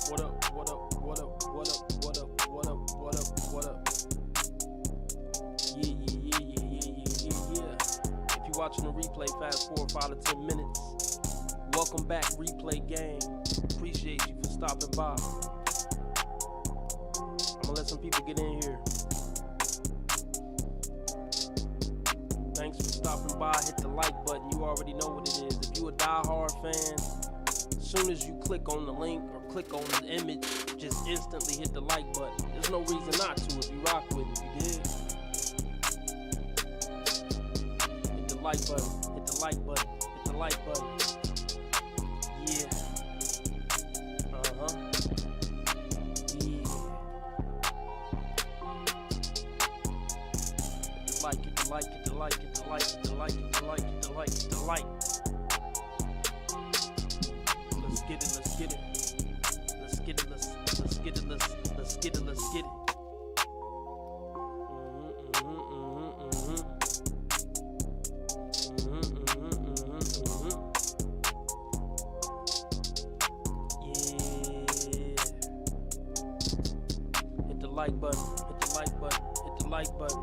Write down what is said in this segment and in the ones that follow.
What up, what up, what up, what up, what up, what up, what up, what up? Yeah. If you're watching the replay, fast forward 5 to 10 minutes. Welcome back, replay gang. Appreciate you for stopping by. I'm gonna let some people get in here. Thanks for stopping by. Hit the like button. You already know what it is. If you a die-hard fan, as soon as you click on the link or click on the image, just instantly hit the like button. There's no reason not to if you rock with it, you dig? Hit the like button, hit the like button, hit the like button. Yeah. Yeah. Hit the like, hit the like, hit the like, hit the like, hit the like, hit the like, hit the like, hit the like. Let's get it, let's get it. Let's get it, let's get it, let's get it, let's get it. Yeah. Hit the like button, hit the like button, hit the like button.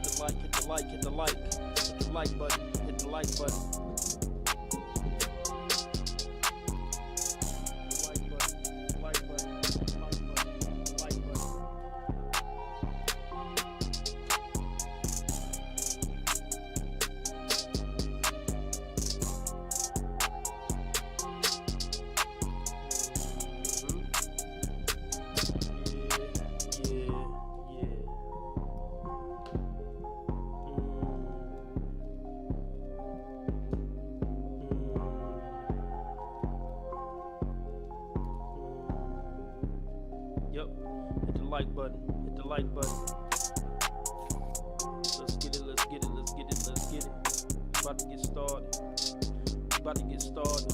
Hit the like, hit the like, hit the like button, hit the like button. Like button, like button, like button, like button. Yep, hit the like button, hit the like button. Let's get it, let's get it, let's get it, let's get it. About to get started. About to get started.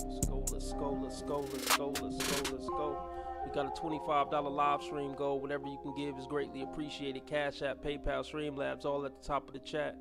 Let's go, let's go, let's go, let's go, let's go, let's go. We got a $25 live stream goal. Whatever you can give is greatly appreciated. Cash App, PayPal, Streamlabs, all at the top of the chat.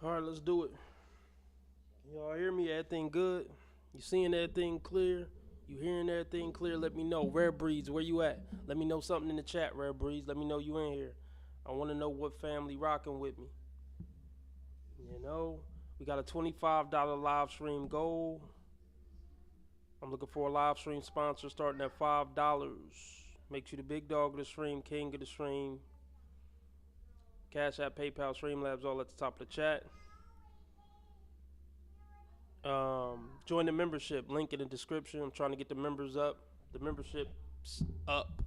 All right, let's do it. Y'all hear me? Everything good? You seeing everything clear? You hearing everything clear? Let me know. Rare Breeds, where you at? Let me know something in the chat, Rare Breeds. Let me know you in here. I want to know what family rocking with me. You know, we got a $25 live stream goal. I'm looking for a live stream sponsor starting at $5. Makes you the big dog of the stream, king of the stream. Cash App, PayPal, Streamlabs, all at the top of the chat. Join the membership. Link in the description. I'm trying to get the members up. The membership's up.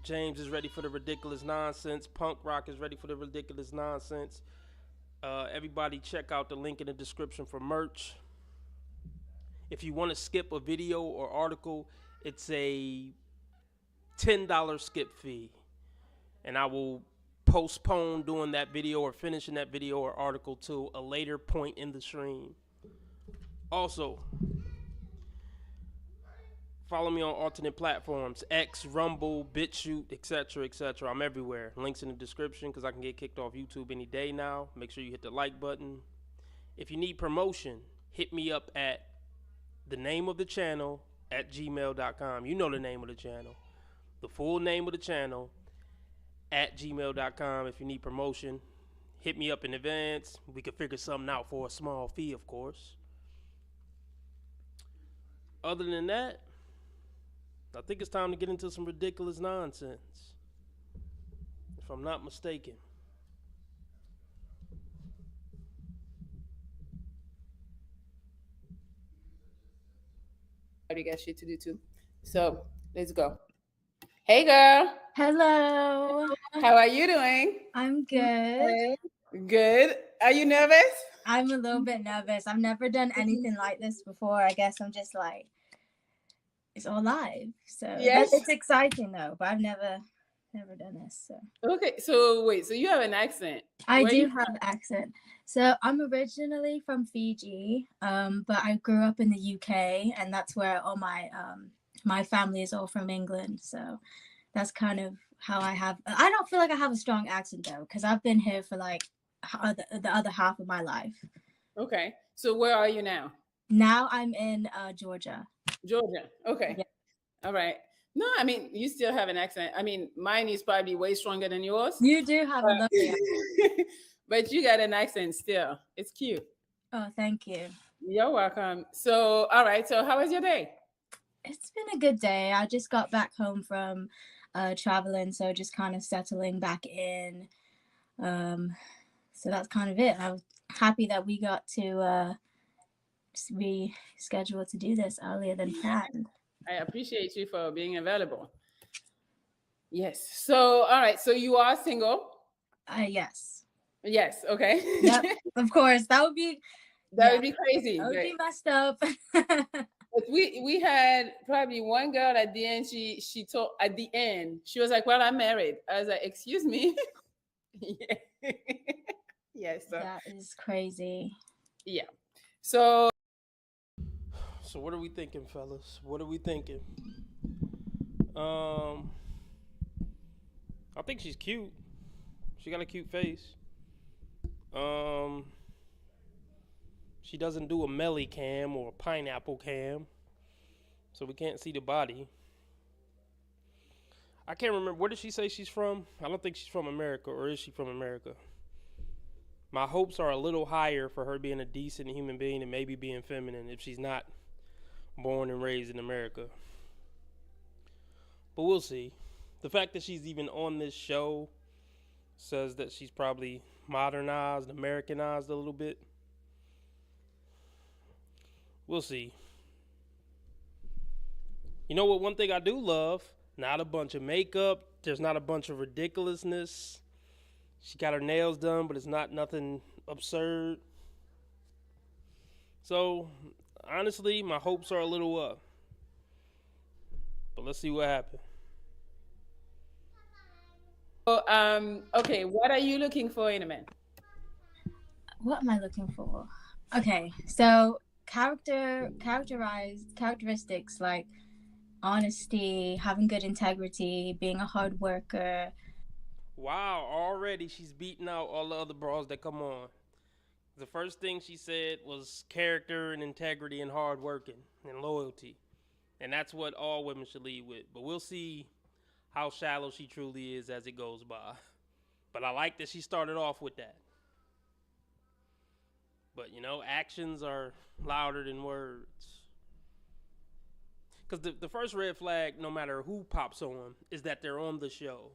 James is ready for the ridiculous nonsense. Punk Rock is ready for the ridiculous nonsense. Everybody check out the link in the description for merch. If you want to skip a video or article, it's a $10 skip fee. And I will postpone doing that video or finishing that video or article to a later point in the stream. Also, follow me on alternate platforms, X, Rumble, BitChute, etc., etc. I'm everywhere. Links in the description because I can get kicked off YouTube any day now. Make sure you hit the like button. If you need promotion, hit me up at the name of the channel at gmail.com. You know the name of the channel. The full name of the channel at gmail.com. If you need promotion, hit me up in advance. We can figure something out for a small fee, of course. Other than that, I think it's time to get into some ridiculous nonsense, if I'm not mistaken. We got shit to do too. So let's go. Hey girl. Hello. How are you doing? I'm good. Good. Are you nervous? I'm a little bit nervous. I've never done anything like this before. I guess I'm just like, it's all live. So yes, it's exciting though, but I've never done this. So okay. So wait, so you have an accent. I do have an accent. So I'm originally from Fiji, but I grew up in the UK, and that's where all my my family is all from England. So that's kind of how I have. I don't feel like I have a strong accent though, because I've been here for like the other half of my life. Okay. So where are you now? Now I'm in Georgia. Georgia. Okay. Yeah. All right. No, I mean, you still have an accent. I mean, mine is probably way stronger than yours. You do have a lovely accent. But you got an accent still. It's cute. Oh, thank you. You're welcome. So, all right. So how was your day? It's been a good day. I just got back home from traveling, so just kind of settling back in. So that's kind of it. I was happy that we got to reschedule to do this earlier than planned. I appreciate you for being available. Yes. So, all right. So you are single? Yes. Yes. Okay. Yep. Of course. That would be would be crazy. That would be messed up. But we had probably one girl at the end. She told at the end, she was like, "Well, I'm married." I was like, "Excuse me." Yeah. Yes. So. That is crazy. Yeah. So what are we thinking, fellas? What are we thinking? I think she's cute. She got a cute face. She doesn't do a melly cam or a pineapple cam, so we can't see the body. I can't remember. Where did she say she's from? I don't think she's from America, or is she from America? My hopes are a little higher for her being a decent human being and maybe being feminine if she's not born and raised in America. But we'll see. The fact that she's even on this show says that she's probably modernized, Americanized a little bit. We'll see. You know what? One thing I do love, not a bunch of makeup. There's not a bunch of ridiculousness. She got her nails done, but it's not nothing absurd. So, honestly, my hopes are a little up. But let's see what happens. So, okay, what are you looking for in a man? What am I looking for? Okay, so characteristics like honesty, having good integrity, being a hard worker. Wow, already she's beating out all the other bras that come on. The first thing she said was character and integrity and hard working and loyalty. And that's what all women should lead with. But we'll see how shallow she truly is as it goes by. But I like that she started off with that. But, you know, actions are louder than words. Because the first red flag, no matter who pops on, is that they're on the show.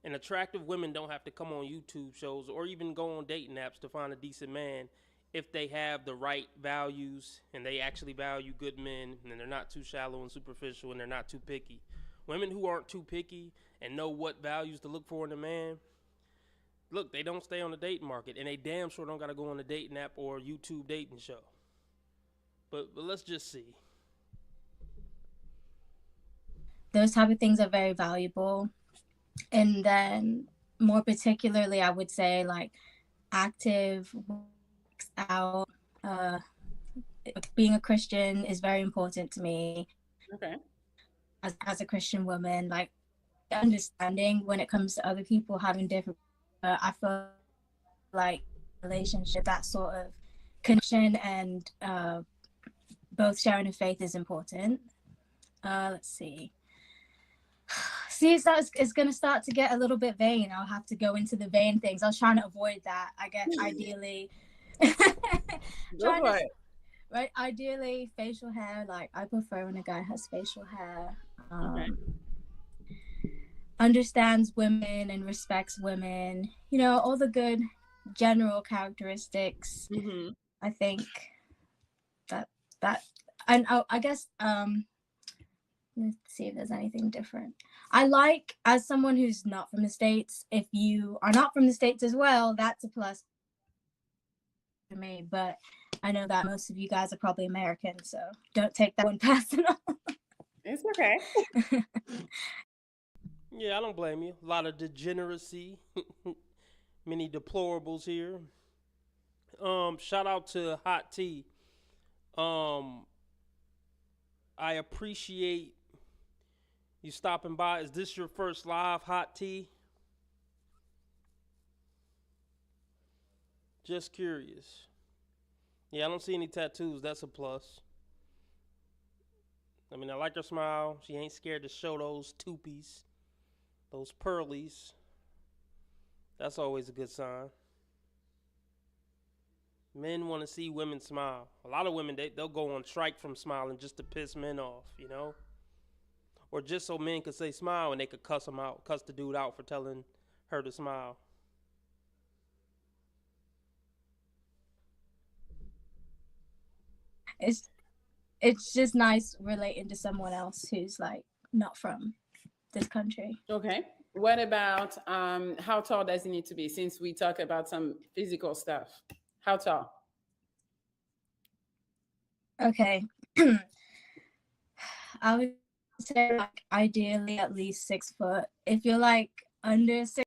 And attractive women don't have to come on YouTube shows or even go on dating apps to find a decent man if they have the right values and they actually value good men and they're not too shallow and superficial and they're not too picky. Women who aren't too picky and know what values to look for in a man, look, they don't stay on the dating market and they damn sure don't got to go on a dating app or YouTube dating show. But let's just see. Those type of things are very valuable. And then more particularly, I would say like active, works out, being a Christian is very important to me. Okay. As a Christian woman, like understanding when it comes to other people having different, I feel like relationship, that sort of connection and both sharing a faith is important. Let's see. See, so it's going to start to get a little bit vain. I'll have to go into the vain things. I was trying to avoid that. I guess ideally, Go for it. right? Ideally, facial hair. Like I prefer when a guy has facial hair. Okay. Understands women and respects women. You know, all the good general characteristics. Mm-hmm. I think that and I guess let's see if there's anything different. I like, as someone who's not from the States, if you are not from the States as well, that's a plus for me. But I know that most of you guys are probably American, so don't take that one personal. It's okay. Yeah, I don't blame you. A lot of degeneracy, many deplorables here. Shout out to Hot Tea. I appreciate you stopping by. Is this your first live, Hot Tea? Just curious. Yeah, I don't see any tattoos. That's a plus. I mean, I like her smile. She ain't scared to show those tupies, those pearlies. That's always a good sign. Men want to see women smile. A lot of women, they'll go on strike from smiling just to piss men off, you know? Or just so men could say smile and they could cuss them out, cuss the dude out for telling her to smile. It's just nice relating to someone else who's like not from this country. Okay. What about how tall does it need to be? Since we talk about some physical stuff, how tall? Okay. I would say like ideally at least 6 foot. If you're like under 6,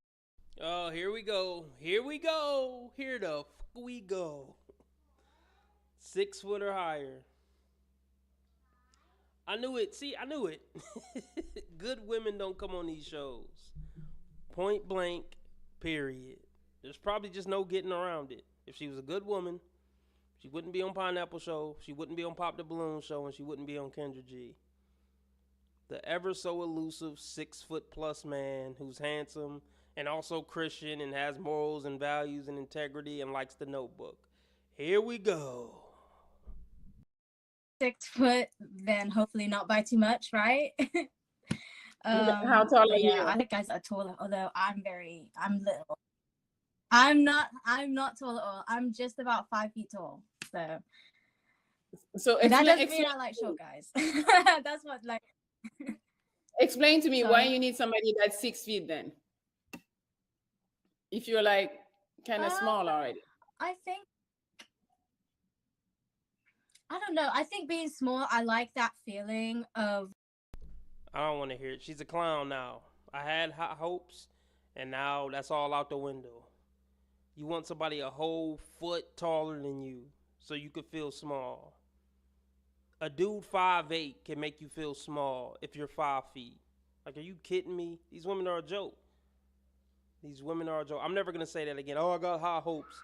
Oh, here we go. Here we go. Here the f we go. 6 foot or higher. I knew it. See, I knew it. Good women don't come on these shows. Point blank, period. There's probably just no getting around it. If she was a good woman, she wouldn't be on Pineapple Show, she wouldn't be on Pop the Balloon Show, and she wouldn't be on Kendra G. The ever so elusive 6 foot plus man who's handsome and also Christian and has morals and values and integrity and likes the Notebook. Here we go. 6 foot, then hopefully not by too much, right? How tall are you? I think guys are taller, although I'm little. I'm not tall at all. I'm just about 5 feet tall. So that doesn't mean I like short guys. That's what like. Explain to me Sorry? why you need somebody that's 6 feet then. If you're like kind of small already. I think, I don't know. I think being small, I like that feeling of. I don't want to hear it. She's a clown now. I had high hopes, and now that's all out the window. You want somebody a whole foot taller than you so you could feel small. A dude 5'8" can make you feel small if you're 5 feet. Like, are you kidding me? These women are a joke. These women are a joke. I'm never going to say that again. Oh, I got high hopes.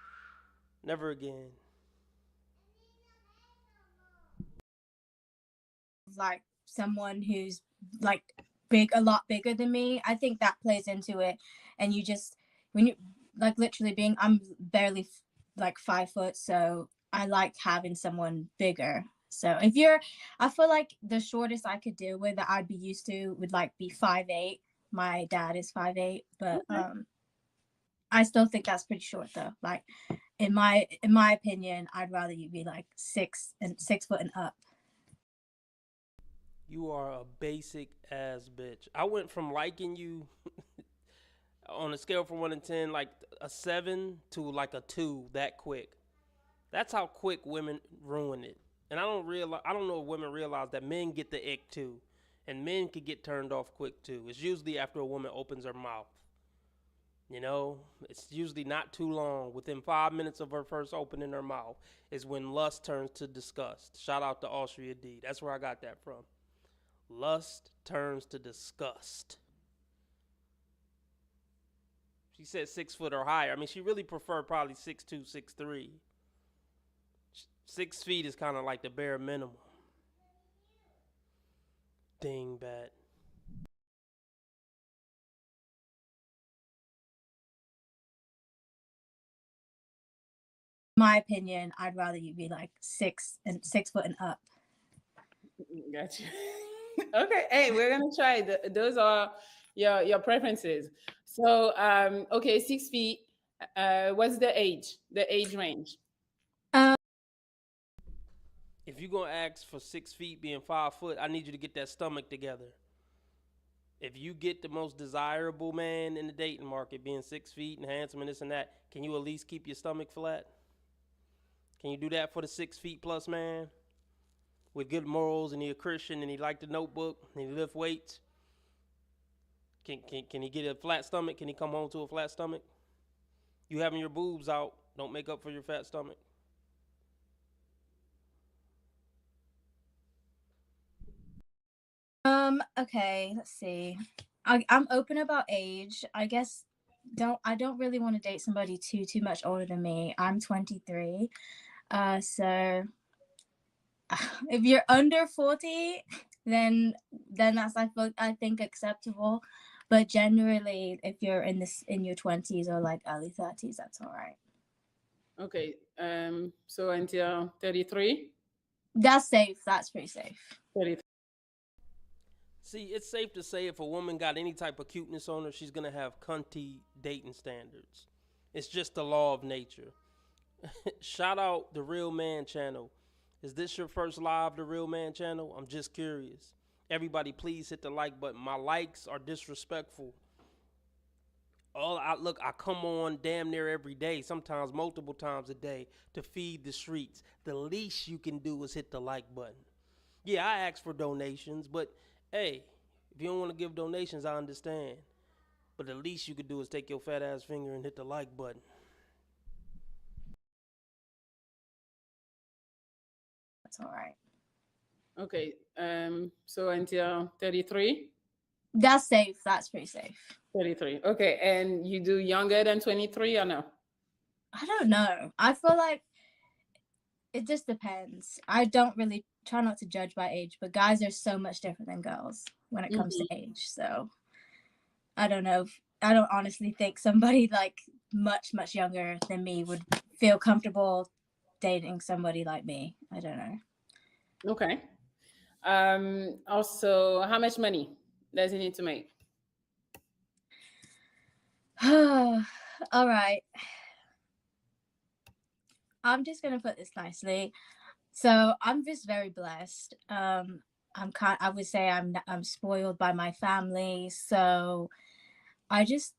Never again. Like someone who's like big, a lot bigger than me. I think that plays into it. And you just, when you like literally being, I'm barely like 5 foot. So I like having someone bigger. So I feel like the shortest I could deal with that I'd be used to would like be 5'8", my dad is 5'8", but Okay. I still think that's pretty short though. Like in my opinion, I'd rather you be like 6 foot and up. You are a basic ass bitch. I went from liking you on a scale from 1 to 10, like a 7 to like a 2 that quick. That's how quick women ruin it. And I don't know if women realize that men get the ick too. And men can get turned off quick too. It's usually after a woman opens her mouth. You know, it's usually not too long. Within 5 minutes of her first opening her mouth is when lust turns to disgust. Shout out to Austria D. That's where I got that from. Lust turns to disgust. She said 6 foot or higher. I mean, she really preferred probably 6'2", 6'3". 6 feet is kind of like the bare minimum. Dingbat. My opinion, I'd rather you be like 6 foot and up. Gotcha. Okay. Hey, we're gonna try. Those are your preferences. So, okay, 6 feet. What's the age? The age range? Um, If you're going to ask for 6 feet being 5 foot, I need you to get that stomach together. If you get the most desirable man in the dating market being 6 feet and handsome and this and that, can you at least keep your stomach flat? Can you do that for the 6 feet plus man? With good morals and he a Christian and he like the notebook and he lift weights? Can he get a flat stomach? Can he come home to a flat stomach? You having your boobs out don't make up for your fat stomach. okay, let's see. I'm open about age. I guess I don't really want to date somebody too much older than me. I'm 23. So if you're under 40, then that's I think acceptable. But generally, if you're in your 20s or like early 30s, that's all right. Okay. So until 33. That's safe. That's pretty safe. 33. See, it's safe to say if a woman got any type of cuteness on her, she's going to have cunty dating standards. It's just the law of nature. Shout out the Real Man channel. Is this your first live, the Real Man channel? I'm just curious. Everybody, please hit the like button. My likes are disrespectful. I come on damn near every day, sometimes multiple times a day, to feed the streets. The least you can do is hit the like button. Yeah, I ask for donations, but hey, if you don't want to give donations, I understand. But the least you could do is take your fat ass finger and hit the like button. That's all right. Okay. So until 33. That's safe. That's pretty safe. 33. Okay. And you do younger than 23 or no? I don't know. I feel like it just depends. I don't really try not to judge by age, but guys are so much different than girls when it comes to age. So I don't know. I don't honestly think somebody like much younger than me would feel comfortable dating somebody like me. I don't know. Okay. Also, how much money does he need to make? All right. I'm just gonna put this nicely. So I'm just very blessed. I would say I'm spoiled by my family. So I just,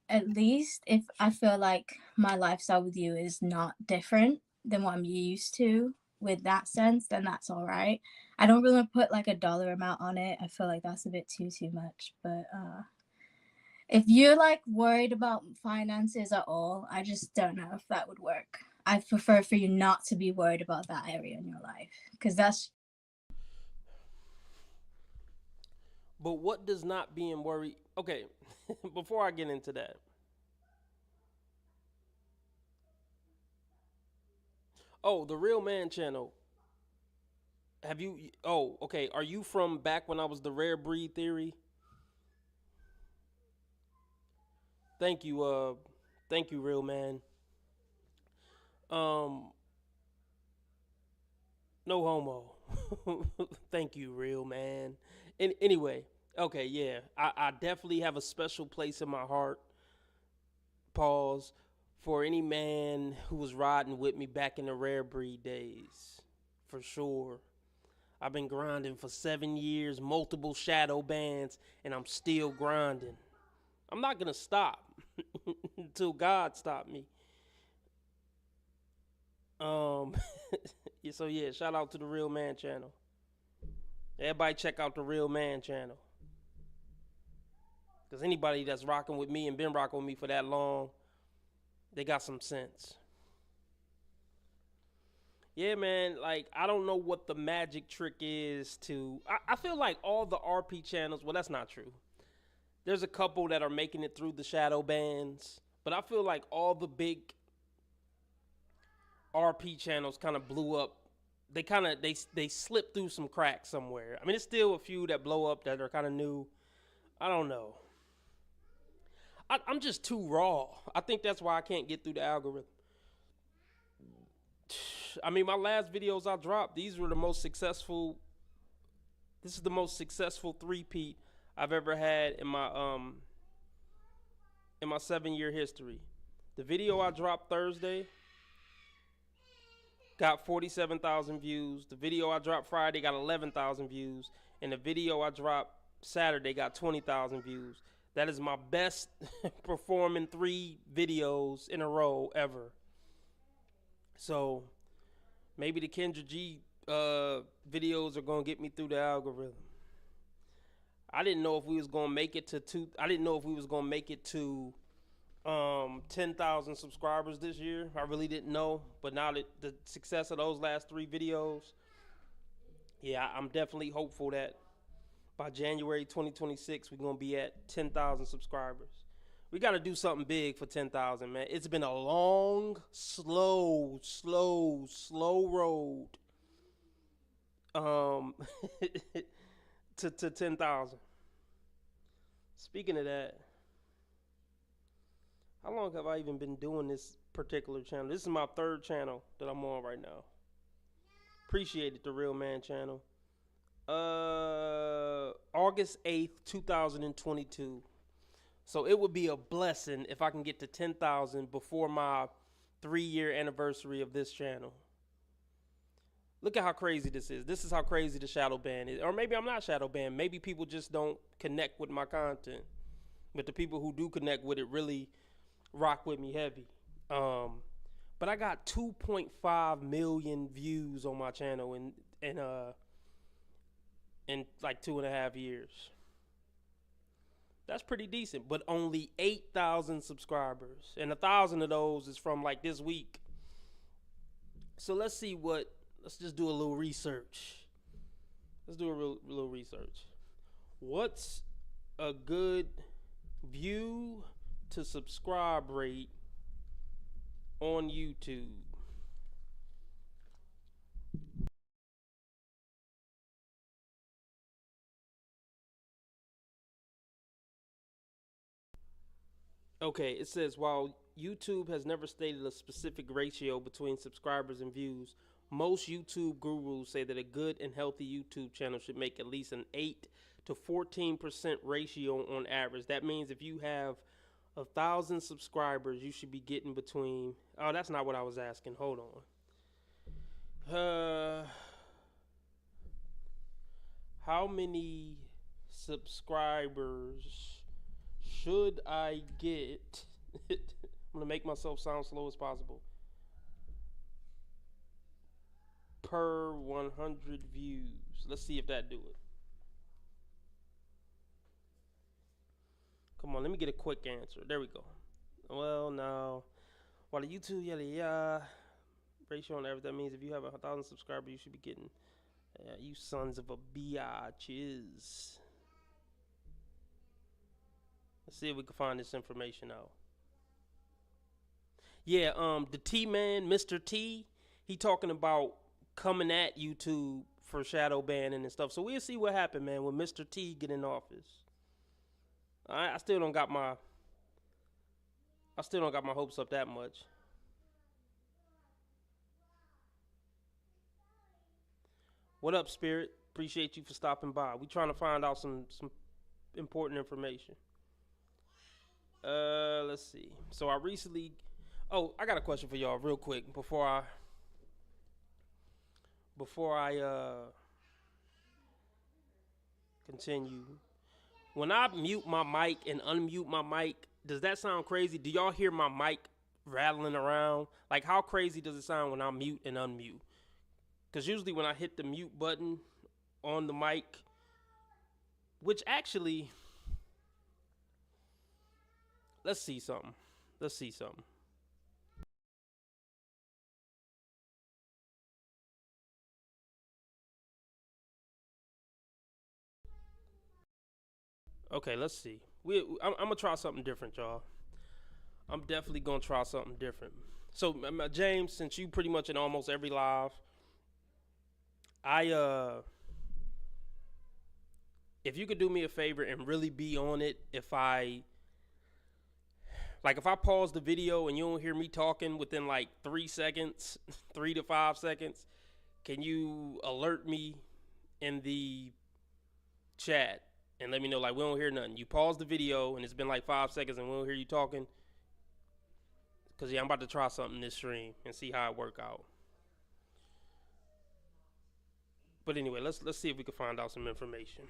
at least if I feel like my lifestyle with you is not different than what I'm used to with that sense, then that's all right. I don't really put like a dollar amount on it. I feel like that's a bit too much. But if you're like worried about finances at all, I just don't know if that would work. I prefer for you not to be worried about that area in your life because that's. But what does not being worried? Okay, before I get into that. Oh, the Real Man channel. Have you? Oh, okay. Are you from back when I was the Rare Breed Theory? Thank you. Thank you, Real Man. Um, no homo. Thank you, Real Man. Anyway, Okay, yeah. I definitely have a special place in my heart, pause, for any man who was riding with me back in the rare breed days. For sure. I've been grinding for 7 years, multiple shadow bands, and I'm still grinding. I'm not gonna stop until God stop me. Um, yeah, so yeah, shout out to the Real Man channel. Everybody check out the Real Man channel. Cause anybody that's rocking with me and been rocking with me for that long, they got some sense. Yeah, man, like I don't know what the magic trick is to I feel like all the RP channels, well that's not true. There's a couple that are making it through the shadow bans, but I feel like all the big RP channels kind of blew up. They kind of they slipped through some cracks somewhere. I mean, it's still a few that blow up that are kind of new. I don't know. I'm just too raw. I think that's why I can't get through the algorithm. I mean, my last videos I dropped, these were the most successful. This is the most successful three-peat I've ever had in my 7 year history. The video I dropped Thursday got 47,000 views. The video I dropped Friday got 11,000 views. And the video I dropped Saturday got 20,000 views. That is my best performing 3 videos in a row ever. So maybe the Kendra G videos are gonna get me through the algorithm. I didn't know if we was gonna make it to I didn't know if we was gonna make it to 10,000 subscribers this year. I really didn't know, but now that the success of those last 3 videos, yeah, I'm definitely hopeful that by January 2026 we're gonna be at 10,000 subscribers. We got to do something big for 10,000, man. It's been a long, slow road to 10,000. Speaking of that, how long have I even been doing this particular channel? This is my 3rd channel that I'm on right now. Appreciate it, the Real Man channel. August 8th, 2022. So it would be a blessing if I can get to 10,000 before my 3-year anniversary of this channel. Look at how crazy this is. This is how crazy the shadow ban is. Or maybe I'm not shadow banned. Maybe people just don't connect with my content. But the people who do connect with it really rock with me heavy. But I got 2.5 million views on my channel in like 2.5 years. That's pretty decent, but only 8,000 subscribers, and 1,000 of those is from like this week. So let's just do a little research. Let's do a little research. What's a good view to subscribe rate on YouTube? Okay, it says while YouTube has never stated a specific ratio between subscribers and views, most YouTube gurus say that a good and healthy YouTube channel should make at least an 8 to 14% ratio on average. That means if you have 1,000 subscribers, you should be getting between. Oh, that's not what I was asking. Hold on. How many subscribers should I get? I'm gonna make myself sound slow as possible. Per 100 views. Let's see if that do it. Come on, let me get a quick answer. There we go. Well, no. While the YouTube yada ratio on average, that means if you have 1,000 subscribers, you should be getting. You sons of a biatches. Let's see if we can find this information out. Yeah, the T-Man, Mr. T, he talking about coming at YouTube for shadow banning and stuff. So we'll see what happened, man, when Mr. T get in office. I still don't got my hopes up that much. What up, Spirit? Appreciate you for stopping by. We trying to find out some important information. Let's see. So I recently. Oh, I got a question for y'all real quick before I continue. When I mute my mic and unmute my mic, does that sound crazy? Do y'all hear my mic rattling around? Like, how crazy does it sound when I mute and unmute? Because usually when I hit the mute button on the mic, which actually, let's see something. Okay, let's see. I'm gonna try something different, y'all. I'm definitely gonna try something different. So, James, since you pretty much in almost every live, if you could do me a favor and really be on it, if I pause the video and you don't hear me talking within like 3 seconds, 3 to 5 seconds, can you alert me in the chat and let me know, like, we don't hear nothing? You pause the video and it's been like 5 seconds and we don't hear you talking. Cause yeah, I'm about to try something this stream and see how it work out. But anyway, let's see if we can find out some information.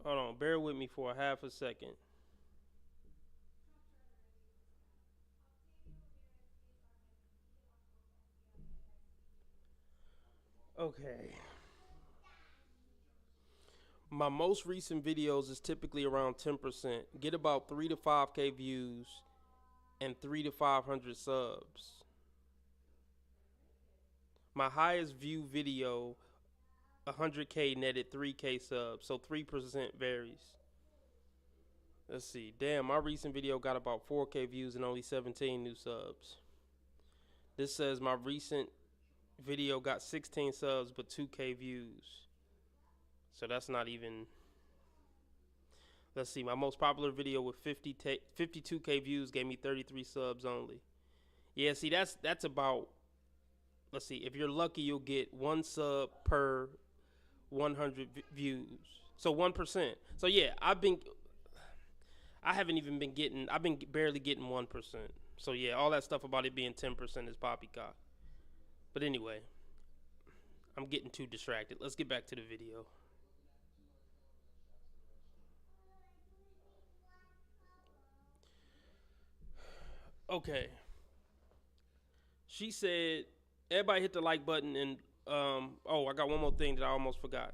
Hold on, bear with me for a half a second. Okay. My most recent videos is typically around 10%. Get about 3 to 5K views and 3 to 500 subs. My highest view video, 100K netted 3K subs, so 3% varies. Let's see. Damn, my recent video got about 4K views and only 17 new subs. This says my recent video got 16 subs but 2K views. So that's not even. Let's see. My most popular video with 52K views gave me 33 subs only. Yeah, see, that's about. Let's see. If you're lucky, you'll get 1 sub per 100 views. So 1%. So yeah, I haven't even been getting. I've been barely getting 1%. So yeah, all that stuff about it being 10% is poppycock. But anyway, I'm getting too distracted. Let's get back to the video. Okay. She said, everybody hit the like button and I got one more thing that I almost forgot.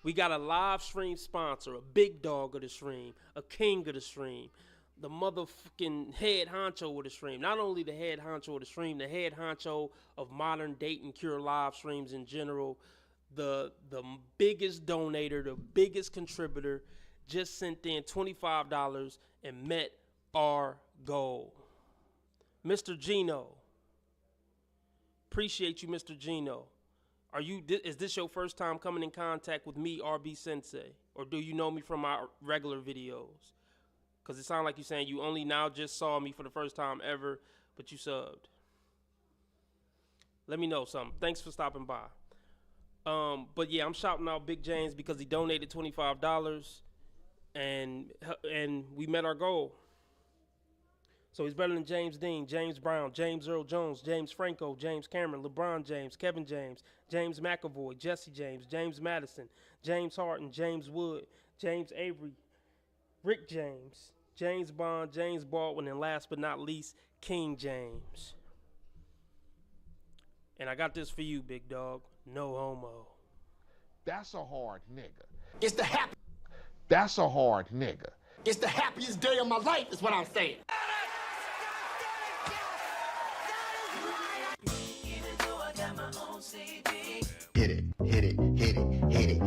We got a live stream sponsor, a big dog of the stream, a king of the stream, the motherfucking head honcho of the stream. Not only the head honcho of the stream, the head honcho of modern date and cure live streams in general. The biggest donator, the biggest contributor, just sent in $25 and met our goal. Mr. Gino. Appreciate you, Mr. Gino. Is this your first time coming in contact with me, RB Sensei? Or do you know me from my regular videos? Because it sounds like you're saying you only now just saw me for the first time ever, but you subbed. Let me know something. Thanks for stopping by. But yeah, I'm shouting out Big James because he donated $25 and we met our goal. So he's better than James Dean, James Brown, James Earl Jones, James Franco, James Cameron, LeBron James, Kevin James, James McAvoy, Jesse James, James Madison, James Harden, James Wood, James Avery, Rick James, James Bond, James Baldwin, and last but not least, King James. And I got this for you, big dog. No homo. That's a hard nigga. It's the happy. That's a hard nigga. It's the happiest day of my life, is what I'm saying. Hit it, hit it, hit it, hit it.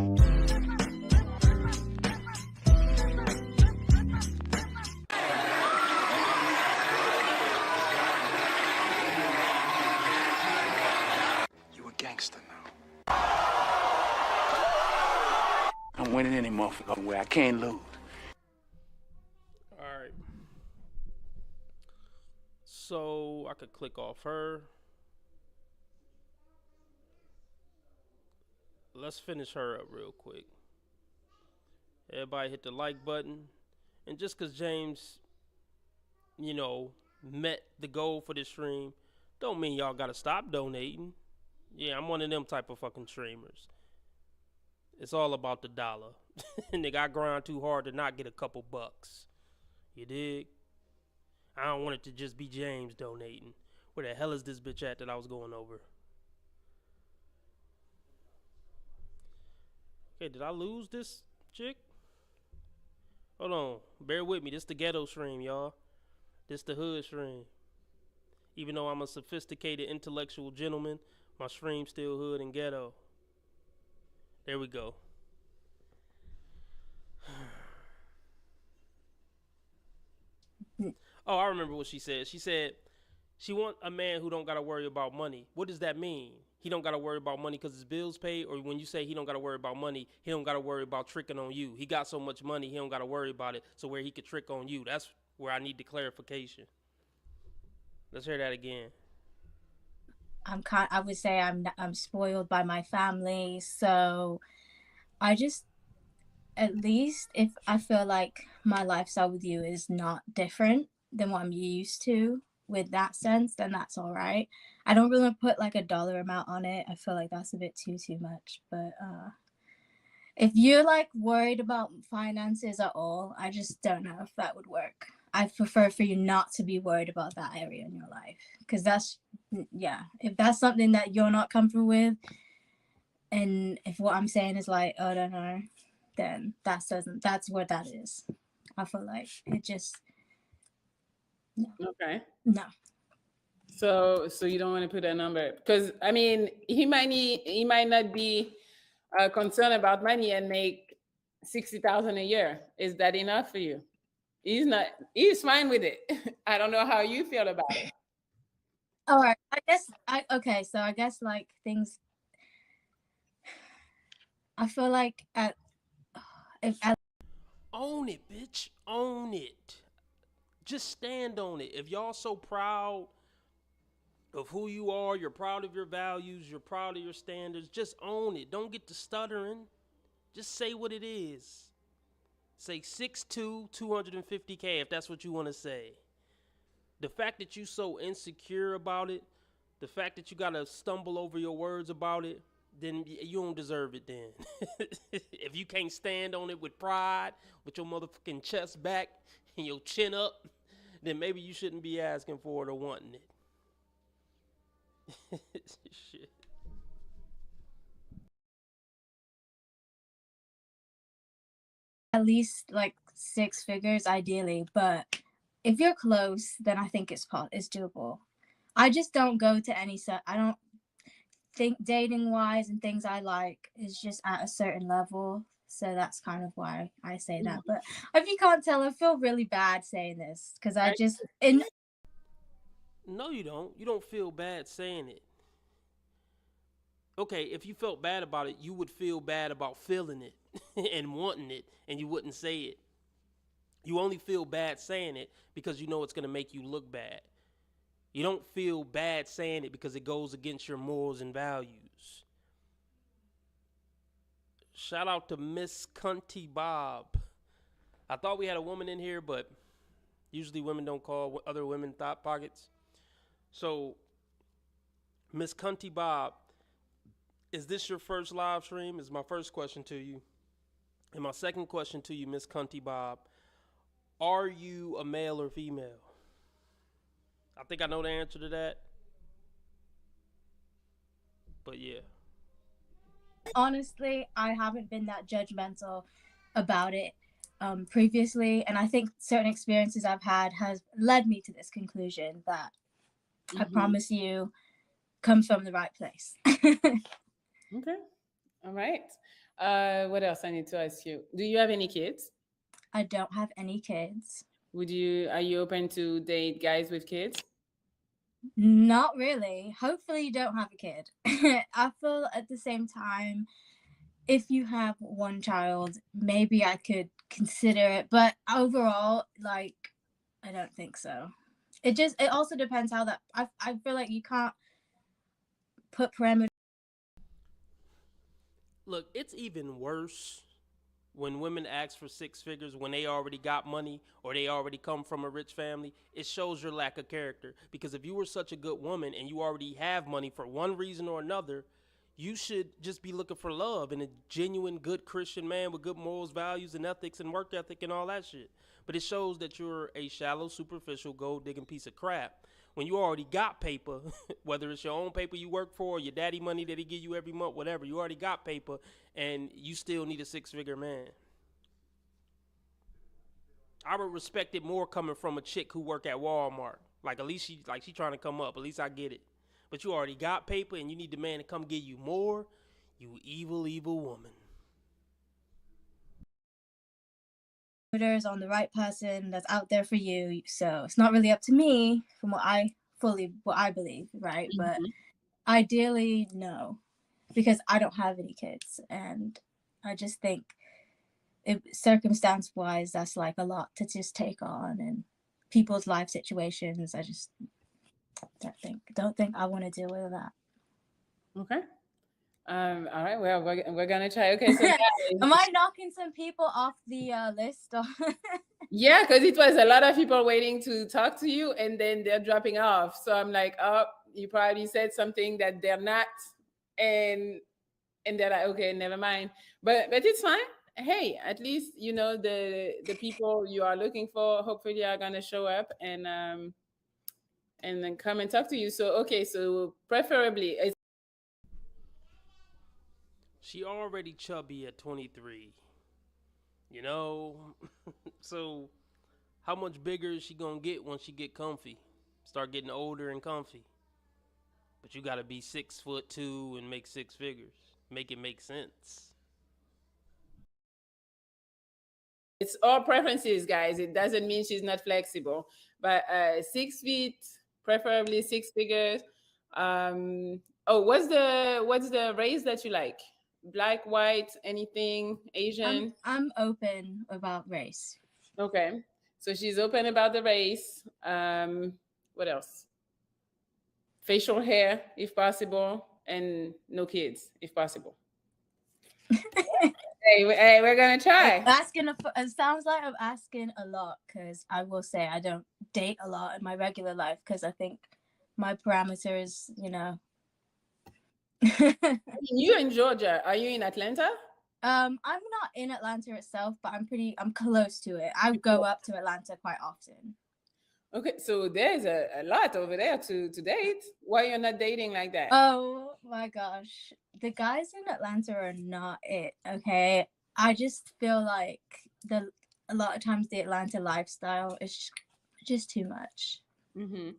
You a gangster now. I'm winning any motherfucking way. I can't lose. All right. So I could click off her. Let's finish her up real quick. Everybody hit the like button. And just because James, met the goal for this stream, don't mean y'all gotta stop donating. Yeah, I'm one of them type of fucking streamers. It's all about the dollar. Nigga, I grind too hard to not get a couple bucks. You dig? I don't want it to just be James donating. Where the hell is this bitch at that I was going over? Okay, did I lose this chick? Hold on. Bear with me. This the ghetto stream, y'all. This the hood stream. Even though I'm a sophisticated intellectual gentleman, my stream's still hood and ghetto. There we go. Oh, I remember what she said. She said she want a man who don't gotta worry about money. What does that mean? He don't gotta worry about money because his bills paid, or when you say he don't gotta worry about money, he don't gotta worry about tricking on you. He got so much money, he don't gotta worry about it. So where he could trick on you, that's where I need the clarification. Let's hear that again. I would say I'm spoiled by my family, so I just, at least if I feel like my lifestyle with you is not different than what I'm used to with that sense, then that's all right. I don't really put like a dollar amount on it. I feel like that's a bit too much. But if you're like worried about finances at all, I just don't know if that would work. I prefer for you not to be worried about that area in your life, because that's, yeah, if that's something that you're not comfortable with, and if what I'm saying is like, oh, I don't know, then that's what that is. I feel like it just, no. Okay. No. So you don't want to put a number, because I mean, he might not be concerned about money and make 60,000 a year. Is that enough for you? He's fine with it. I don't know how you feel about it. All right. Okay. So I guess like things, I feel like Own it, bitch. Own it. Just stand on it. If y'all so proud of who you are, you're proud of your values, you're proud of your standards, just own it. Don't get to stuttering. Just say what it is. Say 6'2", 250K if that's what you want to say. The fact that you so insecure about it, the fact that you gotta stumble over your words about it, then you don't deserve it then. If you can't stand on it with pride, with your motherfucking chest back and your chin up, then maybe you shouldn't be asking for it or wanting it. Shit. at least like 6 figures ideally, but if you're close, then I think it's doable. I just don't go to any I don't think dating wise and things I like is just at a certain level. So that's kind of why I say that. But if you can't tell, I feel really bad saying this because I just No, you don't. You don't feel bad saying it. Okay, if you felt bad about it, you would feel bad about feeling it and wanting it, and you wouldn't say it. You only feel bad saying it because you know it's going to make you look bad. You don't feel bad saying it because it goes against your morals and values. Shout out to Miss Cunty Bob. I thought we had a woman in here, but usually women don't call other women thought pockets. So, Miss Cunty Bob, is this your first live stream? Is my first question to you. And my second question to you, Miss Cunty Bob, are you a male or female? I think I know the answer to that. But yeah. Honestly, I haven't been that judgmental about it previously, and I think certain experiences I've had has led me to this conclusion that I promise you comes from the right place. Okay. All right. What else I need to ask you? Do you have any kids? I don't have any kids. Are you open to date guys with kids? Not really. Hopefully you don't have a kid. I feel at the same time, if you have one child, maybe I could consider it. But overall, like, I don't think so. it also depends how that. I feel like you can't put parameters. Look, it's even worse when women ask for six figures when they already got money or they already come from a rich family. It shows your lack of character. Because if you were such a good woman and you already have money for one reason or another, you should just be looking for love and a genuine good Christian man with good morals, values, and ethics and work ethic and all that shit. But it shows that you're a shallow, superficial, gold digging piece of crap when you already got paper, whether it's your own paper you work for, or your daddy money that he give you every month, whatever. You already got paper, and you still need a six-figure man. I would respect it more coming from a chick who work at Walmart. Like at least she trying to come up. At least I get it. But you already got paper, and you need the man to come give you more. You evil, evil woman. On the right person that's out there for you. So it's not really up to me from what I believe, right? Mhm. But ideally, no, because I don't have any kids, and I just think circumstance wise, that's like a lot to just take on, and people's life situations. I just don't think I want to deal with that. Okay. All right. Well, we're gonna try. Okay. So am I knocking some people off the list? yeah, because it was a lot of people waiting to talk to you, and then they're dropping off. So I'm like, oh, you probably said something that they're not, and they're like, okay, never mind. But it's fine. Hey, at least you know the people you are looking for. Hopefully, are gonna show up and then come and talk to you. So okay, so preferably. She already chubby at 23. You know? So how much bigger is she gonna get once she get comfy? Start getting older and comfy. But you gotta be 6'2" and make six figures. Make it make sense. It's all preferences, guys. It doesn't mean she's not flexible. But 6 feet, preferably six figures. Oh, what's the race that you like? Black, white, anything, Asian? I'm open about race. Okay. So she's open about the race. What else? Facial hair, if possible, and no kids, if possible. Hey, we're gonna try. It sounds like I'm asking a lot, because I will say I don't date a lot in my regular life, because I think my parameters, you know. You're in Georgia. Are you in Atlanta? I'm not in Atlanta itself, but I'm close to it. I go up to Atlanta quite often. Okay, so there's a lot over there to date. Why you're not dating like that? Oh my gosh. The guys in Atlanta are not it, okay? I just feel like a lot of times the Atlanta lifestyle is just too much. Mm-hmm.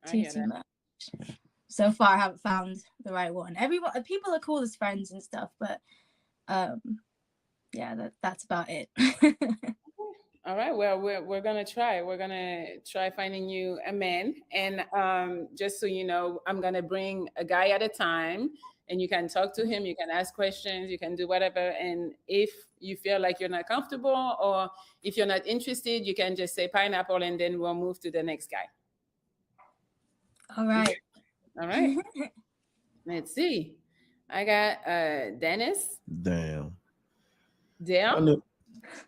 Too much. So far I haven't found the right one. People are cool as friends and stuff, but yeah, that's about it. All right. Well, we're gonna try. We're gonna try finding you a man, and just so you know, I'm gonna bring a guy at a time, and you can talk to him. You can ask questions. You can do whatever. And if you feel like you're not comfortable, or if you're not interested, you can just say pineapple, and then we'll move to the next guy. All right. All right. Let's see. I got Dennis. Damn. Damn.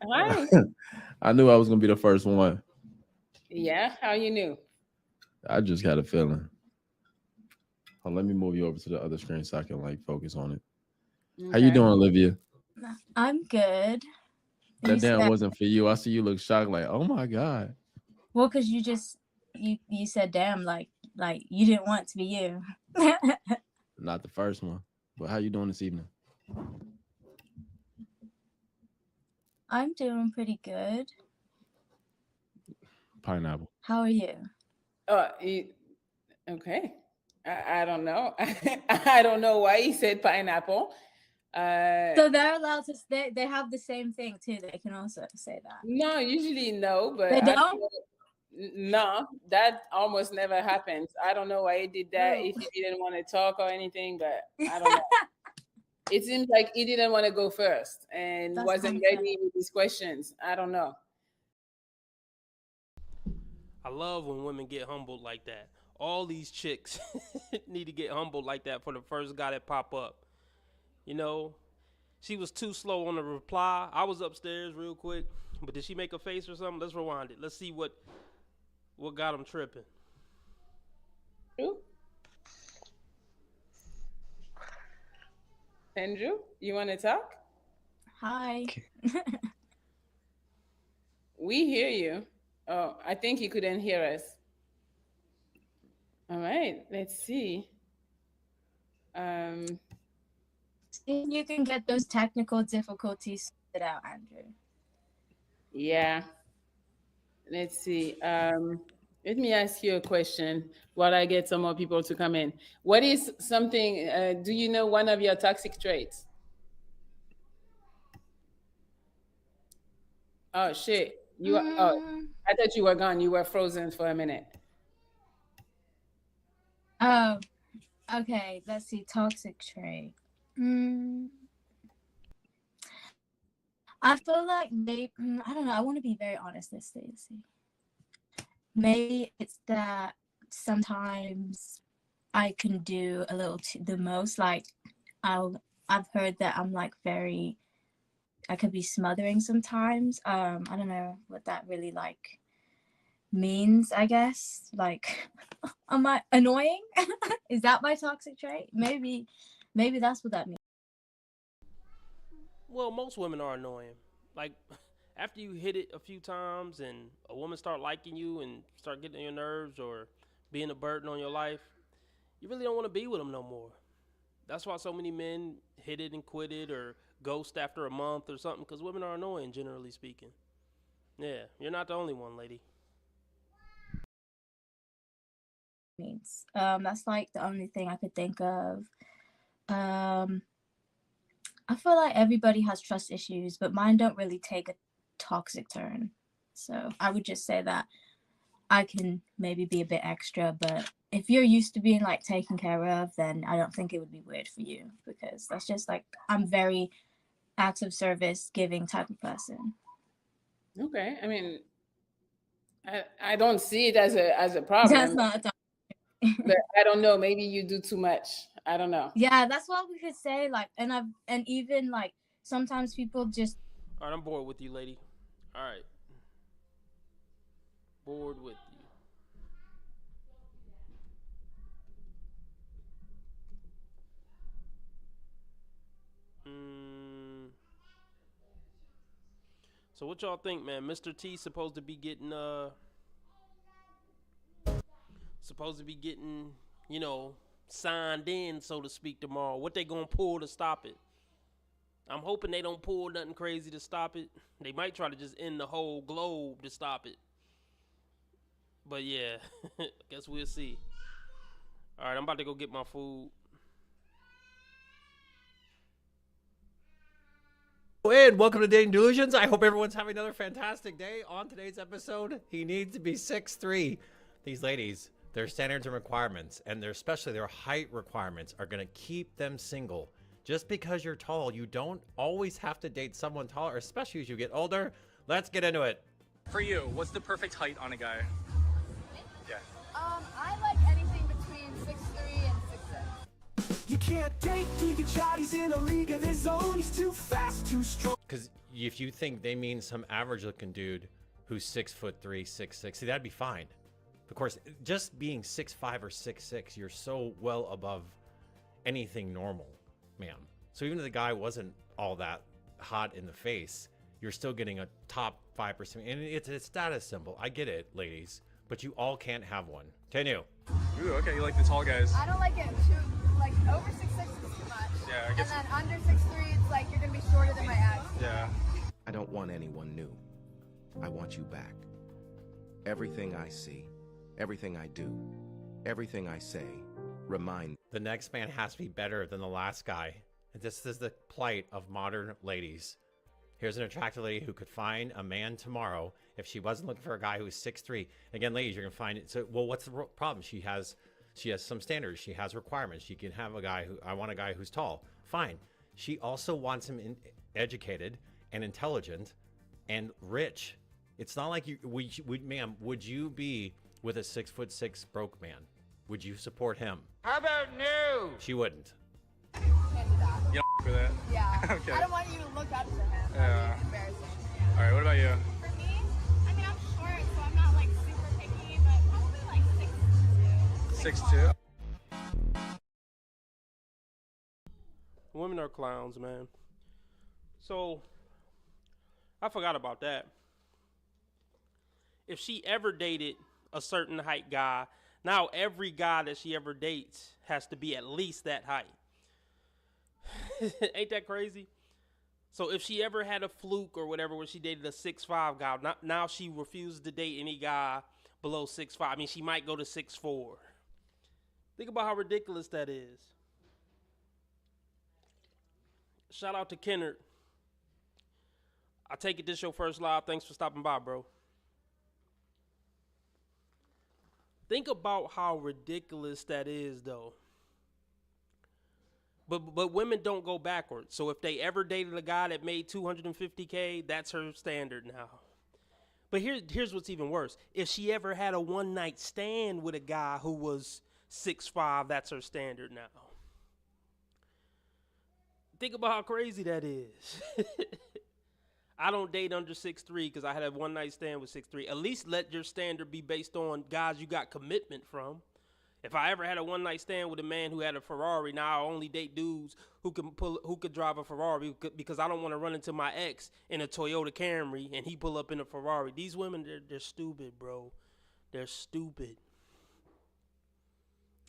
Hi. I knew I was gonna be the first one. Yeah, how you knew? I just got a feeling. Let me move you over to the other screen so I can like focus on it. Okay. How you doing, Olivia? I'm good. That damn wasn't for you. I see you look shocked, like, oh my god. Well, because you said damn, like you didn't want it to be you. Not the first one. But how you doing this evening? I'm doing pretty good. Pineapple. How are you? Okay. I don't know. I don't know why he said pineapple. So they're allowed to. They have the same thing too. They can also say that. No, usually no, but they don't. No, that almost never happens. I don't know why he did that. If he didn't want to talk or anything, but I don't know. It seems like he didn't want to go first and wasn't ready with his questions. I don't know. I love when women get humbled like that. All these chicks need to get humbled like that for the first guy that pop up. You know, she was too slow on the reply. I was upstairs real quick, but did she make a face or something? Let's rewind it. Let's see what got him tripping. Andrew? Andrew, you want to talk? Hi. We hear you. Oh, I think you couldn't hear us. All right, let's see. See if you can get those technical difficulties sorted out, Andrew. Yeah. Let's see. Let me ask you a question while I get some more people to come in. What is something, do you know one of your toxic traits? Oh, shit. You are, oh, I thought you were gone. You were frozen for a minute. Oh, okay. Let's see. Toxic trait. I feel like I don't know. I want to be very honest. Let's see. Maybe it's that sometimes I can do a little the most. Like I've heard that I'm like I could be smothering sometimes. I don't know what that really like means, I guess. Like, am I annoying? Is that my toxic trait? Maybe that's what that means. Well, most women are annoying. Like, after you hit it a few times and a woman start liking you and start getting on your nerves or being a burden on your life, you really don't want to be with them no more. That's why so many men hit it and quit it or ghost after a month or something, because women are annoying, generally speaking. Yeah, you're not the only one, lady. Means that's like the only thing I could think of. I feel like everybody has trust issues, but mine don't really take a toxic turn. So I would just say that I can maybe be a bit extra, but if you're used to being like taken care of, then I don't think it would be weird for you, because that's just like, I'm very acts of service giving type of person. Okay. I mean, I don't see it as a problem. That's not a toxic. But I don't know. Maybe you do too much. I don't know. Yeah, that's what we could say. Like, and even like sometimes people just. All right, I'm bored with you, lady. All right. Bored with you. So what y'all think, man? Mr. T supposed to be getting you know, signed in, so to speak, tomorrow. What they gonna pull to stop it? I'm hoping they don't pull nothing crazy to stop it. They might try to just end the whole globe to stop it. But yeah, guess we'll see. All right, I'm about to go get my food. And welcome to Dating Delusions. I hope everyone's having another fantastic day. On today's episode, he needs to be 6'3". These ladies, their standards and requirements, and especially their height requirements, are going to keep them single. Just because you're tall, you don't always have to date someone taller, especially as you get older. Let's get into it. For you, what's the perfect height on a guy? Yeah. I like anything between 6'3" and 6'6". You can't date vegan shotties in a league of his own. He's too fast, too strong. Because if you think they mean some average looking dude who's 6'3", 6'6", see, that'd be fine. Of course, just being 6'5" or 6'6", you're so well above anything normal, ma'am. So even if the guy wasn't all that hot in the face, you're still getting a top 5%. And it's a status symbol. I get it, ladies. But you all can't have one. Can you? Ooh, okay, you like the tall guys. I don't like it too, like over 6'6" is too much. Yeah, I guess. And then under 6'3", it's like you're gonna be shorter than my ex. Yeah. I don't want anyone new. I want you back. Everything I see, everything I do, everything I say, remind. The next man has to be better than the last guy. And this is the plight of modern ladies. Here's an attractive lady who could find a man tomorrow if she wasn't looking for a guy who's 6'3". Again, ladies, you're gonna find it. So, well, what's the problem? She has some standards. She has requirements. She can have a guy who, I want a guy who's tall. Fine. She also wants him educated and intelligent and rich. It's not like you would, ma'am. Would you be with a 6'6" broke man? Would you support him? How about no? She wouldn't. Can't do that. You don't for that? Yeah. Okay. I don't want you to look up to him. Yeah. That'd be embarrassing. Yeah. All right, what about you? For me, I mean, I'm short, so I'm not like super picky, but probably like 6'2". 6'2". Women are clowns, man. So, I forgot about that. If she ever dated a certain height guy, now every guy that she ever dates has to be at least that height. Ain't that crazy? So if she ever had a fluke or whatever where she dated a 6'5" guy, now she refuses to date any guy below 6'5". I mean, she might go to 6'4". Think about how ridiculous that is. Shout out to Kennard. I take it this your first live. Thanks for stopping by, bro. Think about how ridiculous that is, though. But women don't go backwards. So if they ever dated a guy that made $250K, that's her standard now. But here's what's even worse. If she ever had a one-night stand with a guy who was 6'5", that's her standard now. Think about how crazy that is. I don't date under 6'3" because I had a one-night stand with 6'3". At least let your standard be based on guys you got commitment from. If I ever had a one-night stand with a man who had a Ferrari, now I only date dudes who could drive a Ferrari because I don't want to run into my ex in a Toyota Camry and he pull up in a Ferrari. These women, they're stupid, bro. They're stupid.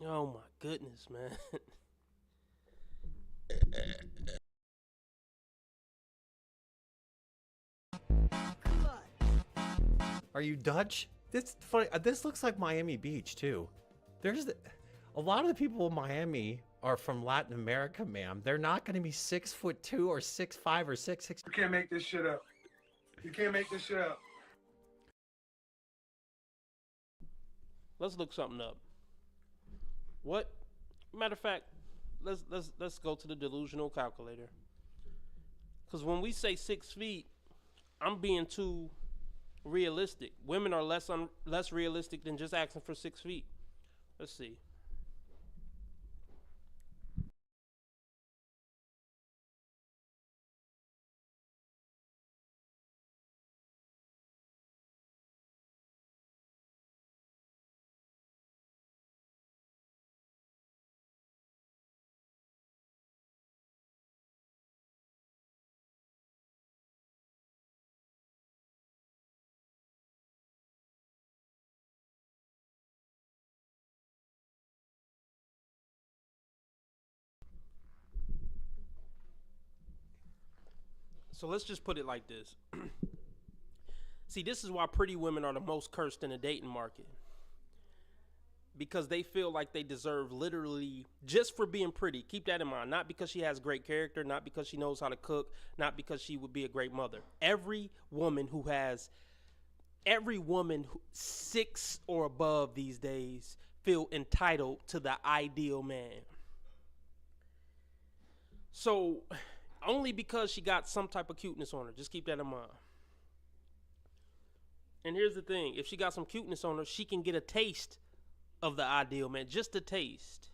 Oh my goodness, man. Are you Dutch? This funny. This looks like Miami Beach too. A lot of the people in Miami are from Latin America, ma'am. They're not going to be 6'2" or 6'5" or 6'6". You can't make this shit up. You can't make this shit up. Let's look something up. What? Matter of fact, let's go to the delusional calculator. Because when we say 6 feet, I'm being too realistic. Women are less realistic than just asking for 6 feet. Let's see. So let's just put it like this. See, this is why pretty women are the most cursed in the dating market. Because they feel like they deserve literally just for being pretty. Keep that in mind. Not because she has great character, not because she knows how to cook, not because she would be a great mother. Every woman 6 or above these days feel entitled to the ideal man. So only because she got some type of cuteness on her. Just keep that in mind. And here's the thing. If she got some cuteness on her, she can get a taste of the ideal man. Just a taste.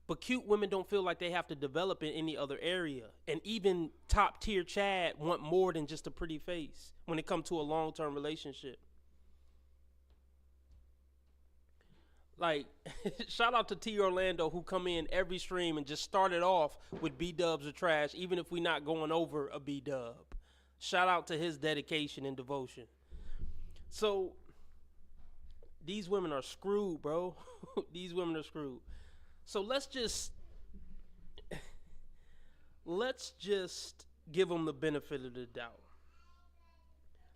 But cute women don't feel like they have to develop in any other area. And even top tier Chad want more than just a pretty face when it comes to a long-term relationship. Like, shout out to T Orlando who come in every stream and just started off with B-dubs or trash, even if we not going over a B-dub. Shout out to his dedication and devotion. So, these women are screwed, bro. These women are screwed. So let's just give them the benefit of the doubt.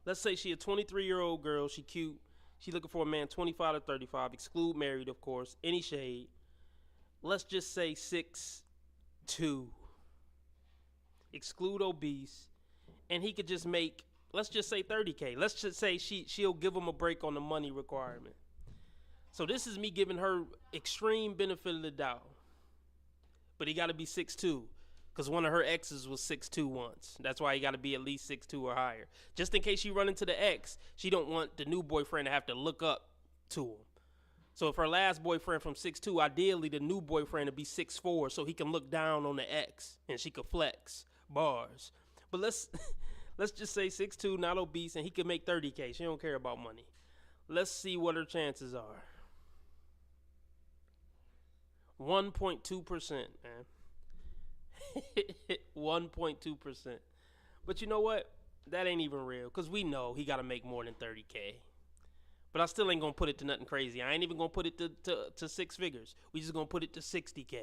Let's say she a 23-year-old girl, she cute. She looking for a man 25 to 35, exclude married, of course, any shade. Let's just say 6'2", exclude obese, and he could just make, let's just say 30K. Let's just say she'll give him a break on the money requirement. So this is me giving her extreme benefit of the doubt. But he got to be 6'2". Because one of her exes was 6'2" once. That's why you got to be at least 6'2" or higher. Just in case you run into the ex, she don't want the new boyfriend to have to look up to him. So if her last boyfriend from 6'2", ideally the new boyfriend would be 6'4", so he can look down on the ex and she could flex. Bars. But let's just say 6'2", not obese, and he could make $30K. She don't care about money. Let's see what her chances are. 1.2%, man. 1.2%. But you know what? That ain't even real, because we know he got to make more than $30K. But I still ain't going to put it to nothing crazy. I ain't even going to put it to six figures. We just going to put it to $60K.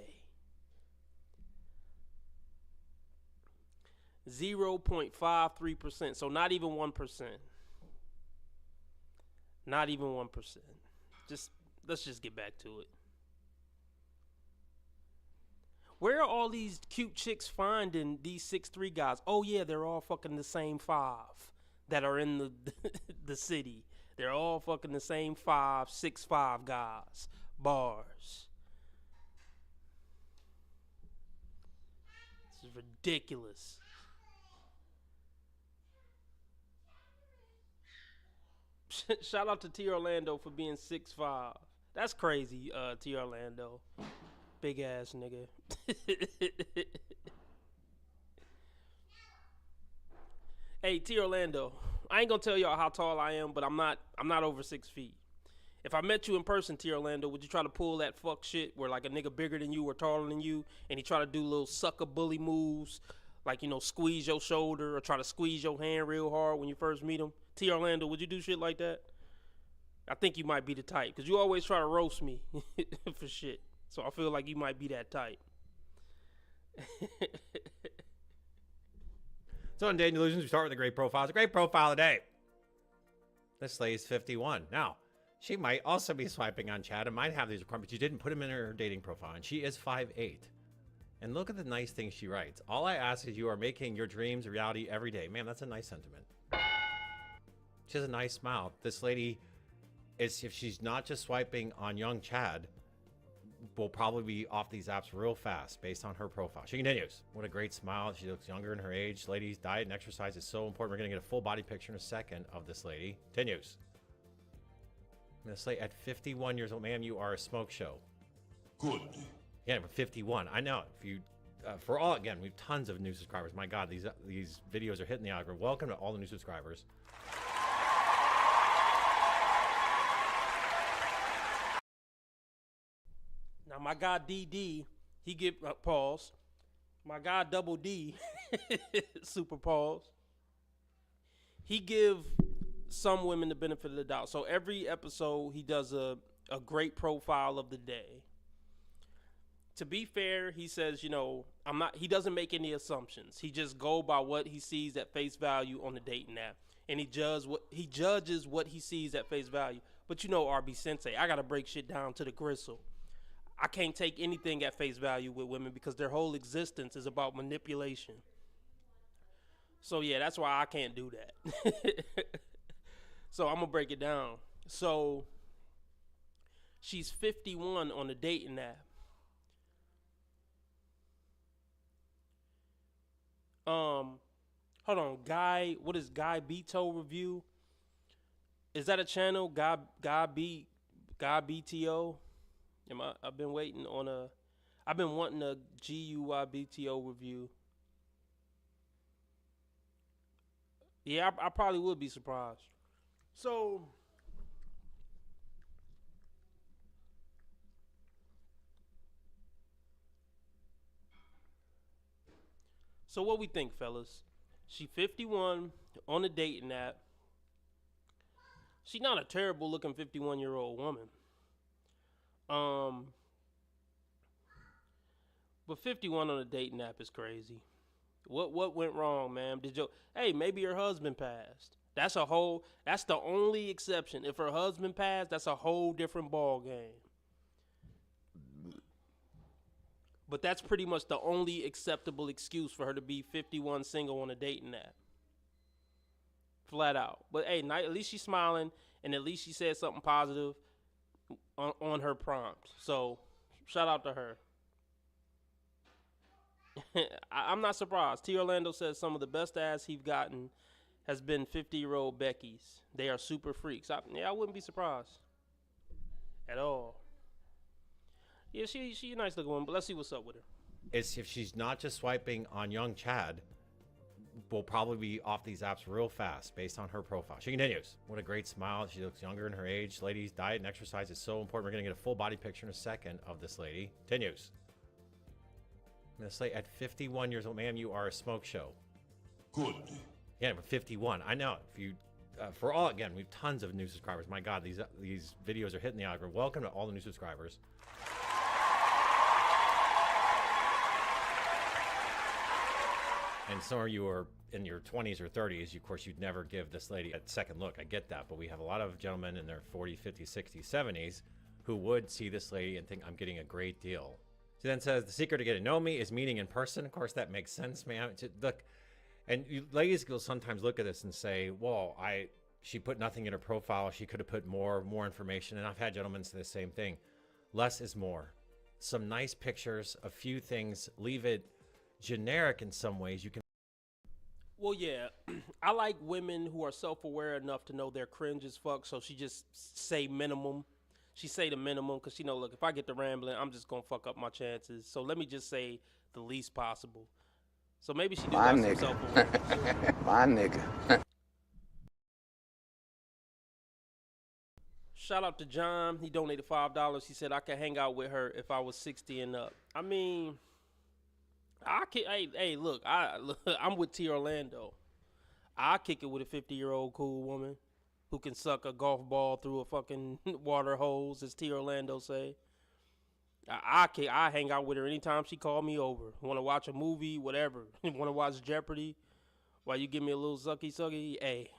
0.53%. So not even 1%. Not even 1%. Let's just get back to it. Where are all these cute chicks finding these 6'3" guys? Oh yeah, they're all fucking the same 5 that are in the city. They're all fucking the same 6'5" guys. Bars. This is ridiculous. Shout out to T Orlando for being 6'5". That's crazy, T Orlando. Big ass nigga. Hey, T Orlando, I ain't gonna tell y'all how tall I am, but I'm not over 6 feet. If I met you in person, T Orlando, would you try to pull that fuck shit where like a nigga bigger than you or taller than you, and he try to do little sucker bully moves, like, you know, squeeze your shoulder or try to squeeze your hand real hard when you first meet him? T Orlando, would you do shit like that? I think you might be the type, because you always try to roast me for shit. So I feel like you might be that type. So in Dating Delusions, we start with a great profile. It's a great profile today. This lady's 51. Now, she might also be swiping on chat and might have these requirements. She didn't put them in her dating profile, and she is 5'8". And look at the nice things she writes. All I ask is you are making your dreams a reality every day. Man, that's a nice sentiment. She has a nice smile. This lady is, if she's not just swiping on young Chad, will probably be off these apps real fast based on her profile. She continues. What a great smile. She looks younger in her age. Ladies, diet and exercise is so important. We're going to get a full body picture in a second of this lady. Continues. This lady at 51 years old, man, you are a smoke show. Good. Yeah, but 51. I know. If you, for all, again, we have tons of new subscribers. My God, these videos are hitting the algorithm. Welcome to all the new subscribers. Now, my guy DD, he give pause. My guy Double D, super pause. He give some women the benefit of the doubt. So every episode, he does a great profile of the day. To be fair, he says, you know, he doesn't make any assumptions. He just go by what he sees at face value on the dating app. And he judges what he sees at face value. But you know, RB Sensei, I got to break shit down to the gristle. I can't take anything at face value with women because their whole existence is about manipulation. So yeah, that's why I can't do that. So I'm going to break it down. So she's 51 on the dating app. Hold on, what is Guy Beto review? Is that a channel? Guy BTO? I've been waiting on I've been wanting a GUYBTO review. Yeah, I probably would be surprised. So what we think, fellas? She 51 on the dating app. She's not a terrible looking 51-year-old woman. But 51 on a dating app is crazy. What went wrong, ma'am? Hey, maybe her husband passed. That's the only exception. If her husband passed, that's a whole different ball game. But that's pretty much the only acceptable excuse for her to be 51 single on a dating app. Flat out. But hey, at least she's smiling, and at least she said something positive on her prompt. So shout out to her. I'm not surprised. T. Orlando says some of the best ass he's gotten has been 50-year-old Becky's. They are super freaks. I wouldn't be surprised at all. Yeah, she a nice looking woman, but let's see what's up with her. It's if she's not just swiping on young Chad, will probably be off these apps real fast based on her profile. She continues. What a great smile. She looks younger in her age. Ladies, diet and exercise is so important. We're going to get a full body picture in a second of this lady. Continues. This lady at 51 years old, ma'am, you are a smoke show. Good. Yeah, we're 51. I know. If you, for all, again, we have tons of new subscribers. My God, these videos are hitting the algorithm. Welcome to all the new subscribers. And some of you are in your 20s or 30s. Of course, you'd never give this lady a second look. I get that. But we have a lot of gentlemen in their 40s, 50s, 60s, 70s who would see this lady and think, I'm getting a great deal. She then says, the secret to getting to know me is meeting in person. Of course, that makes sense, man. Look, and ladies will sometimes look at this and say, well, she put nothing in her profile. She could have put more information. And I've had gentlemen say the same thing. Less is more. Some nice pictures, a few things, leave it generic in some ways. You can. Well, yeah, I like women who are self-aware enough to know they're cringe as fuck. So she just say minimum. She say the minimum because she know, look, if I get to rambling, I'm just gonna fuck up my chances. So let me just say the least possible. So maybe she do got some self-awareness. My nigga. Shout out to John. He donated $5. He said I could hang out with her if I was 60 and up. I mean, I can. Hey, look, I'm with T. Orlando. I kick it with a 50-year-old cool woman who can suck a golf ball through a fucking water hose, as T. Orlando say. I hang out with her anytime she call me over. Want to watch a movie, whatever. Want to watch Jeopardy? While you give me a little sucky. Hey,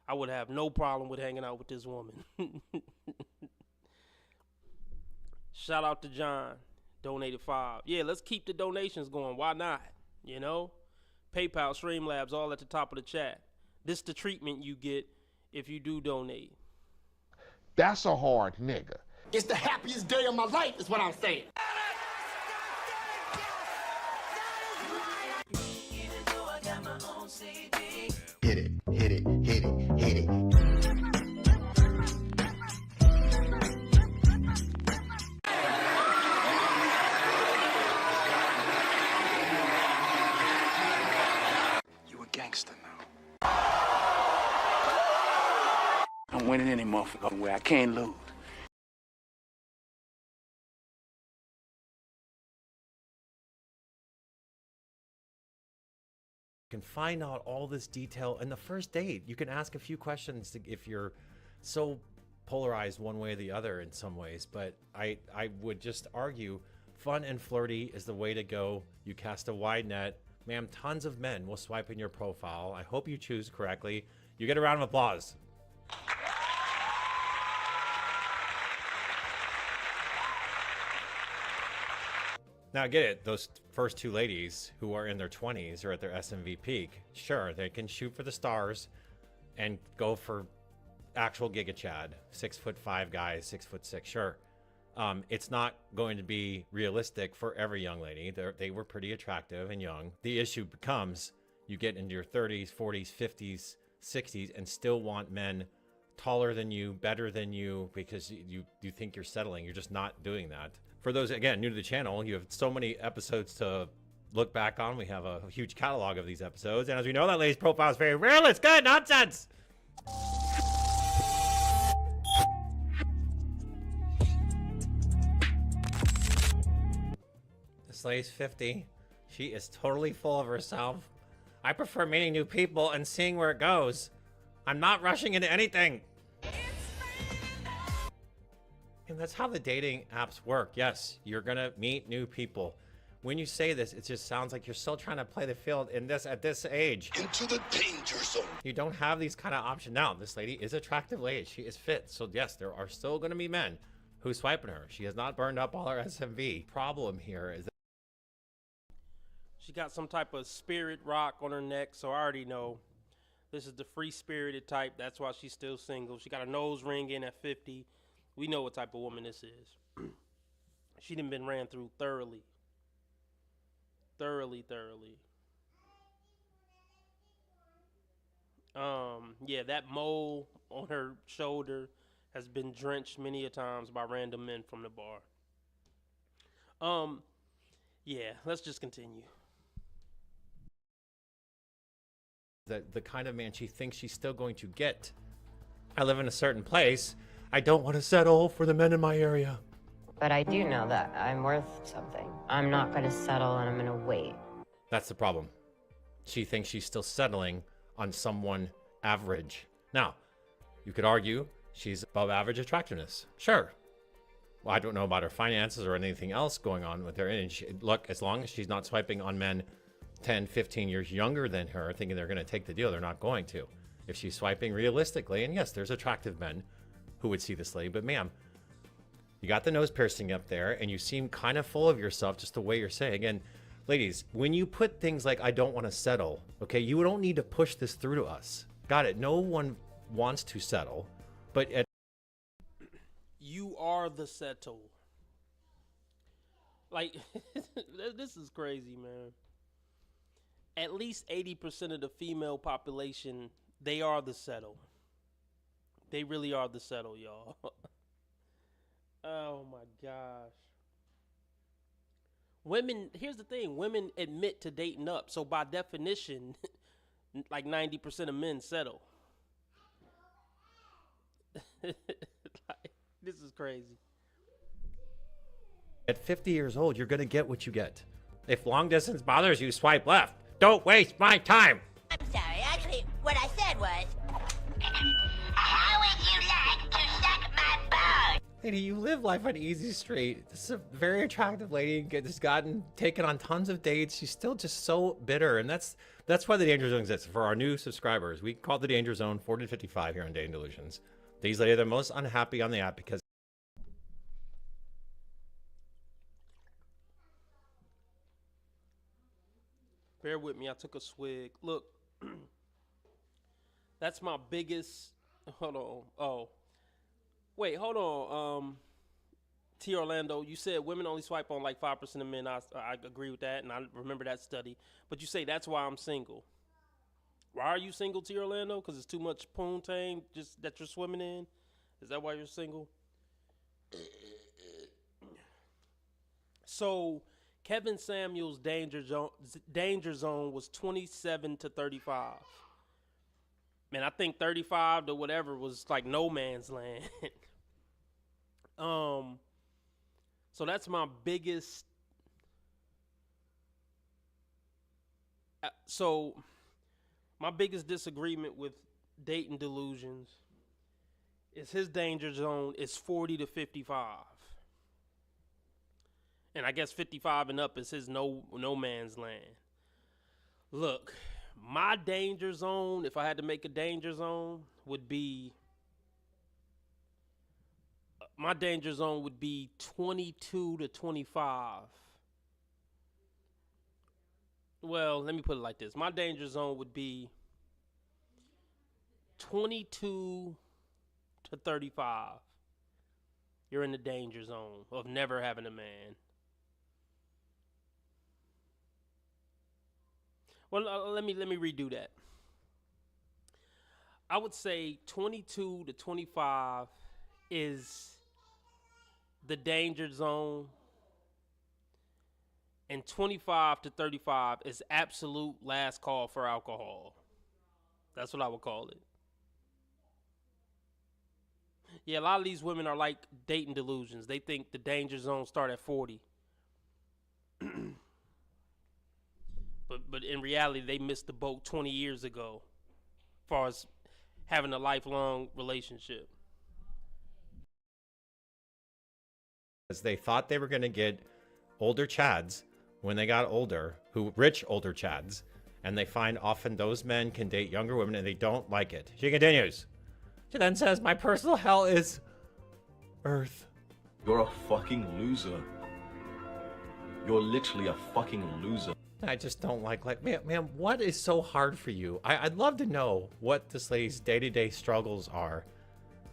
I would have no problem with hanging out with this woman. Shout out to John. Donated $5. Yeah, let's keep the donations going. Why not? You know? PayPal, Streamlabs, all at the top of the chat. This the treatment you get if you do donate. That's a hard nigga. It's the happiest day of my life, is what I'm saying. Hit it, hit it, hit it, hit it. You a gangster now. I'm winning any motherfucker where I can't lose. Can find out all this detail in the first date. You can ask a few questions if you're so polarized one way or the other in some ways, but I would just argue fun and flirty is the way to go. You cast a wide net. Ma'am, tons of men will swipe in your profile. I hope you choose correctly. You get a round of applause. Now, I get it. Those first two ladies who are in their 20s or at their SMV peak, sure, they can shoot for the stars and go for actual Giga Chad, 6'5" guys, 6'6", sure. It's not going to be realistic for every young lady. They were pretty attractive and young. The issue becomes you get into your 30s, 40s, 50s, 60s and still want men taller than you, better than you, because you think you're settling. You're just not doing that. For those, again, new to the channel, you have so many episodes to look back on. We have a huge catalog of these episodes. And as we know, that lady's profile is very real. It's good nonsense. This lady's 50. She is totally full of herself. I prefer meeting new people and seeing where it goes. I'm not rushing into anything. And that's how the dating apps work. Yes, you're gonna meet new people. When you say this, it just sounds like you're still trying to play the field at this age. Into the danger zone. You don't have these kind of options. Now, this lady is attractive lady. She is fit. So yes, there are still gonna be men who swiping her. She has not burned up all her SMV. Problem here is that She got some type of spirit rock on her neck, so I already know this is the free-spirited type. That's why she's still single. She got a nose ring in at 50. We know what type of woman this is. She done been ran through thoroughly. thoroughly. Yeah, that mole on her shoulder has been drenched many a times by random men from the bar. Yeah, let's just continue. The kind of man she thinks she's still going to get. I live in a certain place. I don't want to settle for the men in my area. But I do know that I'm worth something. I'm not going to settle and I'm going to wait. That's the problem. She thinks she's still settling on someone average. Now, you could argue she's above average attractiveness. Sure. Well, I don't know about her finances or anything else going on with her. And look, as long as she's not swiping on men 10, 15 years younger than her, thinking they're going to take the deal, they're not going to. If she's swiping realistically, and yes, there's attractive men who would see this lady, but ma'am, you got the nose piercing up there and you seem kind of full of yourself just the way you're saying. And ladies, when you put things like, I don't want to settle, okay, you don't need to push this through to us. Got it. No one wants to settle, but You are the settle. Like, this is crazy, man. At least 80% of the female population, they are the settle. They really are the settle, y'all. Oh my gosh. Women, here's the thing, women admit to dating up. So by definition, like 90% of men settle. Like, this is crazy. at 50 years old, you're going to get what you get. If long distance bothers you, swipe left. Don't waste my time. I'm sorry. Actually, what I said was, how would you like to suck my balls? Lady, you live life on easy street. This is a very attractive lady. Has gotten taken on tons of dates. She's still just so bitter, and that's why the Danger Zone exists. For our new subscribers, we call it the Danger Zone 40 to 55 here on Dating Delusions. These ladies are the most unhappy on the app because bear with me, I took a swig. Look, that's my biggest. Hold on. Oh, wait, hold on. T. Orlando, you said women only swipe on like 5% of men. I agree with that, and I remember that study. But you say that's why I'm single. Why are you single, T. Orlando? Because it's too much poontang just that you're swimming in? Is that why you're single? So, Kevin Samuels' Danger Zone was 27 to 35. Man, I think 35 to whatever was like no man's land. So that's my biggest. My biggest disagreement with Dating Delusions is his danger zone is 40 to 55. And I guess 55 and up is his no man's land. Look, my danger zone, if I had to make a danger zone, would be 22 to 25. Well, let me put it like this. My danger zone would be 22 to 35. You're in the danger zone of never having a man. Well, let me redo that. I would say 22 to 25 is the danger zone, and 25 to 35 is absolute last call for alcohol. That's what I would call it. Yeah, a lot of these women are like Dating Delusions. They think the danger zone start at 40. But in reality, they missed the boat 20 years ago as far as having a lifelong relationship. Because they thought they were going to get older Chads when they got older, rich older Chads, and they find often those men can date younger women and they don't like it. She continues. She then says, my personal hell is Earth. You're a fucking loser. You're literally a fucking loser. I just don't like ma'am, what is so hard for you? I'd love to know what this lady's day-to-day struggles are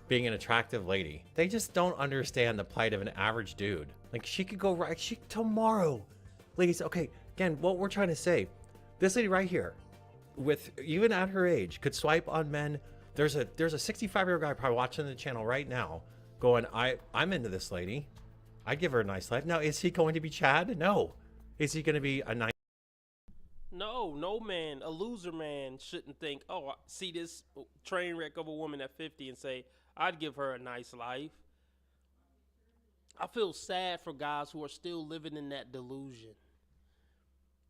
being an attractive lady. They just don't understand the plight of an average dude. Like, she could go right tomorrow. Ladies, okay, Again, what we're trying to say, this lady right here, with even at her age, could swipe on men. There's a 65-year-old guy probably watching the channel right now going, I'm into this lady. I'd give her a nice life. Now, is he going to be Chad? No. Is he going to be a nice? No man, a loser man shouldn't think, oh, I see this train wreck of a woman at 50 and say, I'd give her a nice life. I feel sad for guys who are still living in that delusion.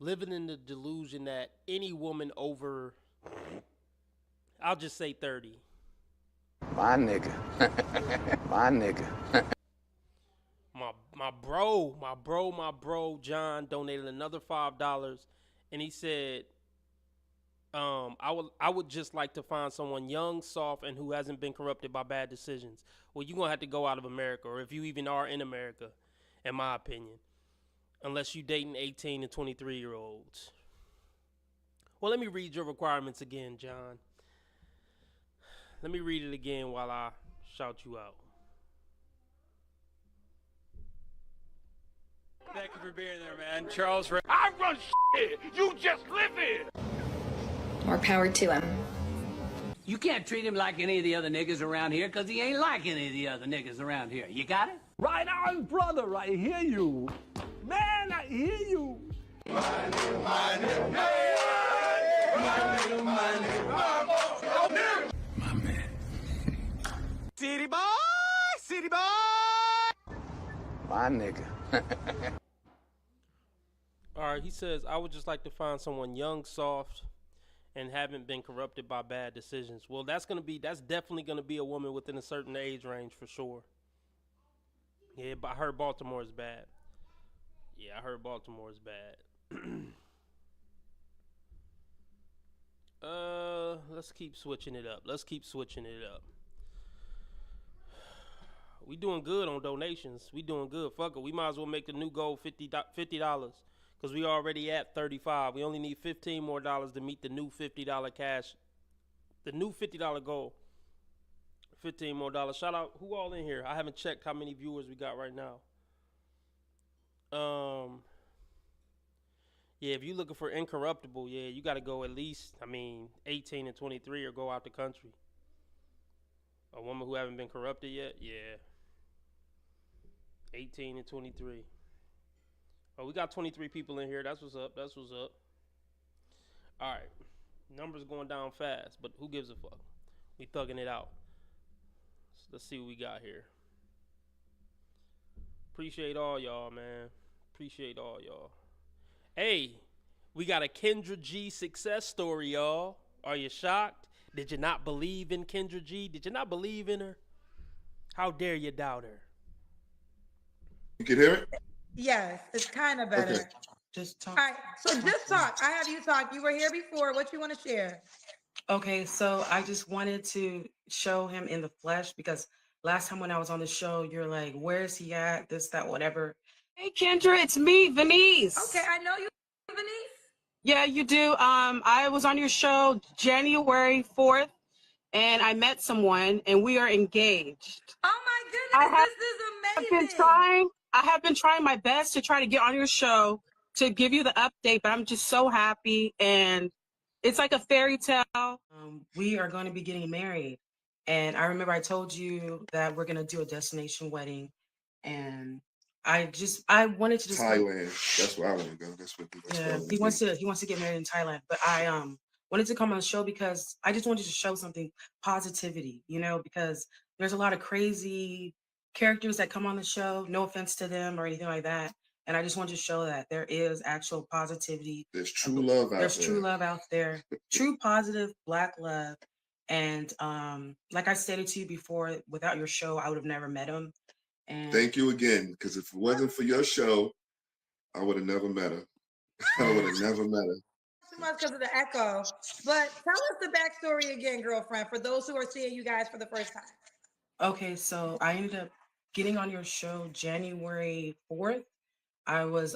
Living in the delusion that any woman over, I'll just say 30. My nigga. My nigga. My bro, John donated another $5, and he said, I would just like to find someone young, soft, and who hasn't been corrupted by bad decisions. Well, you're gonna have to go out of America, or if you even are in America, in my opinion, unless you dating 18 and 23-year-olds. Well, let me read your requirements again, John. Let me read it again while I shout you out. Thank you for being there, man. Charles. I run shit. You just live here. More power to him. You can't treat him like any of the other niggas around here, because he ain't like any of the other niggas around here. You got it? Right on, brother. I hear you. Man, I hear you. City boy! City boy! My nigga. All right, he says, I would just like to find someone young, soft, and haven't been corrupted by bad decisions. Well, that's definitely gonna be a woman within a certain age range for sure. Yeah, but I heard Baltimore is bad. Yeah, I heard Baltimore is bad. Let's keep switching it up. We doing good on donations. We doing good. Fuck it. We might as well make the new goal $50 because we already at 35. We only need 15 more dollars to meet the new $50 cash. The new $50 goal. 15 more dollars. Shout out who all in here. I haven't checked how many viewers we got right now. Yeah, if you're looking for incorruptible, yeah, you got to go at least, 18 and 23 or go out the country. A woman who haven't been corrupted yet, yeah. 18 and 23. Oh, we got 23 people in here. That's what's up. All right. Numbers going down fast, but who gives a fuck? We thugging it out. So let's see what we got here. Appreciate all y'all, man. Hey, we got a Kendra G success story, y'all. Are you shocked? Did you not believe in Kendra G? Did you not believe in her? How dare you doubt her? You can hear it? Yes, it's kind of better. Okay. Just talk. All right, so just talk. I have you talk. You were here before. What you want to share? Okay, so I just wanted to show him in the flesh because last time when I was on the show, you're like, where's he at? This, that, whatever. Hey, Kendra, it's me, Venice. Okay, I know you, Venice. Yeah, you do. I was on your show January 4th, and I met someone, and we are engaged. Oh my goodness, this is amazing. I have been trying my best to try to get on your show to give you the update, but I'm just so happy, and it's like a fairy tale. We are going to be getting married, and I remember I told you that we're going to do a destination wedding, and I wanted to just Thailand. That's where I want to go. That's what. he wants to get married in Thailand, but I wanted to come on the show because I just wanted to show something positivity, because there's a lot of crazy characters that come on the show. No offense to them or anything like that, and I just wanted to show that there is actual positivity. There's true love out there. There's true love out there. True positive Black love, and like I stated to you before, without your show, I would have never met him. And thank you again, because if it wasn't for your show, I would have never met her. I would have never met her. Too much because of the echo. But tell us the backstory again, girlfriend, for those who are seeing you guys for the first time. Okay, so I ended up getting on your show January 4th. I was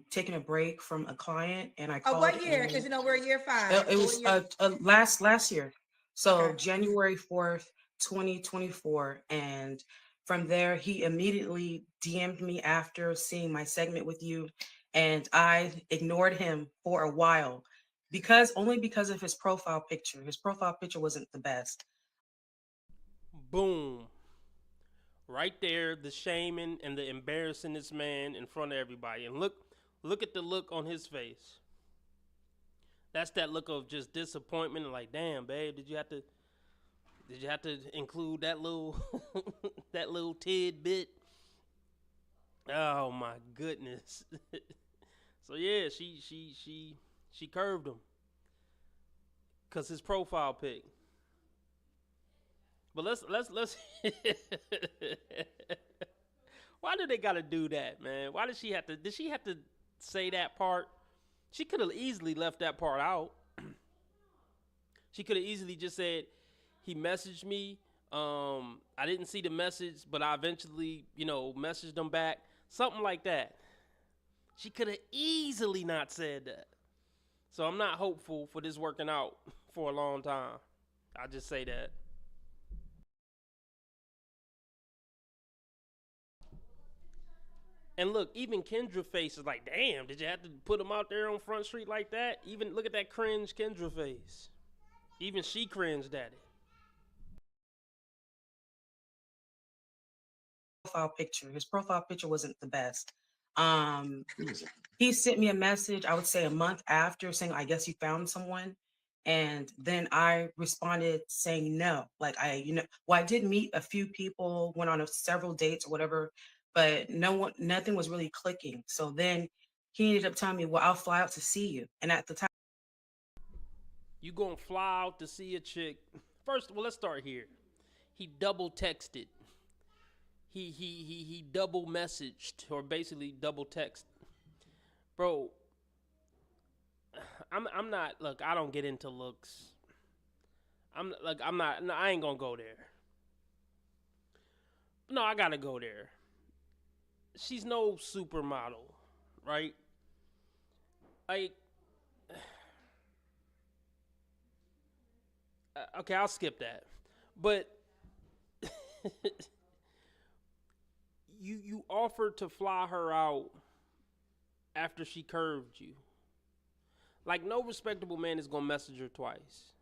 taking a break from a client, and I called. What year? Because we're year 5. It was last year. So okay. January 4th, 2024, and from there, he immediately DM'd me after seeing my segment with you, and I ignored him for a while only because of his profile picture. His profile picture wasn't the best. Boom. Right there, the shaming and the embarrassing this man in front of everybody. And look at the look on his face. That's that look of just disappointment and like, damn, babe, did you have to include that little that little tidbit? Oh my goodness. So yeah, she curved him. Cause his profile pic. But let's why do they gotta do that, man? Why did she have to say that part? She could have easily left that part out. She could have easily just said, he messaged me. I didn't see the message, but I eventually, messaged him back. Something like that. She could have easily not said that. So I'm not hopeful for this working out for a long time. I just say that. And look, even Kendra face is like, damn, did you have to put him out there on Front Street like that? Even look at that cringe Kendra face. Even she cringed at it. His profile picture wasn't the best. He sent me a message, I would say a month after, saying, I guess you found someone. And then I responded saying no. Like I did meet a few people, went on several dates or whatever, but nothing was really clicking. So then he ended up telling me, well, I'll fly out to see you. And at the time, you gonna fly out to see a chick. First, well, let's start here. He double texted. He double messaged, or basically double text. Bro, I'm not, look, I don't get into looks. I ain't gonna go there. No, I gotta go there. She's no supermodel, right? Like, okay, I'll skip that. But you offered to fly her out after she curved you. Like, no respectable man is gonna message her twice.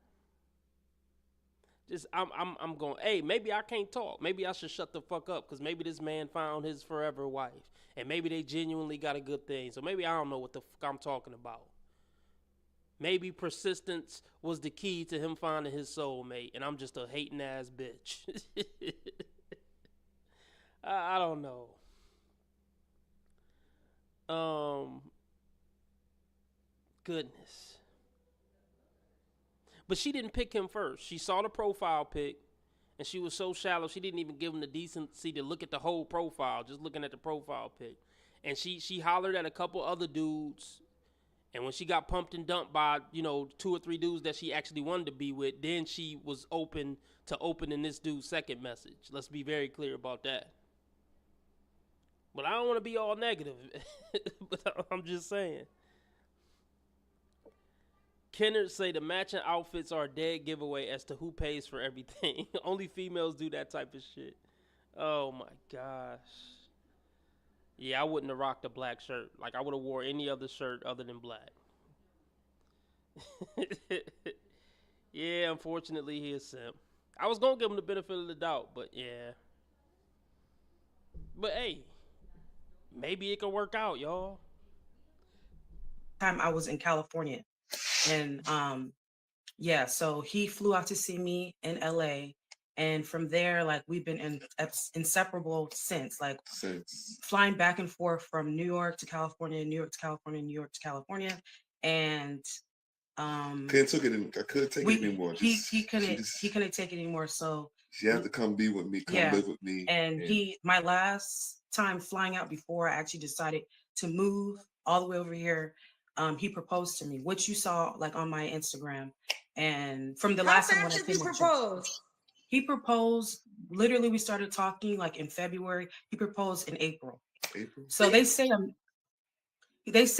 Just I'm going, hey, maybe I can't talk. Maybe I should shut the fuck up, because maybe this man found his forever wife. And maybe they genuinely got a good thing. So maybe I don't know what the fuck I'm talking about. Maybe persistence was the key to him finding his soulmate, and I'm just a hating ass bitch. I don't know. Goodness. But she didn't pick him first. She saw the profile pic, and she was so shallow, she didn't even give him the decency to look at the whole profile, just looking at the profile pic. And she hollered at a couple other dudes, and when she got pumped and dumped by, 2 or 3 dudes that she actually wanted to be with, then she was open to opening this dude's second message. Let's be very clear about that. But I don't want to be all negative. But I'm just saying. Kennard say the matching outfits are a dead giveaway as to who pays for everything. Only females do that type of shit. Oh my gosh. Yeah, I wouldn't have rocked a black shirt. Like, I would have wore any other shirt other than black. Yeah, unfortunately, he is simp. I was going to give him the benefit of the doubt, but yeah. But hey, maybe it can work out, y'all. time I was in California. And yeah, so he flew out to see me in LA. And from there, like, we've been inseparable since, like, flying back and forth from New York to California, New York to California, New York to California. And I could take it anymore. He couldn't take it anymore. So she had to come be with me, live with me. And my last time flying out before I actually decided to move all the way over here, he proposed to me, which you saw like on my Instagram. And from the last time when I came on, he proposed, literally we started talking like in February. He proposed in April. So they say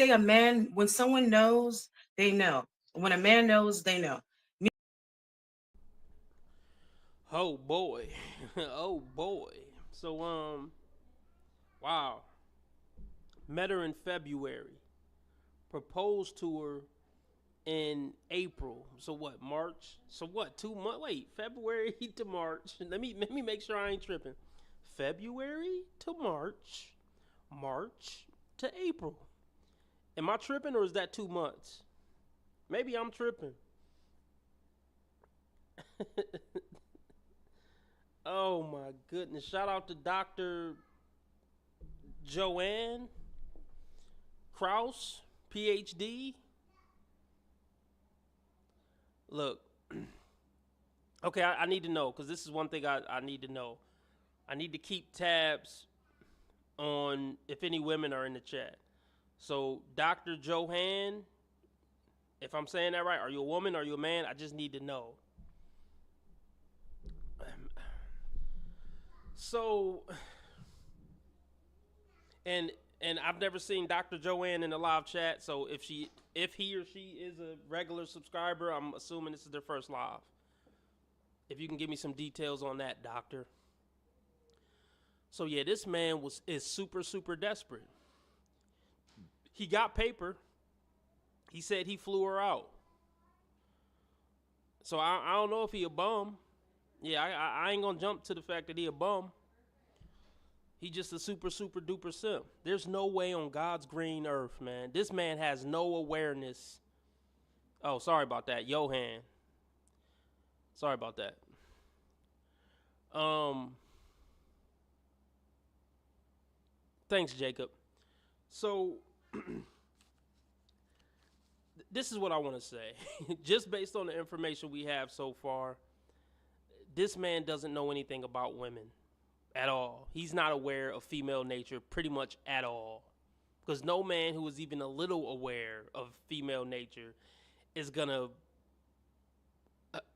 a man, when someone knows, they know. When a man knows, they know. Oh boy. Oh boy. So wow. Met her in February. proposed to her in April. So what, March? So what, 2 months? Wait, February to March. Let me make sure I ain't tripping. February to March, March to April. Am I tripping, or is that 2 months? Maybe I'm tripping. Oh my goodness. Shout out to Dr. Joanne Kraus, PhD. Look, okay, I need to know, because this is one thing I need to know. I need to keep tabs on if any women are in the chat. So, Dr. Joanne, if I'm saying that right, are you a woman? Are you a man? I just need to know. So, and I've never seen Dr. Joanne in a live chat. So if he or she is a regular subscriber, I'm assuming this is their first live. If you can give me some details on that, doctor. So yeah, this man is super, super desperate. He got paper. He said he flew her out. So I don't know if he a bum. Yeah, I ain't gonna jump to the fact that he a bum. He just a super, super duper simp. There's no way on God's green earth, man. This man has no awareness. Oh, sorry about that, Johan. Sorry about that. Thanks, Jacob. So, this is what I want to say. Just based on the information we have so far, this man doesn't know anything about women at all. He's not aware of female nature pretty much at all. Because no man who is even a little aware of female nature is going to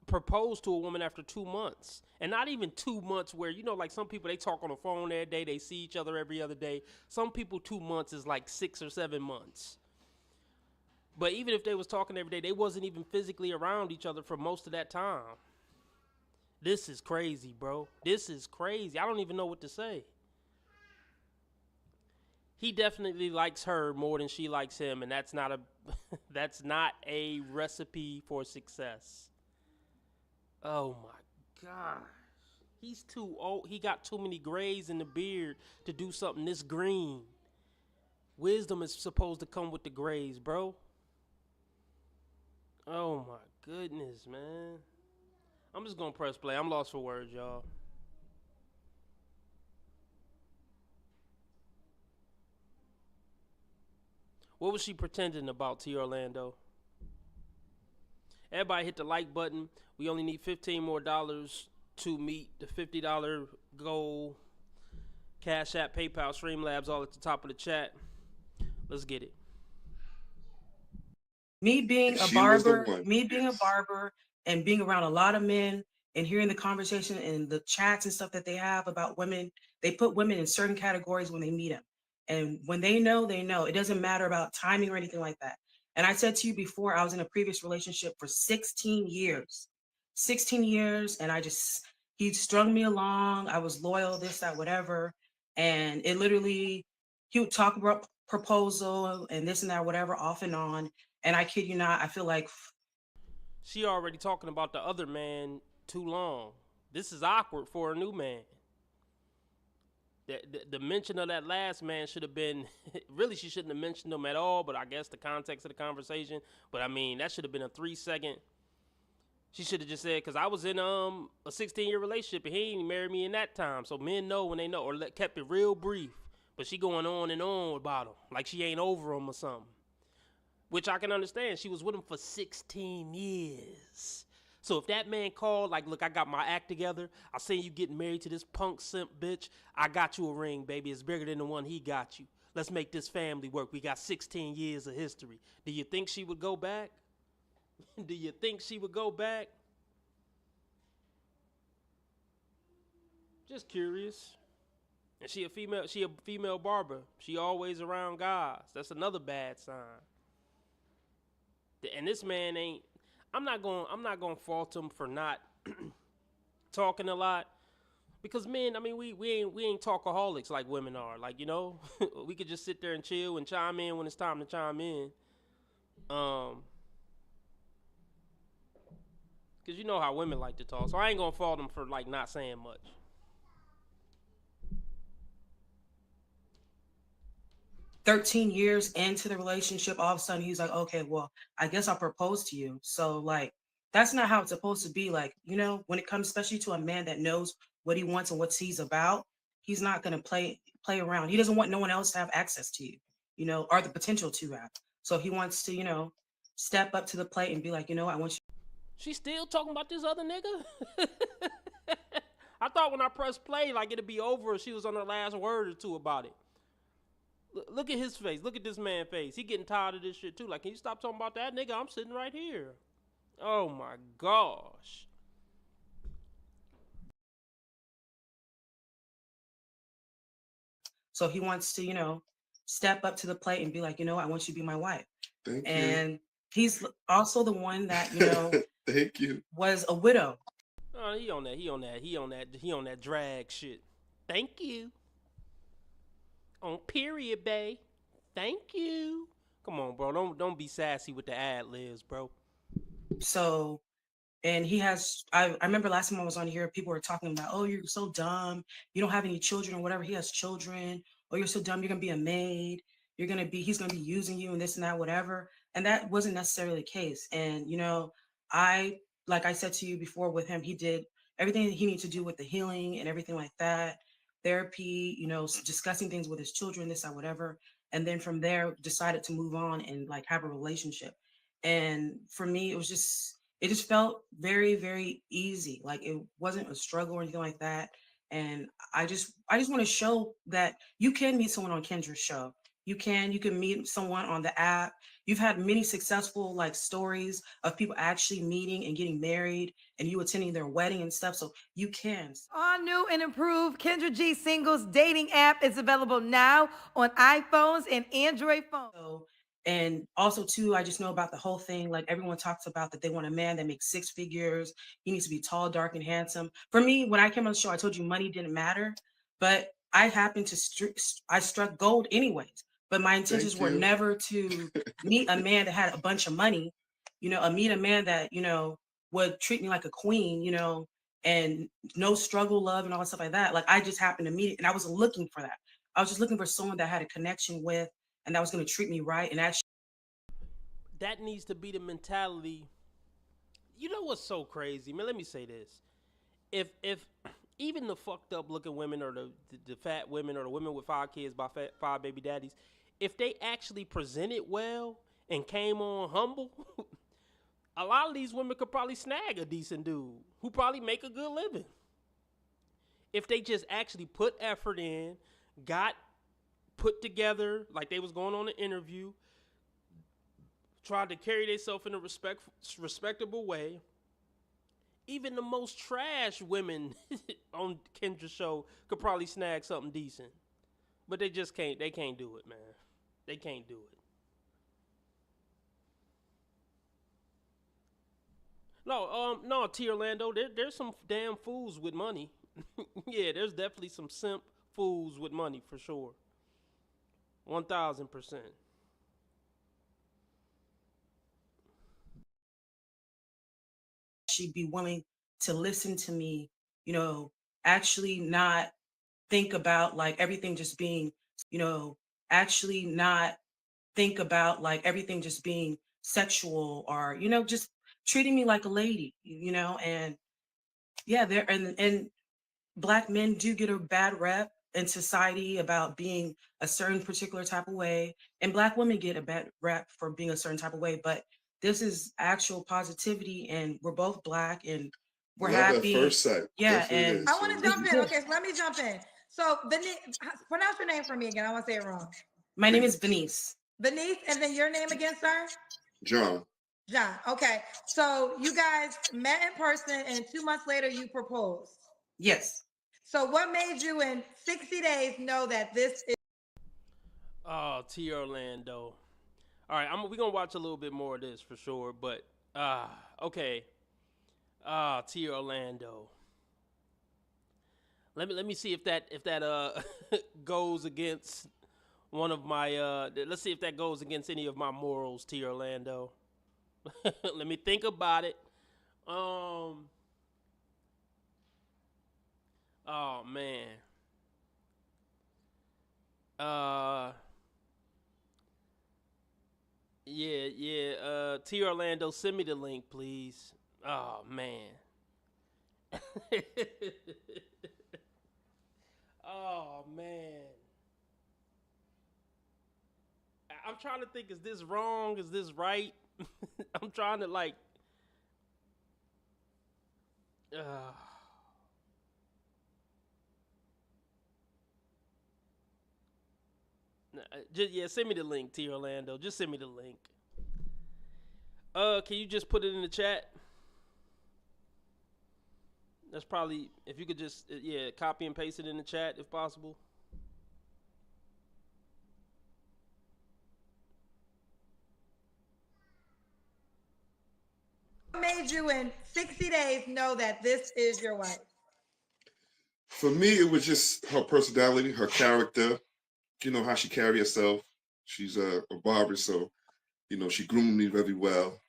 propose to a woman after 2 months. And not even 2 months where, you know, like some people, they talk on the phone every day, they see each other every other day. Some people 2 months is like 6 or 7 months. But even if they was talking every day, they wasn't even physically around each other for most of that time. This is crazy, bro. This is crazy. I don't even know what to say. He definitely likes her more than she likes him, and that's not a recipe for success. Oh my gosh. He's too old. He got too many grays in the beard to do something this green. Wisdom is supposed to come with the grays, bro. Oh my goodness, man. I'm just gonna press play. I'm lost for words, y'all. What was she pretending about, T. Orlando? Everybody hit the like button. We only need $15 more to meet the $50 goal. Cash App, PayPal, Streamlabs, all at the top of the chat. Let's get it. Me being a barber and being around a lot of men and hearing the conversation and the chats and stuff that they have about women, they put women in certain categories when they meet them. And when they know, they know. It doesn't matter about timing or anything like that. And I said to you before, I was in a previous relationship for 16 years. 16 years, and he strung me along. I was loyal, this, that, whatever. And it literally, he would talk about proposal and this and that, whatever, off and on. And I kid you not, I feel like she already talking about the other man too long. This is awkward for a new man. The mention of that last man should have been, really she shouldn't have mentioned him at all, but I guess the context of the conversation. But I mean, that should have been a 3-second. She should have just said, because I was in a 16-year relationship and he ain't married me in that time. So men know when they know, or kept it real brief. But she going on and on about him, like she ain't over him or something. Which I can understand. She was with him for 16 years. So if that man called, like, look, I got my act together. I seen you getting married to this punk simp bitch. I got you a ring, baby. It's bigger than the one he got you. Let's make this family work. We got 16 years of history. Do you think she would go back? Do you think she would go back? Just curious. And she a female barber. She always around guys. That's another bad sign. And this man ain't, I'm not going to fault him for not talking a lot, because men, I mean, we ain't talkaholics like women are. Like, you know, we could just sit there and chill and chime in when it's time to chime in. Cause you know how women like to talk, so I ain't gonna fault them for like not saying much. 13 years into the relationship, all of a sudden he's like, okay, well, I guess I'll propose to you. So like, that's not how it's supposed to be. Like, you know, when it comes especially to a man that knows what he wants and what he's about, he's not going to play around. He doesn't want no one else to have access to you, you know, or the potential to have. So he wants to, you know, step up to the plate and be like, you know, I want you. She still talking about this other nigga? I thought when I pressed play, like it'd be over if she was on her last word or two about it. Look at his face. Look at this man's face. He getting tired of this shit too. Like, can you stop talking about that nigga? I'm sitting right here. Oh my gosh. So he wants to, you know, step up to the plate and be like, you know, I want you to be my wife. Thank you. And he's also the one that, you know, thank you, was a widow. Oh, he on that drag shit. Thank you. On period, bae. Thank you. Come on, bro. Don't be sassy with the ad libs, bro. So, and he has, I remember last time I was on here, people were talking about, oh, you're so dumb. You don't have any children or whatever. He has children. Oh, you're so dumb. You're going to be a maid. He's going to be using you and this and that, whatever. And that wasn't necessarily the case. And, you know, like I said to you before with him, he did everything he needed to do with the healing and everything like that. Therapy, you know, discussing things with his children, this, that, whatever. And then from there, decided to move on and like have a relationship. And for me, it just felt very, very easy. Like it wasn't a struggle or anything like that. And I just want to show that you can meet someone on Kendra's show. You can meet someone on the app. You've had many successful like stories of people actually meeting and getting married and you attending their wedding and stuff. So you can. Our new and improved Kendra G Singles dating app is available now on iPhones and Android phones. So, and also too, I just know about the whole thing. Like everyone talks about that they want a man that makes 6 figures. He needs to be tall, dark, and handsome. For me, when I came on the show, I told you money didn't matter, but I happened to I struck gold anyways. But my intentions were never to meet a man that had a bunch of money, you know, meet a man that, you know, would treat me like a queen, you know, and no struggle, love, and all that stuff like that. Like I just happened to meet it, and I wasn't looking for that. I was just looking for someone that had a connection with, and that was going to treat me right. And actually, that needs to be the mentality. You know what's so crazy, man? Let me say this: if even the fucked up looking women or the fat women or the women with 5 kids by 5 baby daddies, if they actually presented well and came on humble, a lot of these women could probably snag a decent dude who probably make a good living. If they just actually put effort in, got put together like they was going on an interview, tried to carry themselves in a respectable way. Even the most trash women on Kendra's show could probably snag something decent. But they just can't. They can't do it, man. They can't do it. No, T. Orlando, there's some damn fools with money. Yeah, there's definitely some simp fools with money for sure. 1000%. she'd be willing to listen to me, you know, actually not think about like everything just being, you know, actually not think about like everything just being sexual or, you know, just treating me like a lady, you know, and yeah, there and Black men do get a bad rep in society about being a certain particular type of way, and Black women get a bad rep for being a certain type of way. But this is actual positivity, and we're both Black, and we're Love happy. at first sight. Yeah, Definitely and is. I want to jump in. Okay, so let me jump in. So, pronounce your name for me again. I want to say it wrong. My name is Venice. Venice, and then your name again, sir? John. John. Okay, so you guys met in person, and 2 months later, you proposed. Yes. So, what made you in 60 days know that this is? Oh, T. Orlando. All right, we're gonna watch a little bit more of this for sure. But okay. T. Orlando. Let me see if that goes against one of my let's see if that goes against any of my morals, T Orlando. Let me think about it. Oh man. Yeah. T Orlando, send me the link, please. Oh man. Oh man. I'm trying to think, is this wrong? Is this right? I'm trying to like just send me the link, T Orlando. Just send me the link. Can you just put it in the chat? That's probably, if you could just copy and paste it in the chat if possible. What made you in 60 days know that this is your wife? For me, it was just her personality, her character, you know, how she carry herself. She's a barber, so, you know, she groomed me very well.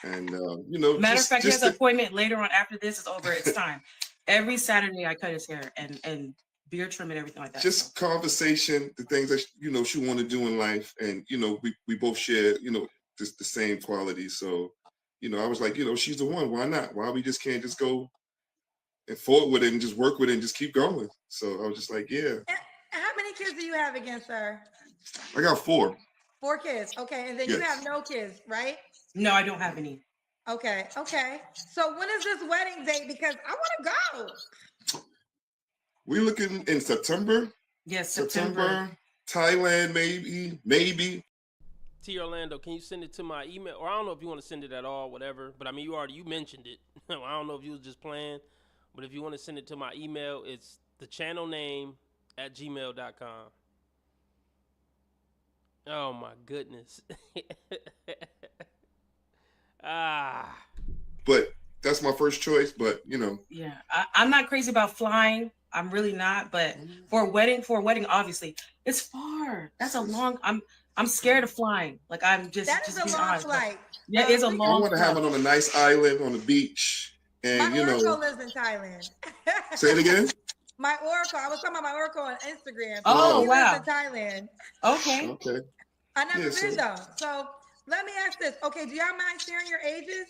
And, you know, Matter of fact, he has the an appointment later on after this is over. It's time. Every Saturday I cut his hair and beard trim and everything like that. just conversation, the things that, you know, she want to do in life. And, you know, we both share, you know, just the same qualities. So, you know, I was like, you know, she's the one. Why not? Why we just can't just go and forward with it and just work with it and just keep going? So I was just like, yeah. And how many kids do you have against her? I got 4. 4 kids. Okay. And then you have no kids, right? No, I don't have any. Okay. So when is this wedding date? Because I want to go. We looking in September. Yes, September. Thailand, maybe. T Orlando, can you send it to my email? Or I don't know if you want to send it at all, whatever. But I mean, you mentioned it. I don't know if you was just playing. But if you want to send it to my email, it's thechannelname@gmail.com. Oh my goodness. But that's my first choice. But you know, yeah, I'm not crazy about flying. I'm really not. But for a wedding, obviously, it's far. That's a long. I'm scared of flying. Like I'm just. That is just a long flight. Yeah, it's a long. I want to have it on a nice island on the beach, and my you know. Oracle lives in Thailand. Say it again. My Oracle. I was talking about my Oracle on Instagram. Oh, he wow. lives in Thailand. Okay. I never been though. So let me ask this. Okay, do y'all mind sharing your ages?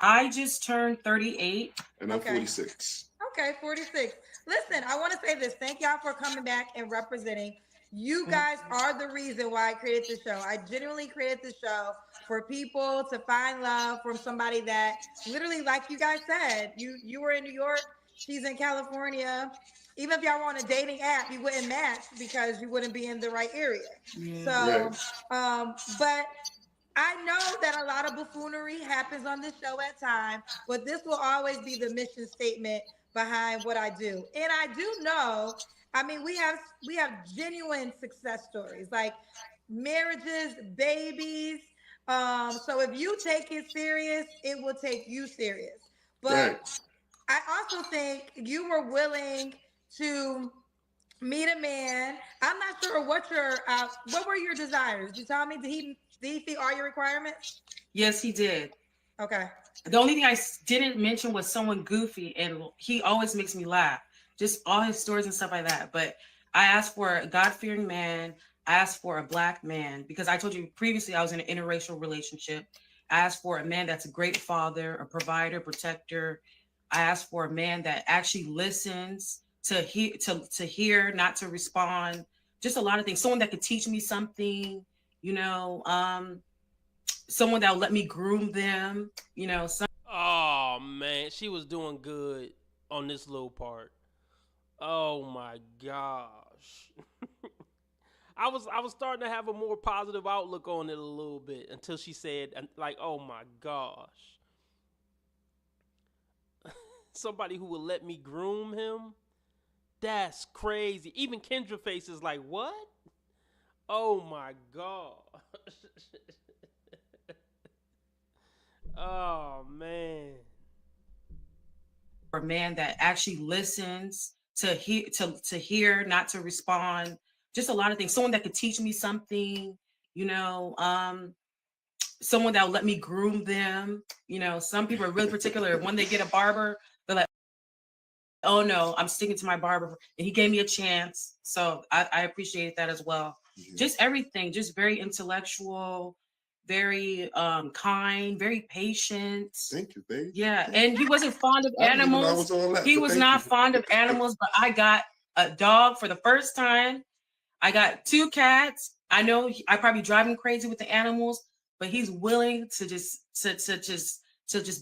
I just turned 38. And I'm 46. Okay, 46. Listen, I want to say this. Thank y'all for coming back and representing. You guys are the reason why I created the show. I genuinely created the show for people to find love from somebody that literally, like you guys said, you were in New York, she's in California. Even if y'all were on a dating app, you wouldn't match because you wouldn't be in the right area. So, but I know that a lot of buffoonery happens on this show at times, but this will always be the mission statement behind what I do. And I do know, I mean, we have genuine success stories, like marriages, babies. So if you take it serious, it will take you serious. But I also think you were willing to meet a man. I'm not sure what were your desires? Did you tell me, did he feed all your requirements? Yes, he did. Okay. The only thing I didn't mention was someone goofy, and he always makes me laugh. Just all his stories and stuff like that. But I asked for a God-fearing man. I asked for a Black man because I told you previously I was in an interracial relationship. I asked for a man that's a great father, a provider, protector. I asked for a man that actually listens to hear, not to respond. Just a lot of things. Someone that could teach me something, you know, someone that will let me groom them, you know. Oh man, she was doing good on this little part. Oh my gosh. I was starting to have a more positive outlook on it a little bit until she said, like, oh my gosh. Somebody who will let me groom him? That's crazy. Even Kendra Face is like, what? Oh my gosh. Oh man. For a man that actually listens to hear, not to respond. just a lot of things. Someone that could teach me something, you know, someone that will let me groom them. You know, some people are really particular. When they get a barber, they're like, oh no, I'm sticking to my barber. And he gave me a chance. So I appreciate that as well. Just everything, just very intellectual, very kind, very patient. Thank you, babe. Yeah, and he wasn't fond of I didn't even know I animals. was all that, He but was thank not you. fond of animals, but I got a dog for the first time. I got 2 cats. I know I probably drive him crazy with the animals, but he's willing to just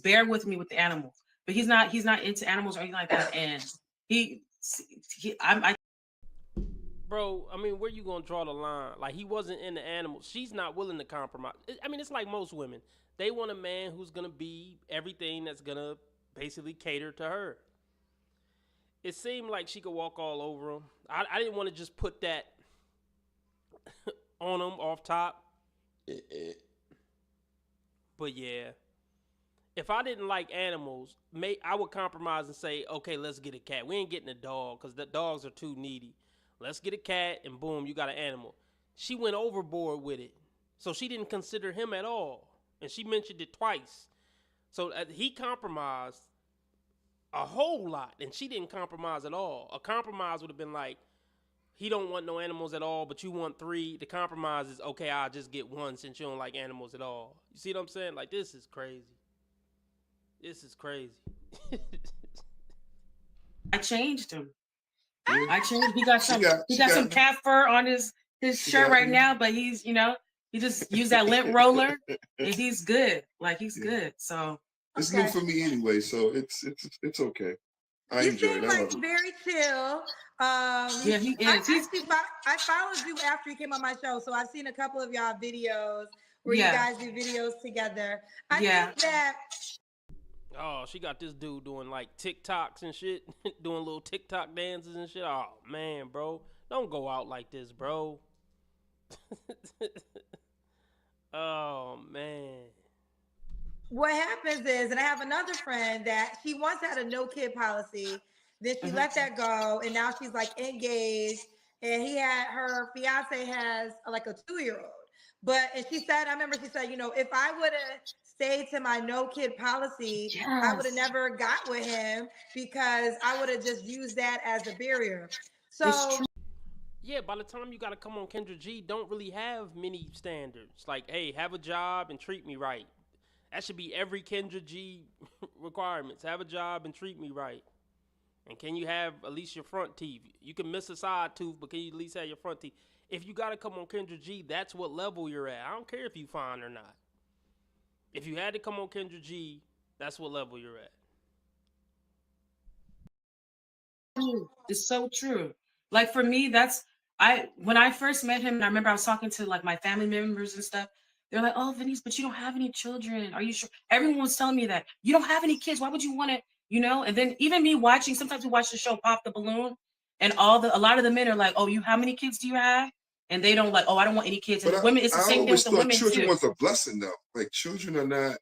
bear with me with the animals. But he's not into animals or anything like that. And Bro, I mean, where you gonna draw the line? Like, he wasn't into animals. She's not willing to compromise. I mean, it's like most women. They want a man who's gonna be everything that's gonna basically cater to her. It seemed like she could walk all over him. I didn't want to just put that on him off top. But yeah, if I didn't like animals, I would compromise and say, okay, let's get a cat. We ain't getting a dog because the dogs are too needy. Let's get a cat and boom, you got an animal. She went overboard with it. So she didn't consider him at all. And she mentioned it twice. So he compromised a whole lot and she didn't compromise at all. A compromise would have been like, he don't want no animals at all, but you want 3. The compromise is, okay, I'll just get 1 since you don't like animals at all. You see what I'm saying? Like, this is crazy. This is crazy. I changed him. I changed. He got some cat fur on his shirt right now, but he's, you know, he just used that lint roller and he's good. Like, he's good. So it's new for me anyway, so it's okay. I You enjoy seem it. like very chill. Yeah, he is. I followed you after you came on my show, so I've seen a couple of y'all videos where you Yeah. guys do videos together. I Yeah. think that Oh, she got this dude doing like TikToks and shit, doing little TikTok dances and shit. Oh man, bro, don't go out like this, bro. Oh man. what happens is, and I have another friend that she once had a no kid policy, then she let that go, and now she's like engaged, and her fiance has like a 2-year-old. And she said, I remember she said, you know, if I would have stayed to my no kid policy, I would have never got with him because I would have just used that as a barrier. So Yeah, by the time you gotta come on Kendra G, don't really have many standards. Like, hey, have a job and treat me right. That should be every Kendra G requirements. Have a job and treat me right. And can you have at least your front teeth? You can miss a side tooth, but can you at least have your front teeth? If you gotta come on Kendra G, that's what level you're at. I don't care if you fine or not. If you had to come on Kendra G, that's what level you're at. It's so true. Like for me, when I first met him, and I remember I was talking to like my family members and stuff. They're like, "Oh, Venice, but you don't have any children. Are you sure?" Everyone was telling me that you don't have any kids. Why would you want to? You know. And then even me watching, sometimes we watch the show Pop the Balloon, and a lot of the men are like, "Oh, how many kids do you have?" And they don't like, "Oh, I don't want any kids." And But the women, it's the same thing with the women children too. was a blessing though. Like children are not.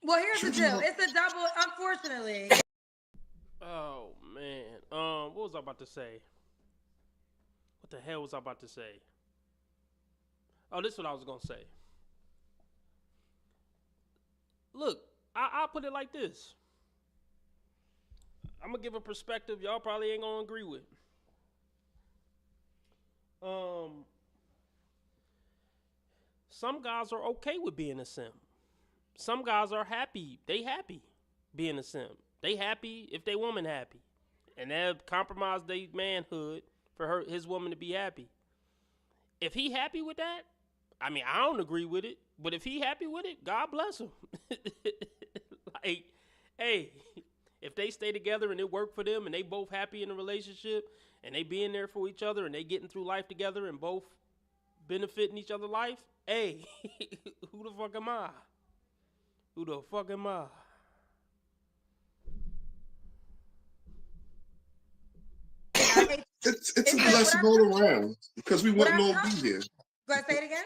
well, here's the deal. It's a double, unfortunately. Oh man. What was I about to say? What the hell was I about to say? Oh, this is what I was gonna say. Look, I'll put it like this. I'm gonna give a perspective y'all probably ain't gonna agree with. Some guys are okay with being a simp. Some guys are happy. They happy being a simp. They happy if they woman happy. And they'll compromise their manhood for his woman to be happy. If he happy with that, I mean, I don't agree with it, but if he happy with it, God bless him. Like, hey, if they stay together and it work for them and they both happy in a relationship and they being there for each other and they getting through life together and both benefiting each other's life, hey, who the fuck am I? Who the fuck am I? It's a blessing all around because we wouldn't all be here. Go ahead, say it again.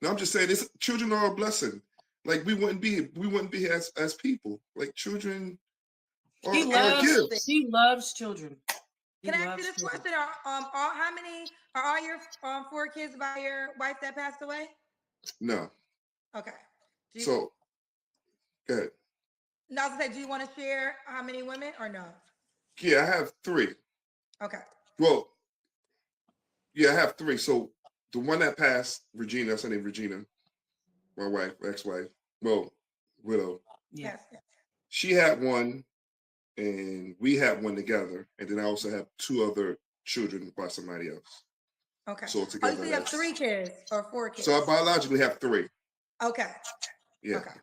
No, I'm just saying, children are a blessing. Like we wouldn't be here as people. Like children are a gift. He loves children. Can I ask you this question? How many are all your 4 kids by your wife that passed away? No. Okay. So, go ahead. Now, I was gonna say, do you want to share how many women or no? Yeah, I have 3. Okay. Well, yeah, I have 3. So the one that passed, Regina, that's her name, Regina, my wife, ex-wife, well, widow. Yes. She had one, and we had one together, and then I also have 2 other children by somebody else. Okay. So Oh, together, so you have 3 kids or 4 kids? So I biologically have 3. Okay. Yeah. Okay.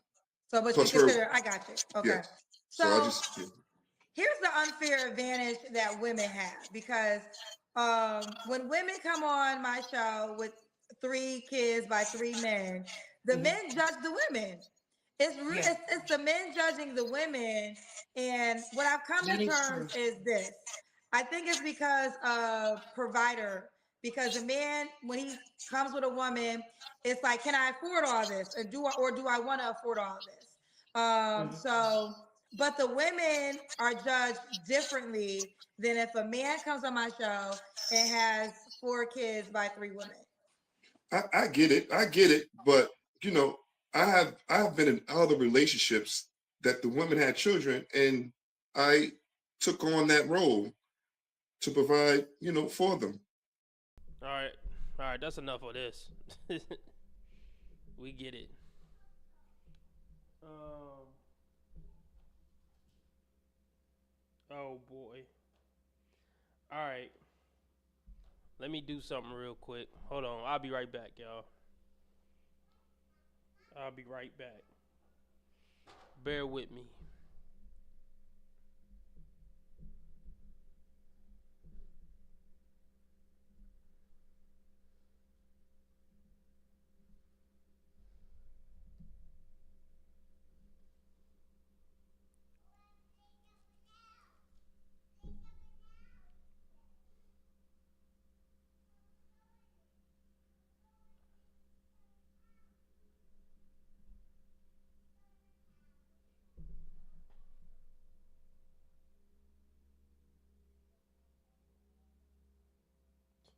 So, but Plus you her- consider, I got you. Okay. Yeah. So I So just, here's the unfair advantage that women have, because when women come on my show with 3 kids by 3 men, the men judge the women. It's the men judging the women. And what I've come That to is terms true. is this. I think it's because of provider. Because a man, when he comes with a woman, it's like, can I afford all this? Or do I want to afford all this? So, but the women are judged differently than if a man comes on my show and has 4 kids by 3 women. I get it, but you know, I have been in other relationships that the women had children, and I took on that role to provide, you know, for them. All right, that's enough of this. We get it. Oh boy. All right. Let me do something real quick. Hold on. I'll be right back, y'all. I'll be right back. Bear with me.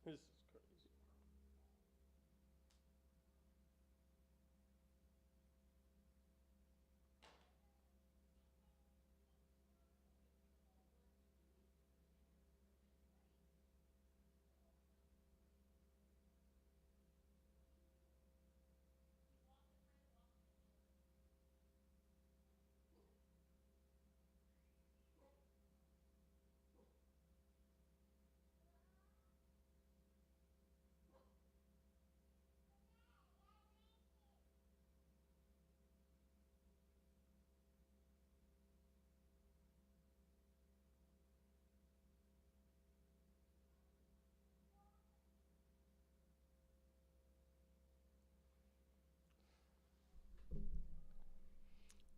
This is crazy.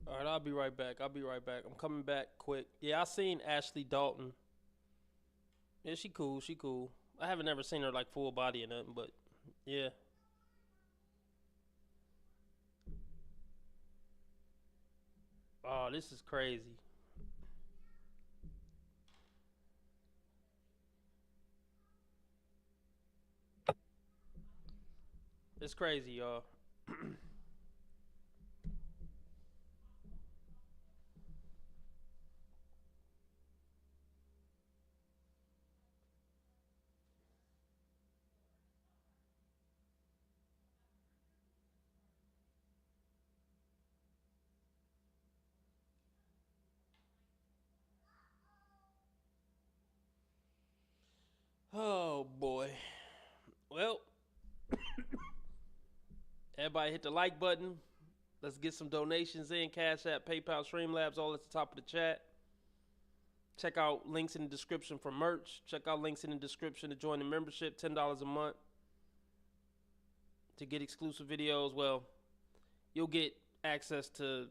All right, I'll be right back. I'm coming back quick. Yeah, I seen Ashley Dalton. Yeah, she cool. I haven't ever seen her like full body or nothing, but yeah. Oh, this is crazy. It's crazy, y'all. Oh boy. Well, everybody hit the like button. Let's get some donations in. Cash App, PayPal, Streamlabs, all at the top of the chat. Check out links in the description for merch. Check out links in the description to join the membership. $10 a month to get exclusive videos. Well, you'll get access to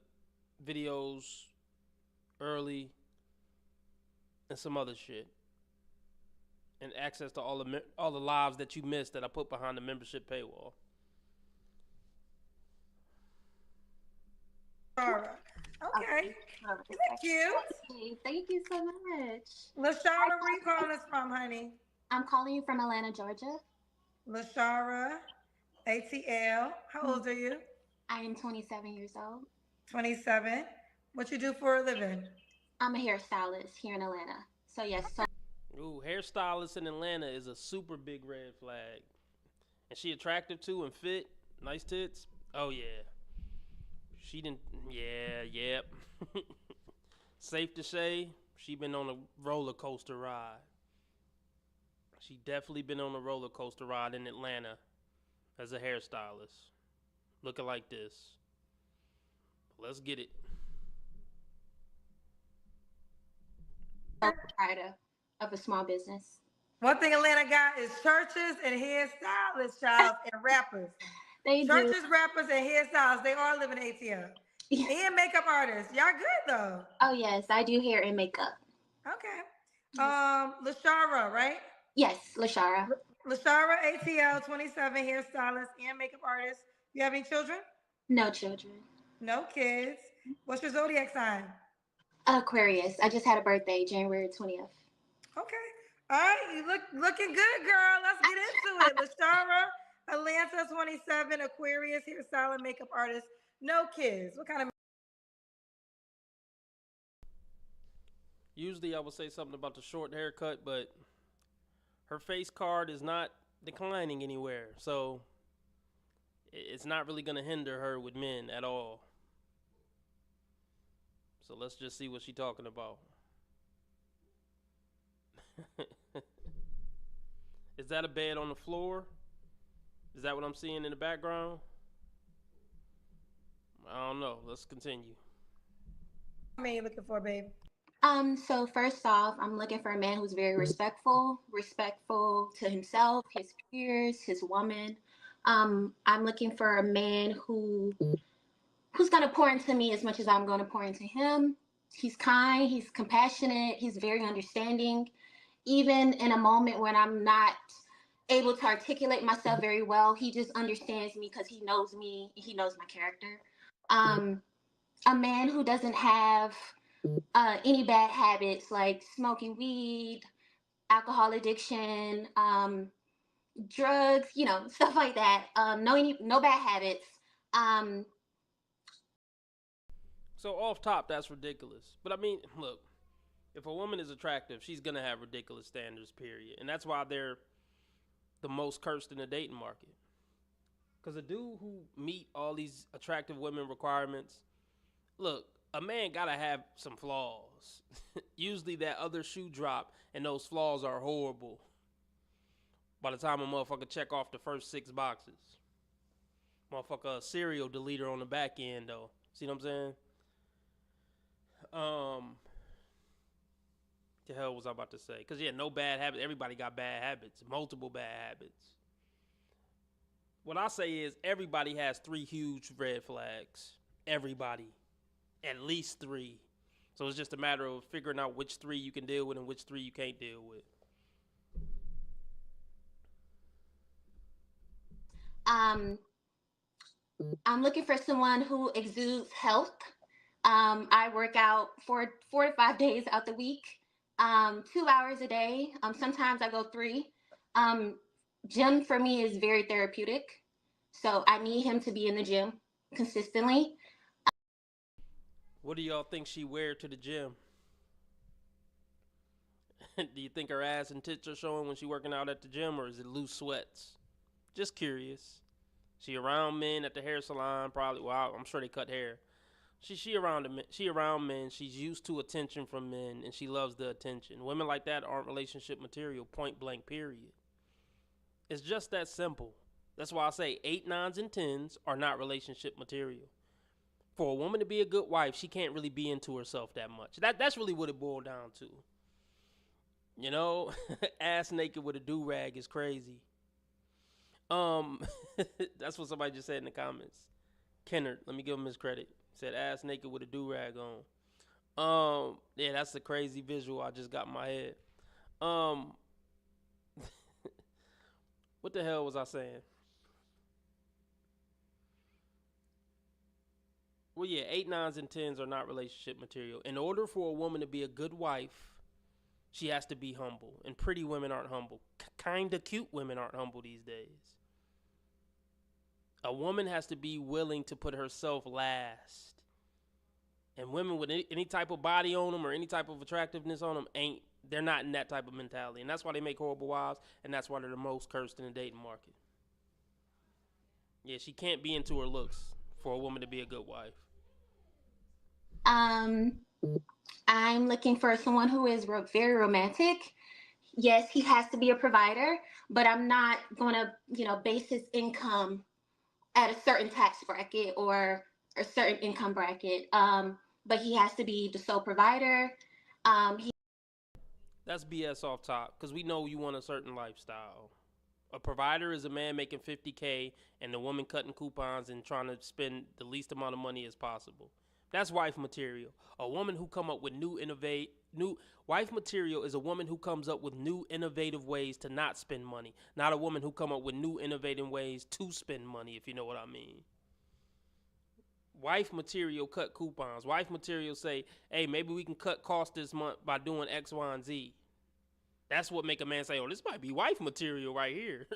videos early and some other shit, and access to all the lives that you missed that I put behind the membership paywall. All right. Okay. You look cute. Thank you so much. Lashara, where you calling us from, honey? I'm calling you from Atlanta, Georgia. Lashara, ATL. How old are you? I am 27 years old. 27. What you do for a living? I'm a hairstylist here in Atlanta. So yes, so Ooh, hairstylist in Atlanta is a super big red flag. And she attractive too and fit, nice tits. Oh yeah. She didn't. Yeah, yep. Safe to say, she been on a roller coaster ride. She definitely been on a roller coaster ride in Atlanta as a hairstylist, looking like this. Let's get it. proprietor of a small business. One thing Atlanta got is churches and hairstylists, child, and rappers. They churches, do. rappers, and hairstylists. They all live in ATL. And makeup artists. Y'all good though. Oh yes, I do hair and makeup. Okay. Lashara, right? Yes, Lashara. Lashara, ATL, 27, hairstylist and makeup artist. You have any children? No children. No kids. What's your zodiac sign? Aquarius. I just had a birthday, January 20th. Okay. All right, you looking good, girl. Let's get into it. Lashara, Atlanta, 27, Aquarius, hairstyle makeup artist. No kids. What kind of? Usually I would say something about the short haircut, but her face card is not declining anywhere. So it's not really going to hinder her with men at all. So let's just see what she's talking about. Is that a bed on the floor? Is that what I'm seeing in the background? I don't know. Let's continue. What are you looking for, babe? So first off, I'm looking for a man who's very respectful to himself, his peers, his woman. I'm looking for a man who's gonna pour into me as much as I'm gonna pour into him. He's kind, he's compassionate, he's very understanding. Even in a moment when I'm not able to articulate myself very well, he just understands me because he knows me, he knows my character. A man who doesn't have any bad habits like smoking weed, alcohol addiction, drugs, stuff like that. No bad habits. So off top, that's ridiculous. But I mean, look, if a woman is attractive, she's gonna have ridiculous standards, period. And that's why they're the most cursed in the dating market. Because a dude who meet all these attractive women requirements, look, a man gotta have some flaws. Usually that other shoe drop and those flaws are horrible by the time a motherfucker check off the first 6 boxes. Motherfucker a serial deleter on the back end though. See what I'm saying? The hell was I about to say? Because yeah, no bad habits. Everybody got bad habits. Multiple bad habits. What I say is everybody has 3 huge red flags. Everybody. At least 3. So it's just a matter of figuring out which 3 you can deal with and which 3 you can't deal with. I'm looking for someone who exudes health. I work out 4 to 5 days out the week, 2 hours a day. Sometimes I go 3. Gym for me is very therapeutic. So I need him to be in the gym consistently. What do y'all think she wear to the gym? Do you think her ass and tits are showing when she working out at the gym, or is it loose sweats? Just curious. She around men at the hair salon, probably. Well, I'm sure they cut hair. She around men. She's used to attention from men, and she loves the attention. Women like that aren't relationship material. Point blank. Period. It's just that simple. That's why I say 8, 9s, and 10s are not relationship material. For a woman to be a good wife, she can't really be into herself that much. That's really what it boiled down to. You know, ass naked with a do-rag is crazy. That's what somebody just said in the comments. Kennard, let me give him his credit. Said ass naked with a do-rag on. Yeah, that's a crazy visual I just got in my head. What the hell was I saying? Well, yeah, 8, 9s, and 10s are not relationship material. In order for a woman to be a good wife, she has to be humble. And pretty women aren't humble. Kinda cute women aren't humble these days. A woman has to be willing to put herself last. And women with any type of body on them or any type of attractiveness on them they're not in that type of mentality. And that's why they make horrible wives, and that's why they're the most cursed in the dating market. Yeah, she can't be into her looks for a woman to be a good wife. I'm looking for someone who is very romantic. Yes, he has to be a provider, but I'm not going to, base his income at a certain tax bracket or a certain income bracket. But he has to be the sole provider. That's BS off top, because we know you want a certain lifestyle. A provider is a man making $50K and the woman cutting coupons and trying to spend the least amount of money as possible. That's wife material. A woman who come up with wife material is a woman who comes up with new innovative ways to not spend money, not a woman who come up with new innovative ways to spend money, if you know what I mean. Wife material cut coupons. Wife material say, hey, maybe we can cut costs this month by doing X, Y, and Z. That's what make a man say, oh, this might be wife material right here.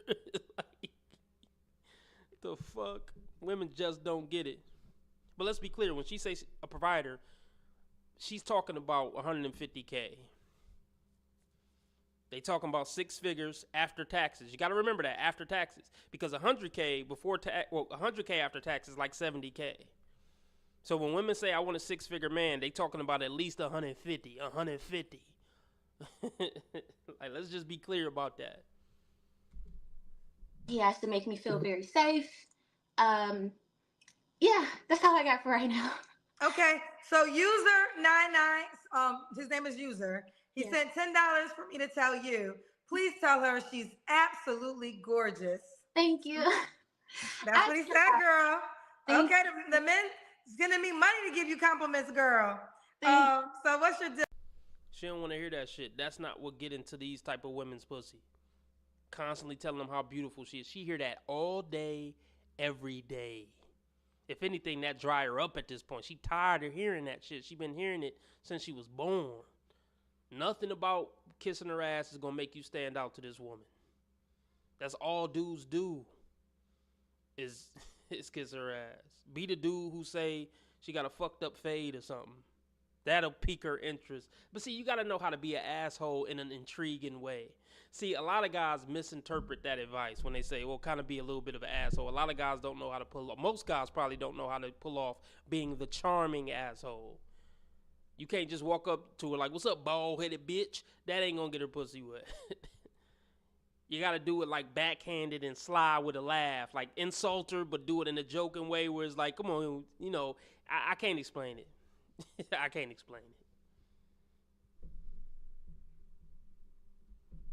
Like, the fuck? Women just don't get it. But let's be clear. When she says a provider, she's talking about 150K. They talking about 6 figures after taxes. You got to remember that, after taxes. Because 100K before 100K after taxes is like 70K. So when women say I want a 6-figure man, they talking about at least 150. Like, let's just be clear about that. He has to make me feel very safe. Yeah, that's all I got for right now. Okay, so user99, his name is User. He sent $10 for me to tell you. Please tell her she's absolutely gorgeous. Thank you. That's what he said, girl. Okay, the men sending me money to give you compliments, girl. So what's your deal? She don't want to hear that shit. That's not what get into these type of women's pussy. Constantly telling them how beautiful she is. She hear that all day, every day. If anything, that dry her up at this point. She tired of hearing that shit. She been hearing it since she was born. Nothing about kissing her ass is gonna make you stand out to this woman. That's all dudes do. Is kiss her ass. Be the dude who say she got a fucked up fade or something. That'll pique her interest. But see, you got to know how to be an asshole in an intriguing way. See, a lot of guys misinterpret that advice when they say, well, kind of be a little bit of an asshole. A lot of guys don't know how to pull off. Most guys probably don't know how to pull off being the charming asshole. You can't just walk up to her like, what's up, bald-headed bitch? That ain't going to get her pussy wet. You got to do it like backhanded and sly with a laugh. Like insult her, but do it in a joking way where it's like, come on, I can't explain it. I can't explain it.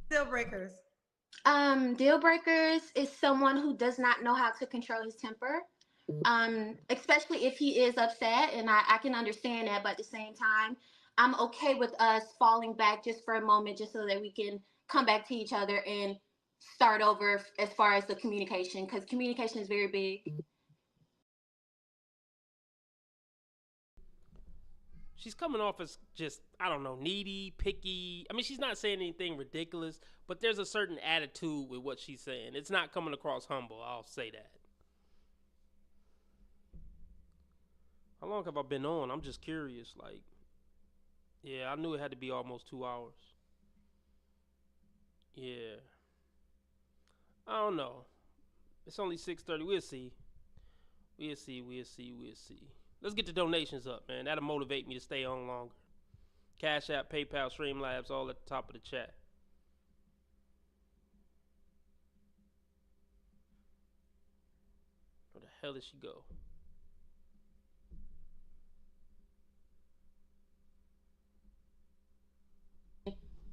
Deal breakers. Deal breakers is someone who does not know how to control his temper. Especially if he is upset, and I can understand that, but at the same time, I'm okay with us falling back just for a moment, just so that we can come back to each other and start over as far as the communication, because communication is very big. She's coming off as just, I don't know, needy, picky. I mean, she's not saying anything ridiculous, but there's a certain attitude with what she's saying. It's not coming across humble, I'll say that. How long have I been on? I'm just curious. Like, yeah, I knew it had to be almost 2 hours. Yeah. I don't know. It's only 6:30. We'll see. We'll see. Let's get the donations up, man. That'll motivate me to stay on longer. Cash App, PayPal, Streamlabs, all at the top of the chat. Where the hell did she go?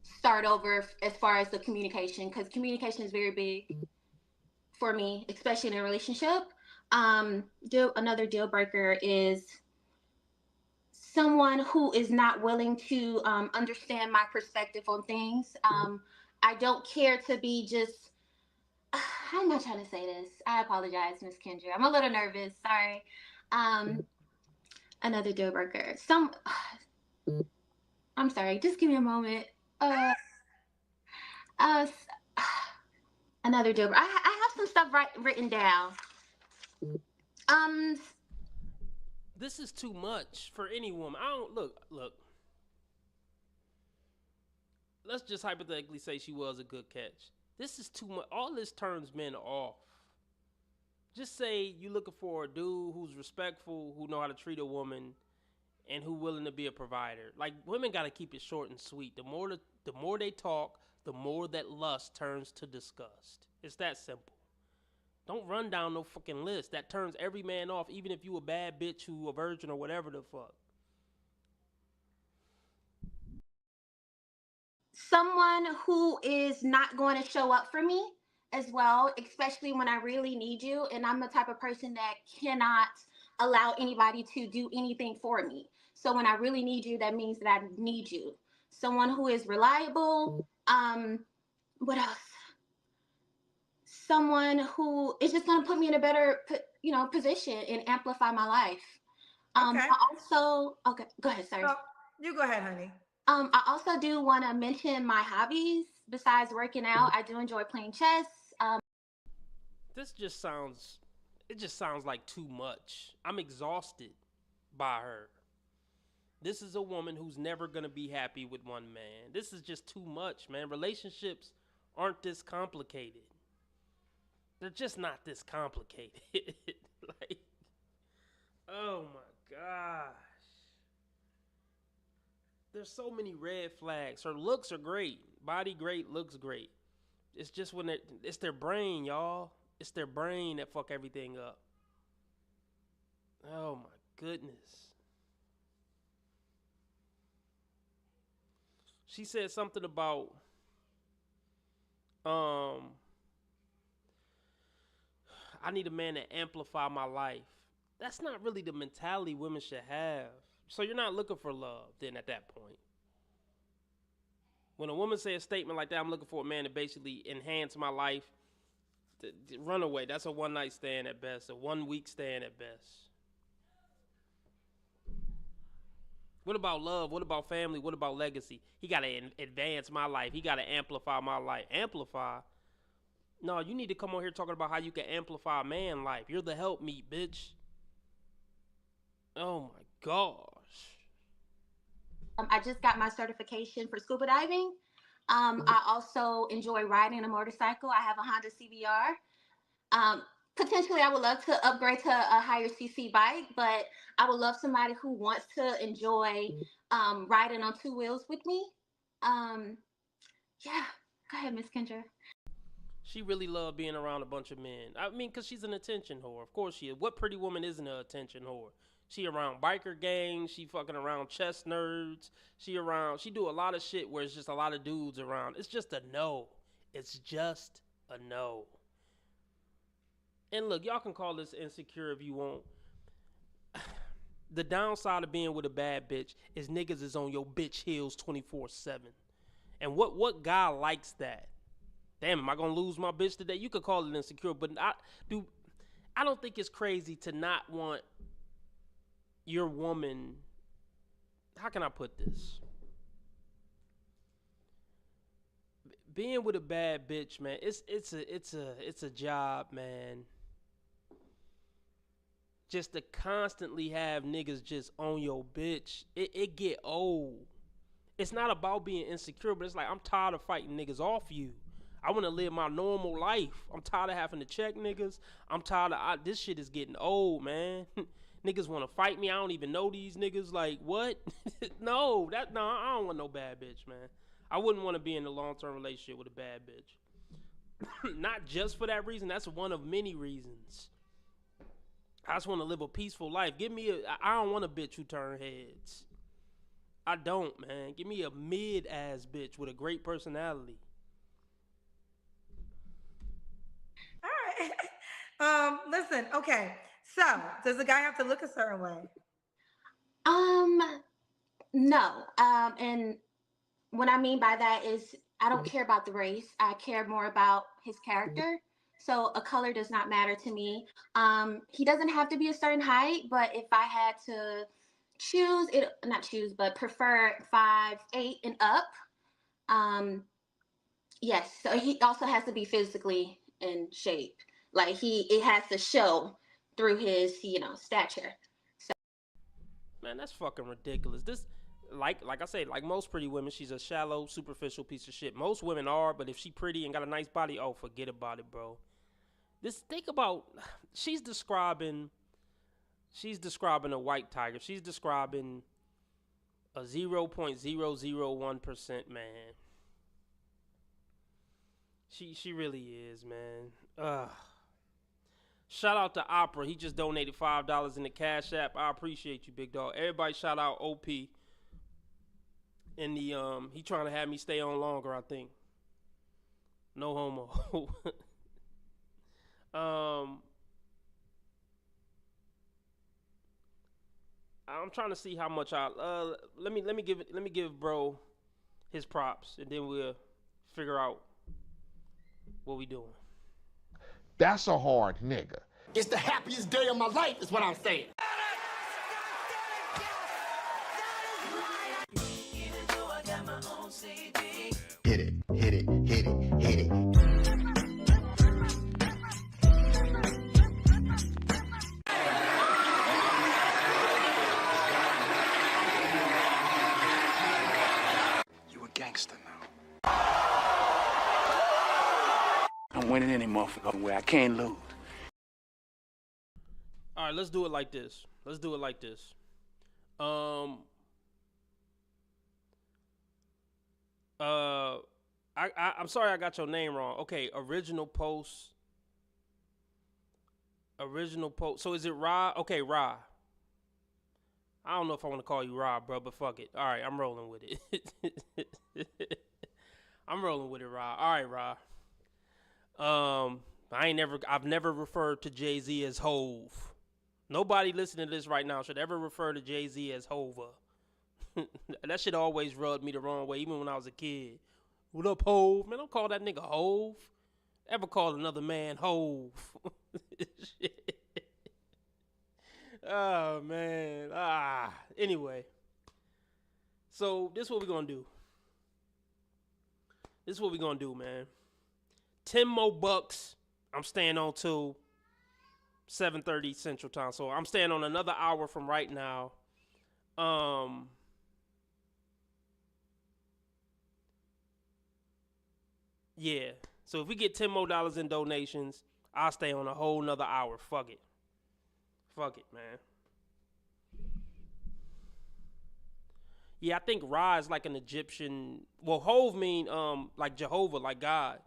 Start over as far as the communication, because communication is very big for me, especially in a relationship. Another deal breaker is someone who is not willing to understand my perspective on things. I don't care to be just, how am I trying to say this? I apologize, Miss Kendra. I'm a little nervous, sorry. Another deal breaker. I'm sorry. Just give me a moment. S- Another deal. I have some stuff written down. Um, This is too much for any woman. I don't look. Let's just hypothetically say she was a good catch. This is too much. All this turns men off. Just say you looking for a dude who's respectful, who know how to treat a woman, and who willing to be a provider. Like, women got to keep it short and sweet. The more they talk, the more that lust turns to disgust. It's that simple. Don't run down no fucking list. That turns every man off, even if you a bad bitch who a virgin or whatever the fuck. someone who is not going to show up for me as well, especially when I really need you. And I'm the type of person that cannot allow anybody to do anything for me. So when I really need you, that means that I need you. Someone who is reliable. What else? Someone who is just going to put me in a better, position and amplify my life. Okay. I also, okay, go ahead, sorry. Oh, you go ahead, honey. I also do want to mention my hobbies. Besides working out, I do enjoy playing chess. This just sounds like too much. I'm exhausted by her. This is a woman who's never going to be happy with one man. This is just too much, man. Relationships aren't this complicated. They're just not this complicated. Like, oh my gosh. There's so many red flags. Her looks are great. Body great, looks great. It's just when it's their brain, y'all. It's their brain that fuck everything up. Oh my goodness. She said something about I need a man to amplify my life. That's not really the mentality women should have. So you're not looking for love then at that point. When a woman say a statement like that, I'm looking for a man to basically enhance my life, run away. That's a one night stand at best, a 1 week stand at best. What about love? What about family? What about legacy? He got to advance my life. He got to amplify my life. Amplify? No, you need to come on here talking about how you can amplify a man life. You're the help me, bitch. Oh my gosh. I just got my certification for scuba diving. I also enjoy riding a motorcycle. I have a Honda CBR. Potentially, I would love to upgrade to a higher CC bike, but I would love somebody who wants to enjoy riding on two wheels with me. Yeah, go ahead, Miss Kendra. She really loved being around a bunch of men. I mean, because she's an attention whore. Of course she is. What pretty woman isn't an attention whore? She around biker gangs. She fucking around chess nerds. She do a lot of shit where it's just a lot of dudes around. It's just a no. It's just a no. And look, y'all can call this insecure if you want. The downside of being with a bad bitch is niggas is on your bitch heels 24/7. And what guy likes that? Damn, am I gonna lose my bitch today? You could call it insecure, but I don't think it's crazy to not want your woman. How can I put this? Being with a bad bitch, man, it's a job, man. Just to constantly have niggas just on your bitch, it get old. It's not about being insecure, but it's like I'm tired of fighting niggas off you. I want to live my normal life. I'm tired of having to check niggas. I'm tired of this shit is getting old, man. Niggas want to fight me. I don't even know these niggas. Like, what? No, I don't want no bad bitch, man. I wouldn't want to be in a long-term relationship with a bad bitch. Not just for that reason. That's one of many reasons. I just want to live a peaceful life. I don't want a bitch who turn heads. I don't, man. Give me a mid-ass bitch with a great personality. All right. Listen, okay. So, does the guy have to look a certain way? No. And what I mean by that is I don't care about the race. I care more about his character. So a color does not matter to me. He doesn't have to be a certain height, but if I had to choose it, not choose, but prefer 5'8" and up. Yes, so he also has to be physically in shape. Like it has to show through his, stature. Man, that's fucking ridiculous. This, like I said, like most pretty women, she's a shallow, superficial piece of shit. Most women are, but if she pretty and got a nice body, oh, forget about it, bro. Think about, she's describing a white tiger. She's describing a 0.001% man. She really is, man. Ugh. Shout out to Opera. He just donated $5 in the Cash App. I appreciate you, big dog. Everybody shout out OP. In the he trying to have me stay on longer, I think. No homo. I'm trying to see how much let me give bro his props, and then we'll figure out what we doing. That's a hard nigga. It's the happiest day of my life, is what I'm saying. Hit it, hit it, hit it, hit it. You a gangster now. I'm winning any motherfucking way. I can't lose. All right, let's do it like this. I'm sorry I got your name wrong. Okay, original post. So is it Ra? Okay, Ra. I don't know if I want to call you Ra, bro, but fuck it. All right, I'm rolling with it. I'm rolling with it, Ra. All right, Ra. I've never referred to Jay-Z as Hove. Nobody listening to this right now should ever refer to Jay-Z as Hova. That shit always rubbed me the wrong way, even when I was a kid. What up, Hove? Man, don't call that nigga Hove. Ever call another man Hove. Oh, man. Anyway. So, this is what we're going to do. Man. 10 more bucks. I'm staying on till 7:30 Central Time. So, I'm staying on another hour from right now. Yeah. So if we get $10 more in donations, I'll stay on a whole nother hour. Fuck it, man. Yeah, I think Ra is like an Egyptian. Well, Hove mean like Jehovah, like God.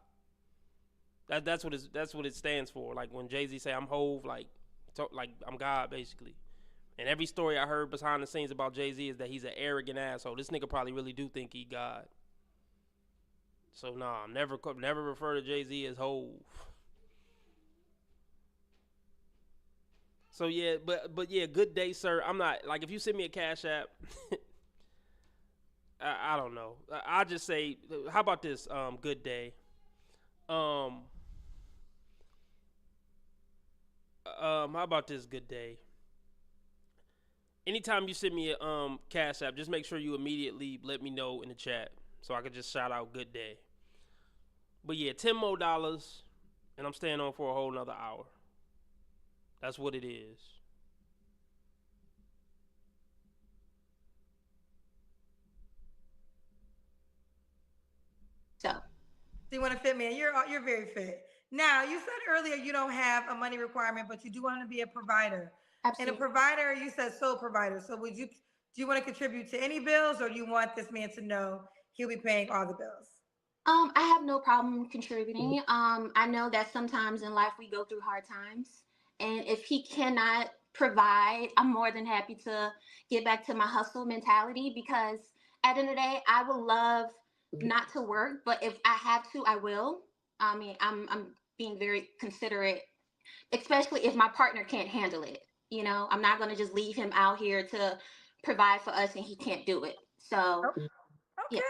That's what it stands for. Like when Jay-Z say I'm Hove, like I'm God basically. And every story I heard behind the scenes about Jay-Z is that he's an arrogant asshole. This nigga probably really do think he God. So nah, never refer to Jay-Z as Hove. So yeah, but yeah, good day, sir. I'm not like if you send me a Cash App, I don't know. I'll just say, how about this? Good day. How about this? Good day. Anytime you send me a Cash App, just make sure you immediately let me know in the chat so I could just shout out good day. But yeah, $10 more, and I'm staying on for a whole nother hour. That's what it is. So you want to fit me in? You're very fit. Now you said earlier you don't have a money requirement, but you do want to be a provider. Absolutely. And a provider, you said sole provider. So do you want to contribute to any bills, or do you want this man to know he'll be paying all the bills? I have no problem contributing. I know that sometimes in life we go through hard times, and if he cannot provide, I'm more than happy to get back to my hustle mentality, because at the end of the day, I would love not to work, but if I have to, I will. I mean, I'm being very considerate, especially if my partner can't handle it. You know, I'm not going to just leave him out here to provide for us and he can't do it. So, okay. Yeah.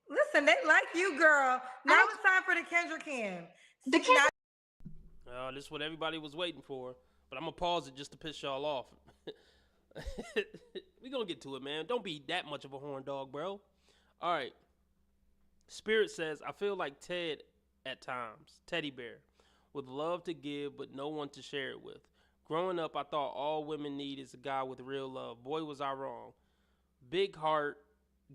Listen, they like you, girl. Now it's time for the Kendra Cam. This is what everybody was waiting for, but I'm gonna pause it just to piss y'all off. We gonna get to it, man. Don't be that much of a horn dog, bro. All right. Spirit says, I feel like Ted at times, teddy bear, with love to give but no one to share it with. Growing up, I thought all women need is a guy with real love. Boy, was I wrong. Big heart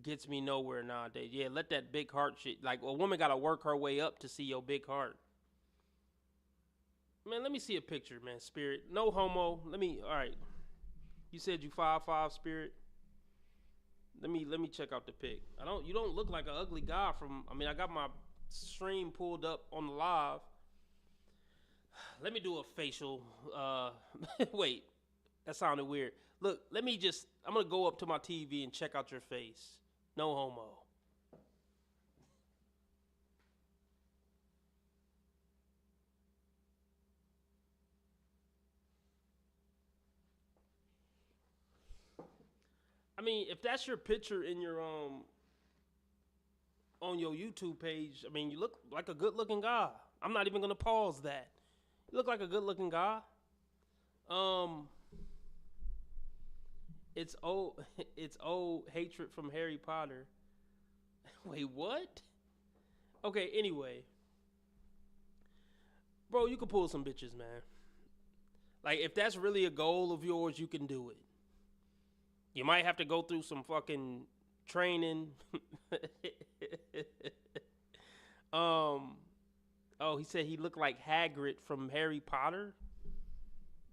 gets me nowhere nowadays. Yeah, let that big heart shit. Like, a woman got to work her way up to see your big heart. Man, let me see a picture, man, Spirit. No homo. All right. You said you 5'5", Spirit. Let me check out the pic. You don't look like an ugly guy I got my stream pulled up on the live. Let me do a facial, wait, that sounded weird. Look, I'm gonna go up to my TV and check out your face. No homo. I mean, if that's your picture in your on your YouTube page, I mean, you look like a good-looking guy. I'm not even gonna pause that. You look like a good-looking guy. It's old hatred from Harry Potter. Wait, what? Okay, anyway. Bro, you can pull some bitches, man. Like, if that's really a goal of yours, you can do it. You might have to go through some fucking training. Oh, he said he looked like Hagrid from Harry Potter?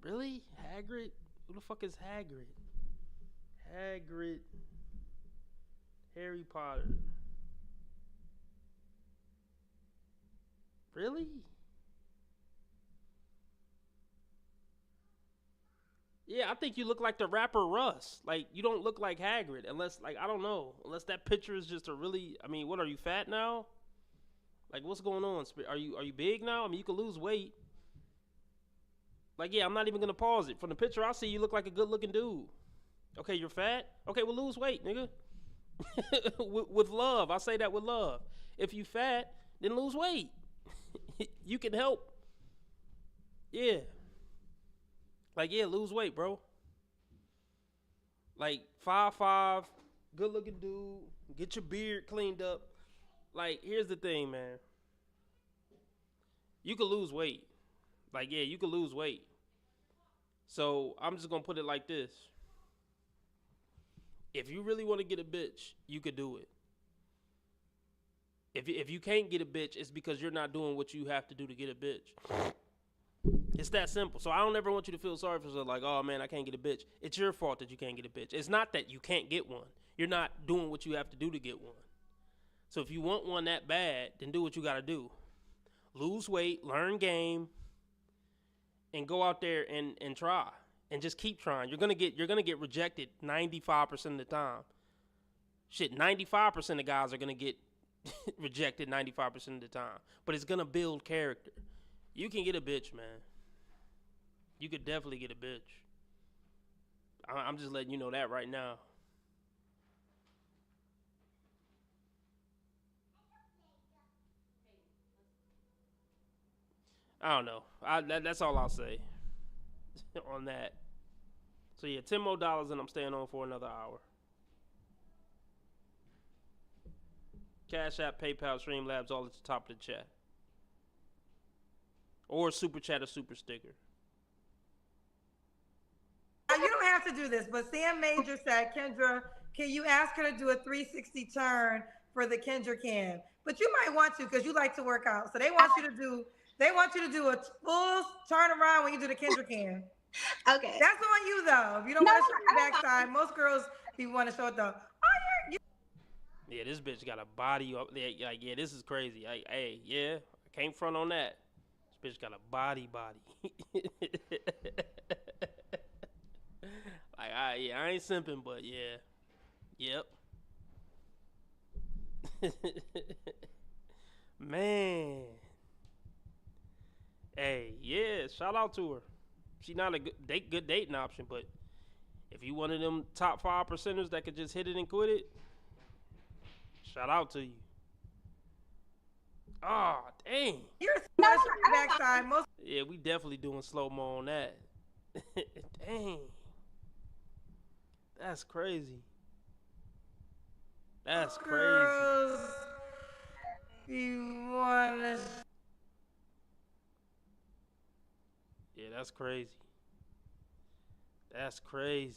Really? Hagrid? Who the fuck is Hagrid? Hagrid. Harry Potter. Really? Yeah, I think you look like the rapper Russ. Like, you don't look like Hagrid unless, like, I don't know. Unless that picture is just a really, I mean, what, are you fat now? Like, what's going on? Are you big now? I mean, you can lose weight. Like, yeah, I'm not even going to pause it. From the picture I see, you look like a good-looking dude. Okay, you're fat? Okay, well, lose weight, nigga. with love. I say that with love. If you fat, then lose weight. You can help. Yeah. Like, yeah, lose weight, bro. Like, 5'5", good-looking dude. Get your beard cleaned up. Like, here's the thing, man. You can lose weight. Like, yeah, you can lose weight. So, I'm just going to put it like this. If you really want to get a bitch, you could do it. If you can't get a bitch, it's because you're not doing what you have to do to get a bitch. It's that simple. So I don't ever want you to feel sorry for yourself like, oh man, I can't get a bitch. It's your fault that you can't get a bitch. It's not that you can't get one. You're not doing what you have to do to get one. So if you want one that bad, then do what you got to do. Lose weight, learn game, and go out there and try. And just keep trying. You're gonna get rejected 95% of the time. Shit, 95% of guys are gonna get rejected 95% of the time. But it's gonna build character. You can get a bitch, man. You could definitely get a bitch. I'm just letting you know that right now. I don't know. That's all I'll say on that. So yeah, $10 more and I'm staying on for another hour. Cash App, PayPal, Streamlabs, all at the top of the chat. Or super chat or super sticker. You don't have to do this, but Sam Major said, Kendra, can you ask her to do a 360 turn for the Kendra cam? But you might want to because you like to work out. So they want you to do a full turn around when you do the Kendra cam. Okay. That's on you though. If you don't want to show your backside, most girls be want to show it though. Yeah, this bitch got a body up there. Like, yeah, this is crazy. Hey, yeah, I can't front on that. This bitch got a body. Like, I ain't simping, but yeah. Yep. Man. Hey, yeah, shout out to her. She not a good dating option, but if you one of them top 5%ers that could just hit it and quit it, shout out to you. Ah, oh, dang. You're special backside. Yeah, we definitely doing slow-mo on that. Dang. That's crazy. That's crazy. Girls, you wanna... Yeah, that's crazy. That's crazy.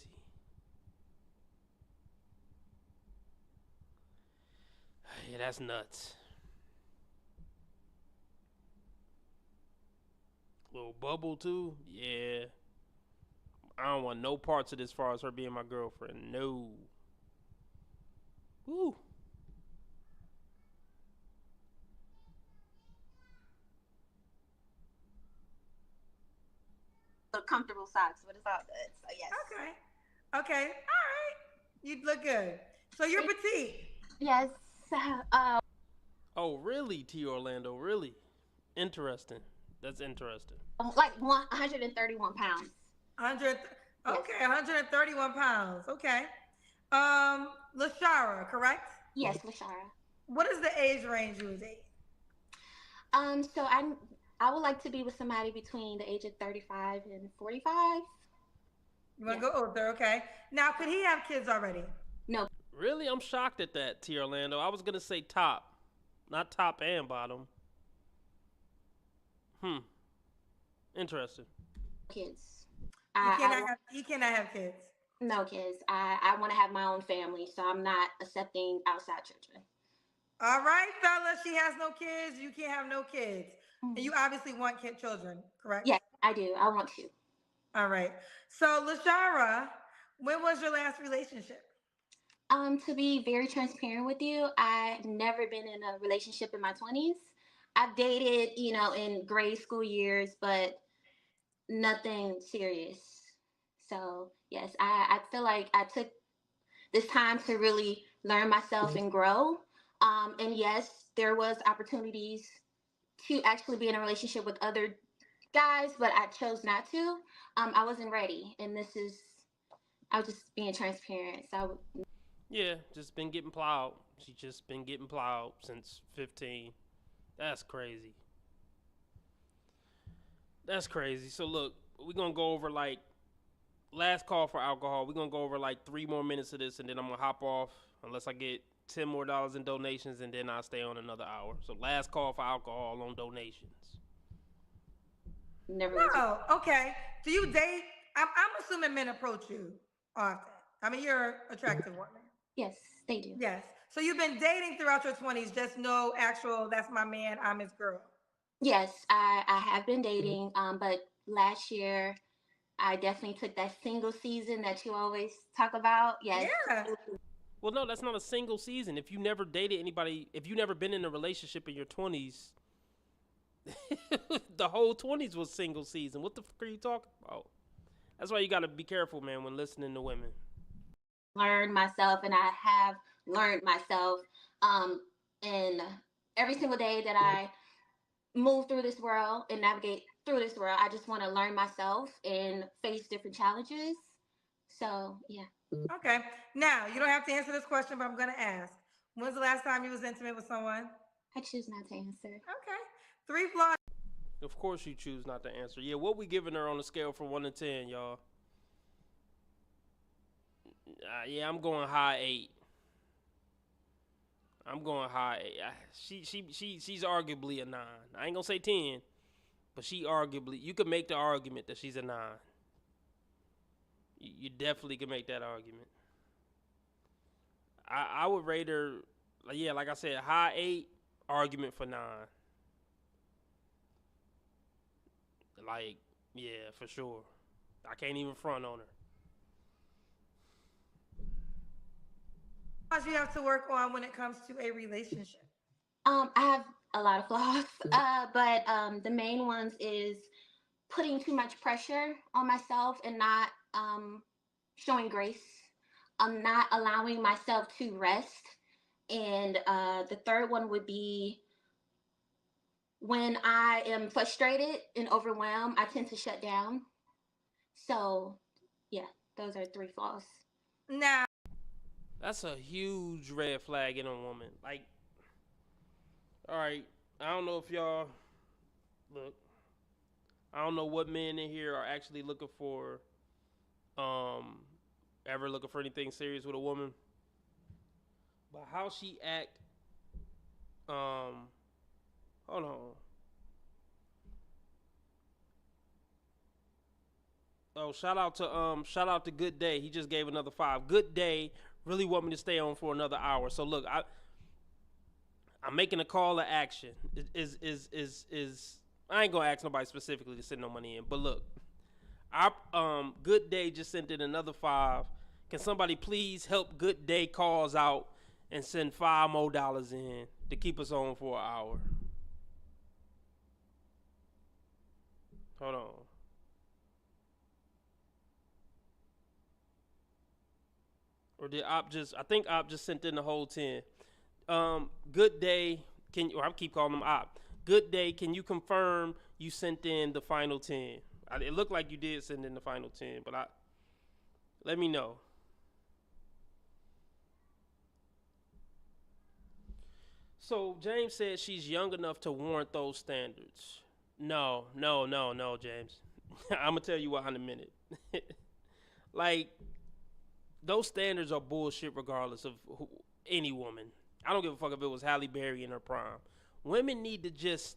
Yeah, that's nuts. Little bubble too? Yeah. I don't want no parts of this as far as her being my girlfriend. No. Woo. Comfortable socks, but it's all good. So yes. Okay. Okay. All right. You look good. So you're petite. Yes. Oh, really, T. Orlando? Really? Interesting. That's interesting. Like 131 pounds. 100. Okay, 131 pounds. Okay. Lashara, correct? Yes, Lashara. What is the age range you would date? So I would like to be with somebody between the age of 35 and 45. You want to go older, okay? Now, could he have kids already? No. Really? I'm shocked at that, T. Orlando. I was going to say top. Not top and bottom. Interesting. Kids. He cannot have kids. No kids. I want to have my own family, so I'm not accepting outside children. All right, fella. She has no kids. You can't have no kids. And you obviously want children, correct? Yes, I do. I want to. All right. So, Lashara, when was your last relationship? To be very transparent with you, I've never been in a relationship in my 20s. I've dated, in grade school years, but nothing serious. So, yes, I feel like I took this time to really learn myself and grow. And yes, there was opportunities to actually be in a relationship with other guys, but I chose not to. I wasn't ready, and I was just being transparent. So yeah, just been getting plowed. She just been getting plowed since 15. That's crazy. That's crazy. So look, we're gonna go over like last call for alcohol. We're gonna go over like 3 more minutes of this, and then I'm gonna hop off unless I get $10 more in donations, and then I'll stay on another hour. So last call for alcohol on donations. Never. No. Okay. Do you date? I'm assuming men approach you often. I mean, you're an attractive woman. Yes, they do. Yes. So you've been dating throughout your 20s, just no actual, that's my man, I'm his girl. Yes, I have been dating, but last year I definitely took that single season that you always talk about. Yes. Yeah. Well, no, that's not a single season. If you never dated anybody, if you never been in a relationship in your 20s, the whole 20s was single season. What the fuck are you talking about? That's why you got to be careful, man, when listening to women. Learn myself, and I have learned myself. And every single day that I move through this world and navigate through this world, I just want to learn myself and face different challenges. So, yeah. Okay. Now, you don't have to answer this question, but I'm going to ask. When's the last time you was intimate with someone? I choose not to answer. Okay. 3 flaws. Of course you choose not to answer. Yeah, what we giving her on a scale from 1 to 10, y'all? Yeah, I'm going high 8. I'm going high 8. She's arguably a 9. I ain't gonna say 10, but you could make the argument that she's a 9. You definitely can make that argument. I would rate her, yeah, like I said, high 8, argument for 9. Like, yeah, for sure. I can't even front on her. You have to work on when it comes to a relationship? I have a lot of flaws, but the main ones is putting too much pressure on myself and not showing grace. I'm not allowing myself to rest. And the third one would be when I am frustrated and overwhelmed, I tend to shut down. So, yeah, those are 3 flaws. Now, that's a huge red flag in a woman. Like, all right, I don't know if y'all look. I don't know what men in here are actually looking for ever looking for anything serious with a woman. But how she act, hold on. Oh, shout out to Good Day. He just gave another 5. Good Day really want me to stay on for another hour. So look, I'm making a call to action. Is I ain't gonna ask nobody specifically to send no money in, but look, our Good Day just sent in another 5. Can somebody please help Good Day cause out and send $5 more in to keep us on for an hour? Hold on. Or did Op just? I think Op just sent in the whole 10. Good Day. I keep calling him Op. Good Day. Can you confirm you sent in the final 10? It looked like you did send in the final 10, but let me know. So James said she's young enough to warrant those standards. No, James. I'm gonna tell you why in a minute. Like, those standards are bullshit regardless of any woman. I don't give a fuck if it was Halle Berry in her prime. Women need to just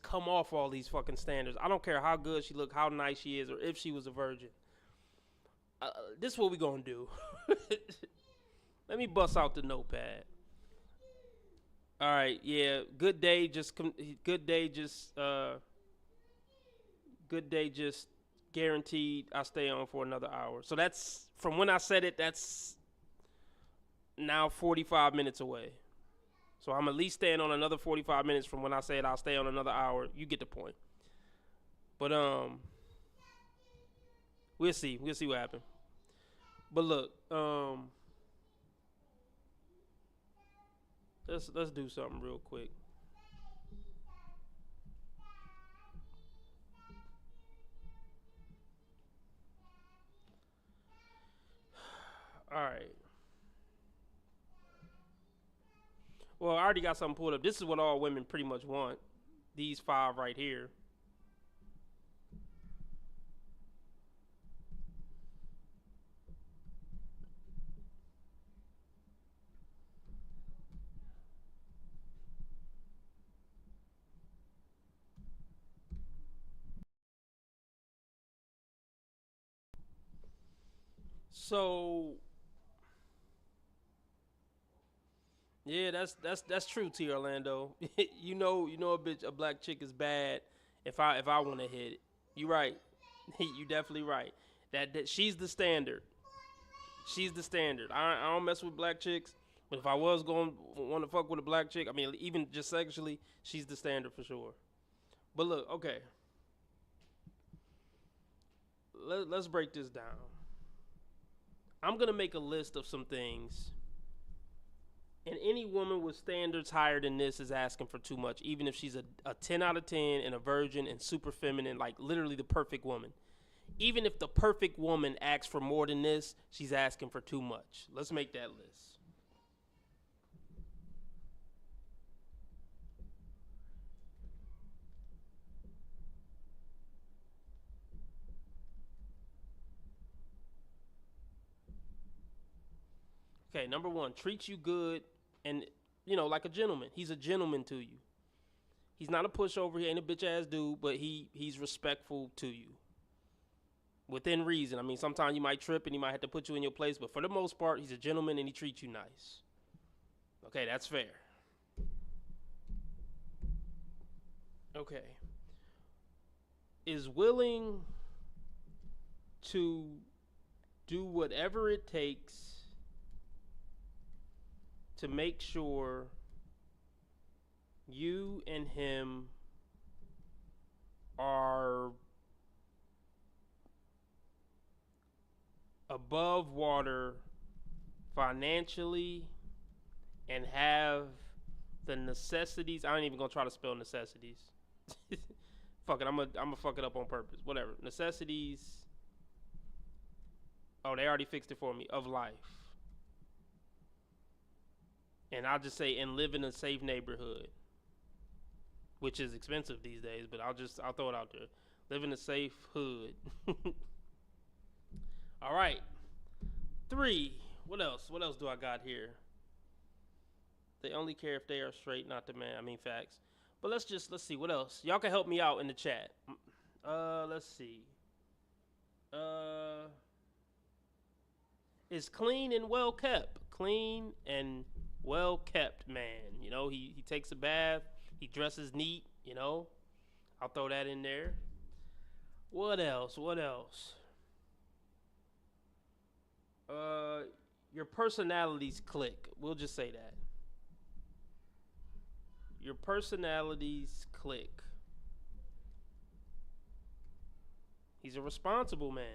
come off all these fucking standards. I don't care how good she look, how nice she is, or if she was a virgin. This is what we gonna do. Let me bust out the notepad. All right, yeah. Good Day just guaranteed I stay on for another hour. So that's from when I said it. That's now 45 minutes away. So I'm at least staying on another 45 minutes from when I said I'll stay on another hour. You get the point. But we'll see what happens. But look, let's do something real quick. All right. Well, I already got something pulled up. This is what all women pretty much want. These 5 right here. So yeah, that's true, T. Orlando. you know a black chick is bad if I want to hit it. You right. You definitely right. That she's the standard. She's the standard. I don't mess with black chicks, but if I was going to want to fuck with a black chick, I mean, even just sexually, she's the standard for sure. But look, okay. Let's break this down. I'm going to make a list of some things. And any woman with standards higher than this is asking for too much, even if she's a 10 out of 10 and a virgin and super feminine, like literally the perfect woman. Even if the perfect woman asks for more than this, she's asking for too much. Let's make that list. Okay, number 1, treats you good and, like a gentleman. He's a gentleman to you. He's not a pushover. He ain't a bitch-ass dude, but he's respectful to you. Within reason. I mean, sometimes you might trip and he might have to put you in your place, but for the most part, he's a gentleman and he treats you nice. Okay, that's fair. Okay. Is willing to do whatever it takes to make sure you and him are above water financially and have the necessities. I ain't even gonna try to spell necessities. Fuck it, I'm gonna fuck it up on purpose. Whatever. Necessities. Oh, they already fixed it for me. Of life. And I'll just say, and live in a safe neighborhood, which is expensive these days, but I'll throw it out there. Live in a safe hood. All right. 3. What else? What else do I got here? They only care if they are straight, not the man. I mean, facts. But let's see. What else? Y'all can help me out in the chat. Let's see. Is clean and well kept. Clean and well kept man. You know, he takes a bath. He dresses neat. You know, I'll throw that in there. What else? What else? Your personalities click. We'll just say that. Your personalities click. He's a responsible man.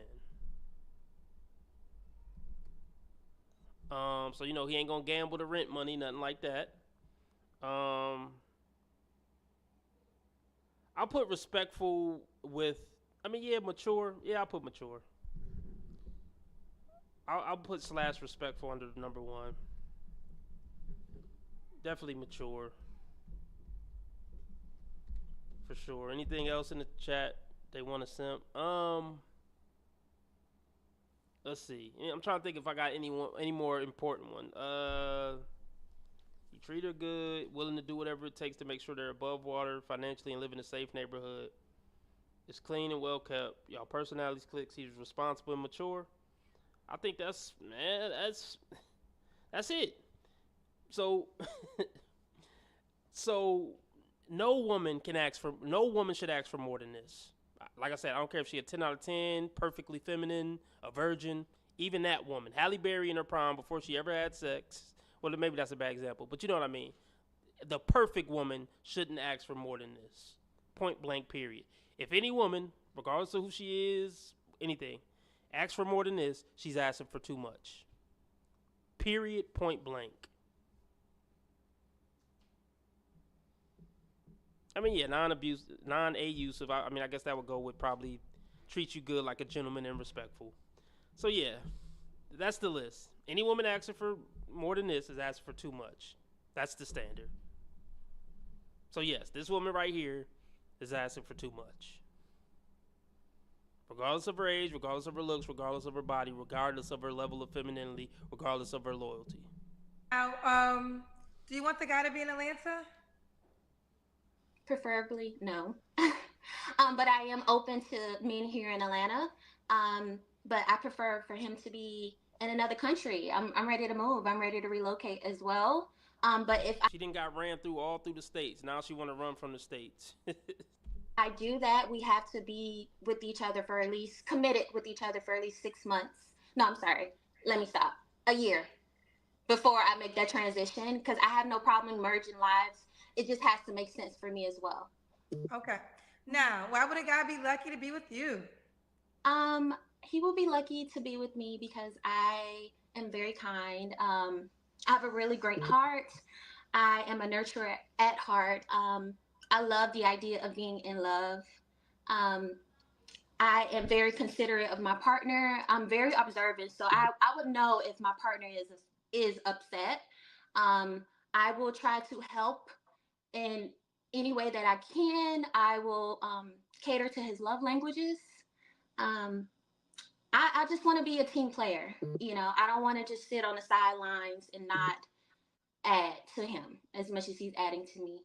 So you know he ain't gonna gamble the rent money, nothing like that. I'll put respectful with. I mean, yeah, mature. Yeah, I'll put mature. I'll put / respectful under the number 1. Definitely mature. For sure. Anything else in the chat they want to simp? Let's see. I'm trying to think if I got any more important one. You treat her good, willing to do whatever it takes to make sure they're above water financially and live in a safe neighborhood. It's clean and well kept. Y'all personalities clicks. He's responsible and mature. I think that's it. So so no woman should ask for more than this. Like I said, I don't care if she a 10 out of 10, perfectly feminine, a virgin, even that woman, Halle Berry in her prime before she ever had sex. Well, maybe that's a bad example, but you know what I mean. The perfect woman shouldn't ask for more than this. Point blank, period. If any woman, regardless of who she is, anything, asks for more than this, she's asking for too much. Period, point blank. I mean, yeah, non-abusive. I mean, I guess that would go with probably treat you good like a gentleman and respectful. So, yeah, that's the list. Any woman asking for more than this is asking for too much. That's the standard. So, yes, this woman right here is asking for too much. Regardless of her age, regardless of her looks, regardless of her body, regardless of her level of femininity, regardless of her loyalty. Now, do you want the guy to be in Atlanta? Preferably, no. But I am open to being here in Atlanta. But I prefer for him to be in another country. I'm ready to move. I'm ready to relocate as well. But if she didn't got ran through all through the states, now she want to run from the states. I do that, we have to be with each other for at least committed with each other for at least 6 months. No, I'm sorry. Let me stop. A year before I make that transition, because I have no problem merging lives. It just has to make sense for me as well. Okay. Now, why would a guy be lucky to be with you? He will be lucky to be with me because I am very kind. I have a really great heart. I am a nurturer at heart. I love the idea of being in love. I am very considerate of my partner. I'm very observant, so I would know if my partner is upset. I will try to help in any way that I can. I will cater to his love languages. I just want to be a team player. You know, I don't want to just sit on the sidelines and not add to him as much as he's adding to me.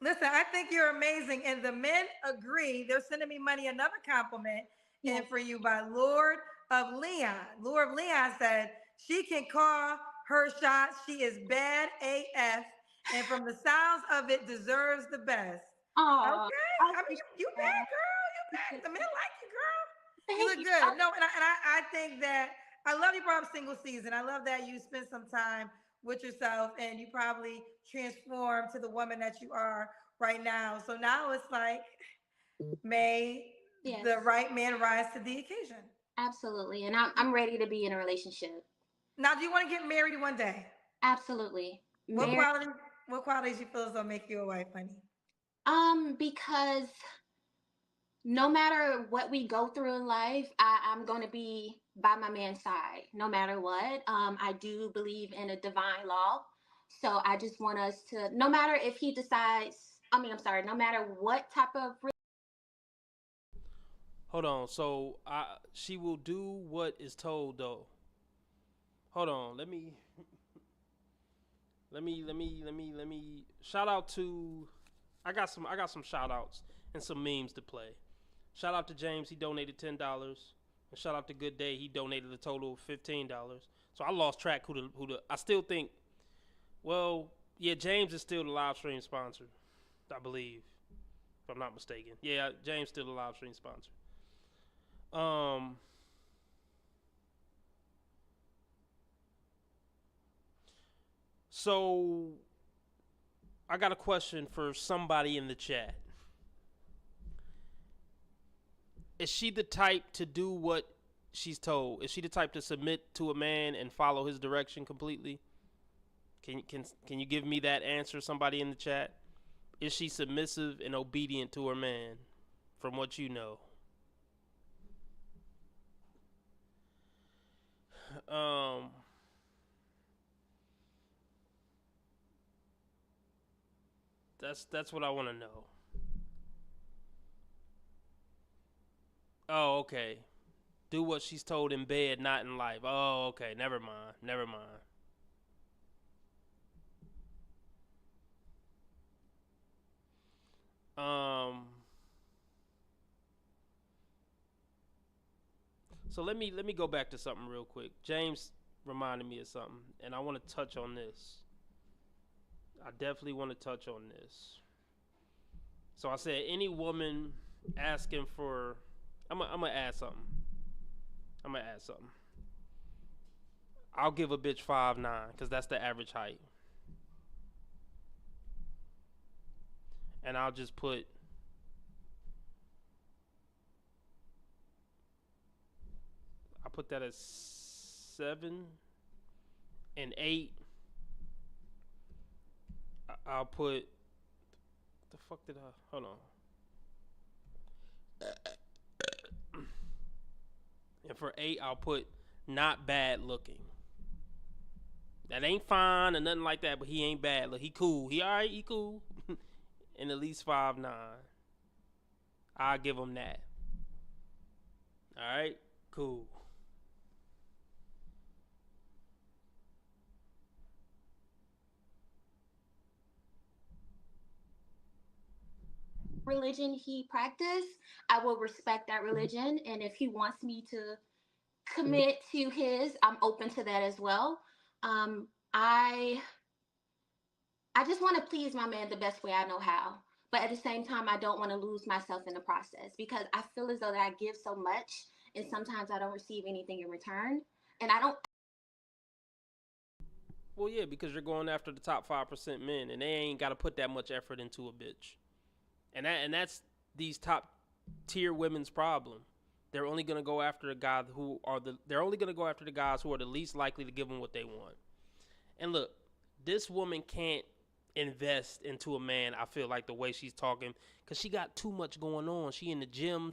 Listen, I think you're amazing. And the men agree. They're sending me money, another compliment in for you by Lord of Leon. Lord of Leon said, she can call her shots. She is bad AF. And from the sounds of it, deserves the best. Oh, okay. I mean, you bad, girl. You bad. The men like you, girl. You look good. No, and I think that I love you brought up single season. I love that you spent some time with yourself and you probably transformed to the woman that you are right now. So now it's like, may the right man rise to the occasion. Absolutely. And I'm ready to be in a relationship. Now, do you want to get married one day? Absolutely. What qualities you feel as though make you a wife, honey? Because no matter what we go through in life, I'm going to be by my man's side, no matter what. I do believe in a divine law. So I just want us to, no matter if he decides, no matter what type of. Hold on. So she will do what is told though. Hold on. Let me shout out to I got some shout outs and some memes to play. Shout out to James, he donated $10. And shout out to Good Day, he donated a total of $15. So I lost track who the I still think, well, yeah, James is still the live stream sponsor, I believe, if I'm not mistaken. Yeah, James still the live stream sponsor. So I got a question for somebody in the chat. Is she the type to do what she's told? Is she the type to submit to a man and follow his direction completely? Can you give me that answer, somebody in the chat? Is she submissive and obedient to her man, from what you know? That's what I want to know. Oh, okay. Do what she's told in bed, not in life. Oh, okay. Never mind. So let me go back to something real quick. James reminded me of something, and I want to touch on this. I definitely want to touch on this. So I said any woman asking for, I'm gonna add something. I'll give a bitch 5'9", because that's the average height. And I'll just put, I put that as 7 and 8. I'll put, the fuck did I, hold on. And for 8, I'll put not bad looking. That ain't fine or nothing like that, but he ain't bad. Look, he cool. He alright, he cool. And at least 5'9". I'll give him that. Alright, cool. Religion he practiced, I will respect that religion. And if he wants me to commit to his, I'm open to that as well. I just want to please my man the best way I know how. But at the same time, I don't want to lose myself in the process, because I feel as though that I give so much and sometimes I don't receive anything in return. And I don't. Well, yeah, because you're going after the top 5% men, and they ain't got to put that much effort into a bitch. And that's these top tier women's problem. They're only gonna go after the guys who are the least likely to give them what they want. And look, this woman can't invest into a man, I feel like, the way she's talking, because she got too much going on. She in the gym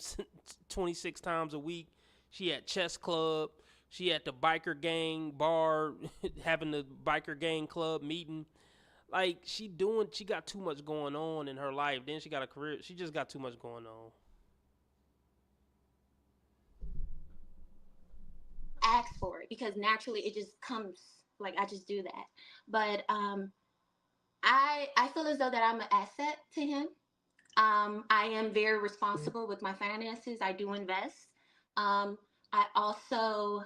26 times a week. She at chess club. She at the biker gang bar having the biker gang club meeting. Like, she got too much going on in her life. Then she got a career. She just got too much going on. Ask for it, because naturally it just comes, like I just do that. But I feel as though that I'm an asset to him. I am very responsible with my finances. I do invest. I also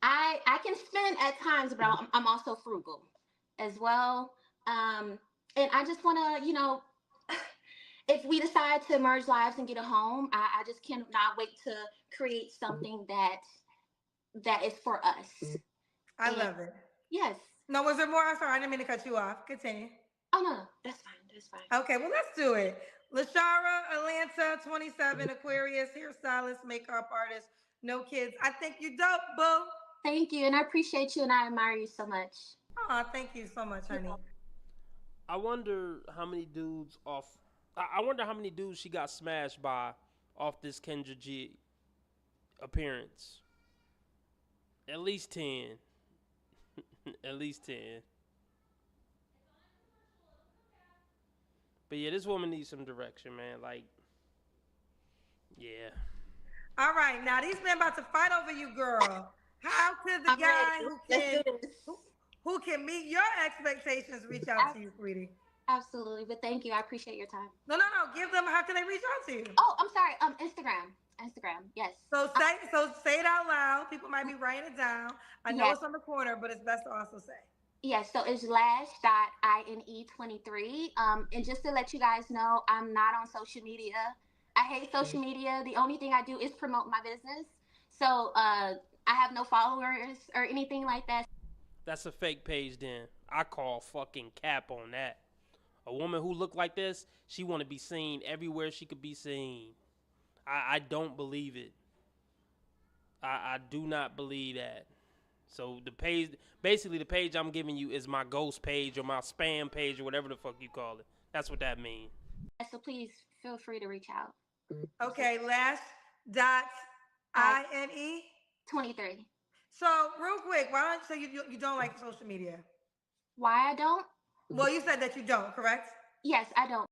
I can spend at times, but I'm also frugal as well. And I just want to, if we decide to merge lives and get a home, I just cannot wait to create something that is for us. I love it. Yes. No, was there more? I'm sorry, I didn't mean to cut you off. Continue. Oh, no, that's fine. That's fine. Okay, well, let's do it. Lashara, Atlanta, 27, Aquarius, hairstylist, makeup artist, no kids. I think you dope, boo. Thank you, and I appreciate you, and I admire you so much. Oh, thank you so much, honey. I wonder how many dudes she got smashed by off this Kendra G appearance. At least 10. At least 10. But yeah, this woman needs some direction, man. Like, yeah. All right, now these men about to fight over you, girl. How could the I'm guy ready. who Let's can do this. who can meet your expectations reach out to you, sweetie? Absolutely. But thank you. I appreciate your time. No. Give them. How can they reach out to you? Oh, I'm sorry. Instagram. Yes. So say it out loud. People might be writing it down. I know it's on the corner, but it's best to also say. Yes, so it's lash.ine23. And just to let you guys know, I'm not on social media. I hate social media. The only thing I do is promote my business. So I have no followers or anything like that. That's a fake page then. I call fucking cap on that. A woman who look like this, she want to be seen everywhere she could be seen. I don't believe it. I do not believe that. So the page, basically the page I'm giving you is my ghost page or my spam page or whatever the fuck you call it. That's what that means. So please feel free to reach out. Okay, lash.ine 23. So real quick, why don't you don't like social media? Why I don't? Well, you said that you don't, correct? Yes, I don't.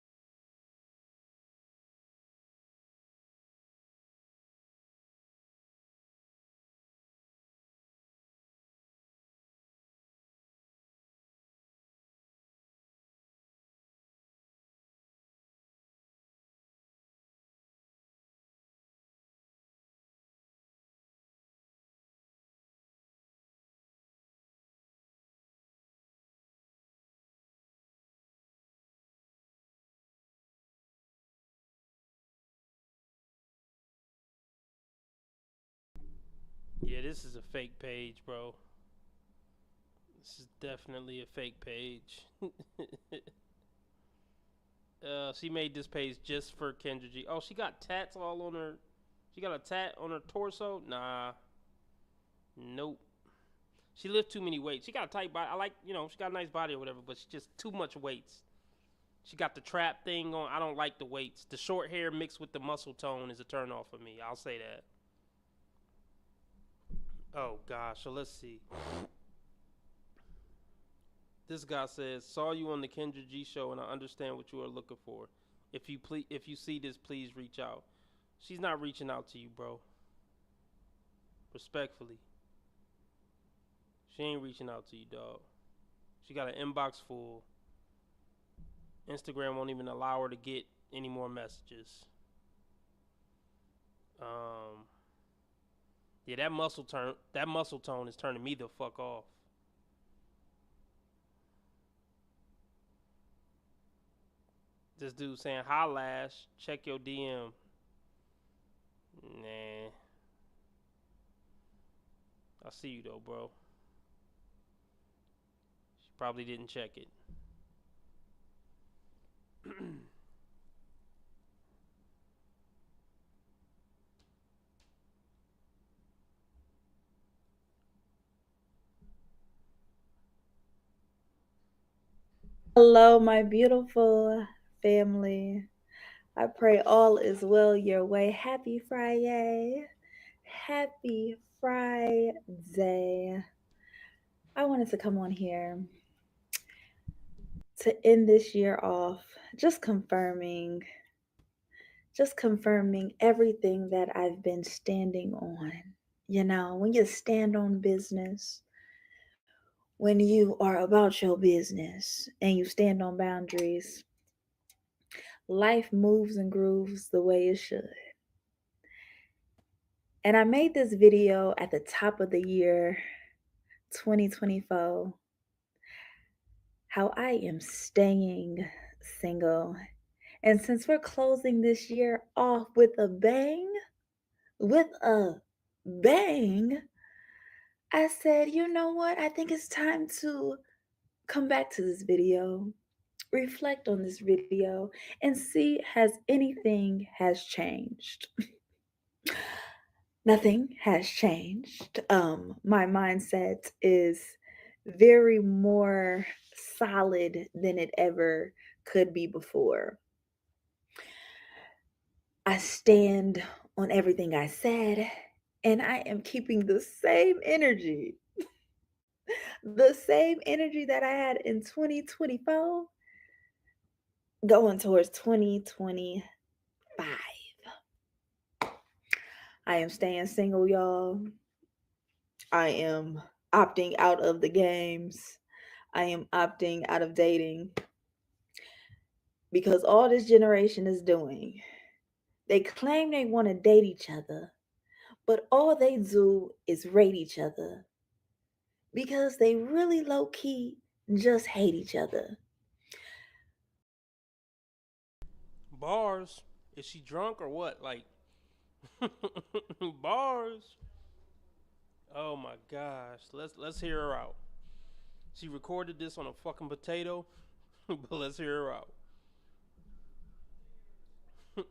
Yeah, this is a fake page, bro. This is definitely a fake page. She made this page just for Kendra G. Oh, she got tats all on her. She got a tat on her torso? Nah. Nope. She lift too many weights. She got a tight body. I like, she got a nice body or whatever, but she just too much weights. She got the trap thing on. I don't like the weights. The short hair mixed with the muscle tone is a turn off for me. I'll say that. Oh, gosh. So let's see. This guy says, saw you on the Kendra G show and I understand what you are looking for. If you see this, please reach out. She's not reaching out to you, bro. Respectfully. She ain't reaching out to you, dog. She got an inbox full. Instagram won't even allow her to get any more messages. Yeah, that muscle tone is turning me the fuck off. This dude saying, hi Lash, check your DM. Nah. I see you though, bro. She probably didn't check it. Hello, my beautiful family. I pray all is well your way. Happy Friday. Happy Friday. I wanted to come on here to end this year off just confirming everything that I've been standing on. When you stand on business, when you are about your business and you stand on boundaries, life moves and grooves the way it should. And I made this video at the top of the year 2024, how I am staying single. And since we're closing this year off with a bang, I said, you know what? I think it's time to come back to this video, reflect on this video, and see has anything has changed. Nothing has changed. My mindset is very more solid than it ever could be before. I stand on everything I said, and I am keeping the same energy. The same energy that I had in 2024 going towards 2025. I am staying single, y'all. I am opting out of the games. I am opting out of dating because all this generation is doing, they claim they want to date each other, but all they do is rate each other because they really low key just hate each other. Bars. Is she drunk or what? Like, bars. Oh my gosh. Let's hear her out. She recorded this on a fucking potato, but let's hear her out.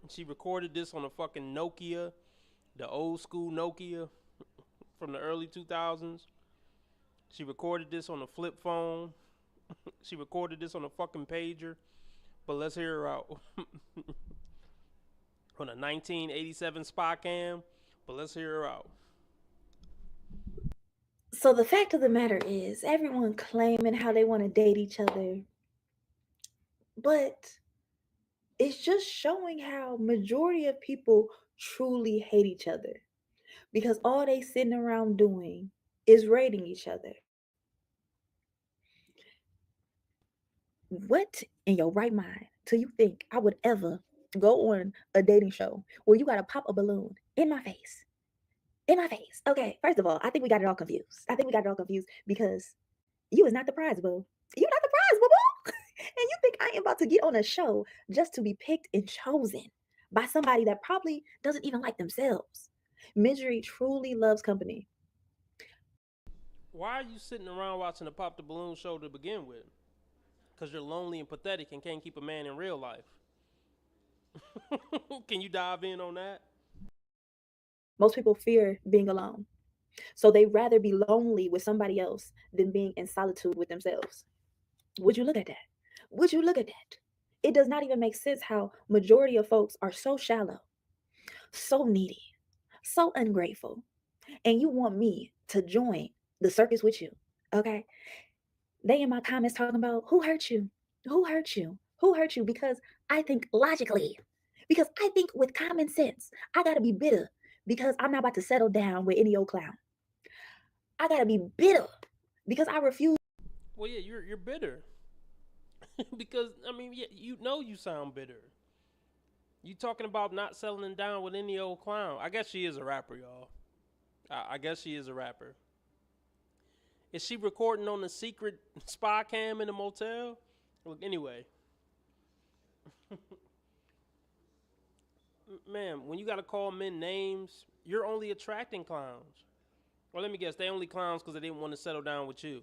She recorded this on a fucking Nokia, the old school Nokia from the early 2000s. She recorded this on a flip phone. She recorded this on a fucking pager, but let's hear her out. On a 1987 spy cam, but let's hear her out. So the fact of the matter is, everyone claiming how they want to date each other, but it's just showing how majority of people truly hate each other because all they sitting around doing is rating each other. What in your right mind do you think I would ever go on a dating show where you gotta pop a balloon in my face? In my face. Okay, first of all, I think we got it all confused. I think we got it all confused because you is not the prize, boo. You're not the prize, boo boo. And you think I am about to get on a show just to be picked and chosen by somebody that probably doesn't even like themselves. Misery truly loves company. Why are you sitting around watching the Pop the Balloon show to begin with? Because you're lonely and pathetic and can't keep a man in real life. Can you dive in on that? Most people fear being alone. So they rather be lonely with somebody else than being in solitude with themselves. Would you look at that? Would you look at that? It does not even make sense how majority of folks are so shallow, so needy, so ungrateful, and you want me to join the circus with you. Okay? They in my comments talking about who hurt you? Who hurt you? Who hurt you? Because I think logically, because I think with common sense, I gotta be bitter because I'm not about to settle down with any old clown. I gotta be bitter because I refuse. Well, yeah, you're bitter. Because I mean, yeah, you know you sound bitter. You talking about not settling down with any old clown. I guess she is a rapper, y'all. I guess she is a rapper. Is she recording on the secret spy cam in the motel? Look, anyway. Man, when you gotta call men names, you're only attracting clowns. Well, let me guess, they only clowns because they didn't want to settle down with you.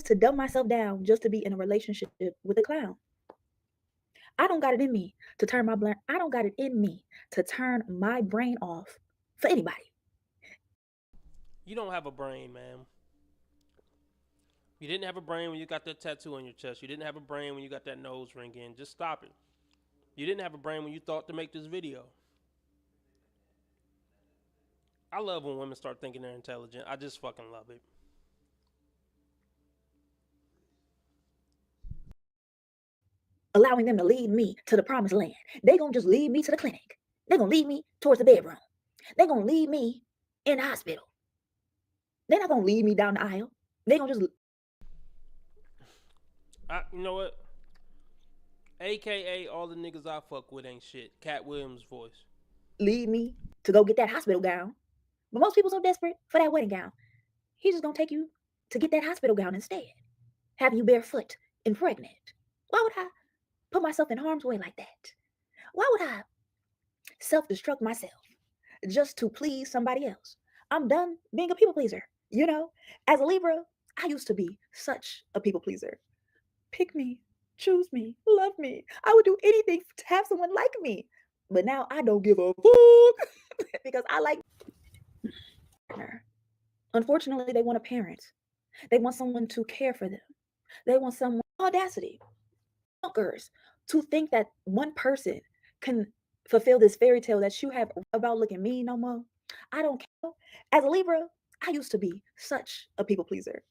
To dumb myself down just to be in a relationship with a clown. I don't got it in me to turn my brain. I don't got it in me to turn my brain off for anybody. You don't have a brain, man. You didn't have a brain when you got that tattoo on your chest. You didn't have a brain when you got that nose ring in. Just stop it. You didn't have a brain when you thought to make this video. I love when women start thinking they're intelligent. I just fucking love it. Allowing them to lead me to the promised land. They gonna just lead me to the clinic. They gonna lead me towards the bedroom. They gonna lead me in the hospital. They're not gonna lead me down the aisle. They gonna just. You know what? AKA all the niggas I fuck with ain't shit. Cat Williams' voice. Lead me to go get that hospital gown. But most people so desperate for that wedding gown. He's just gonna take you to get that hospital gown instead. Have you barefoot and pregnant. Why would I put myself in harm's way like that? Why would I self-destruct myself just to please somebody else? I'm done being a people pleaser. You know, as a Libra, I used to be such a people pleaser. Pick me, choose me, love me. I would do anything to have someone like me. But now I don't give a fuck because I like her. Unfortunately, they want a parent. They want someone to care for them. They want someone audacity. Bonkers to think that one person can fulfill this fairy tale that you have about looking mean no more. I don't care. As a Libra, I used to be such a people pleaser.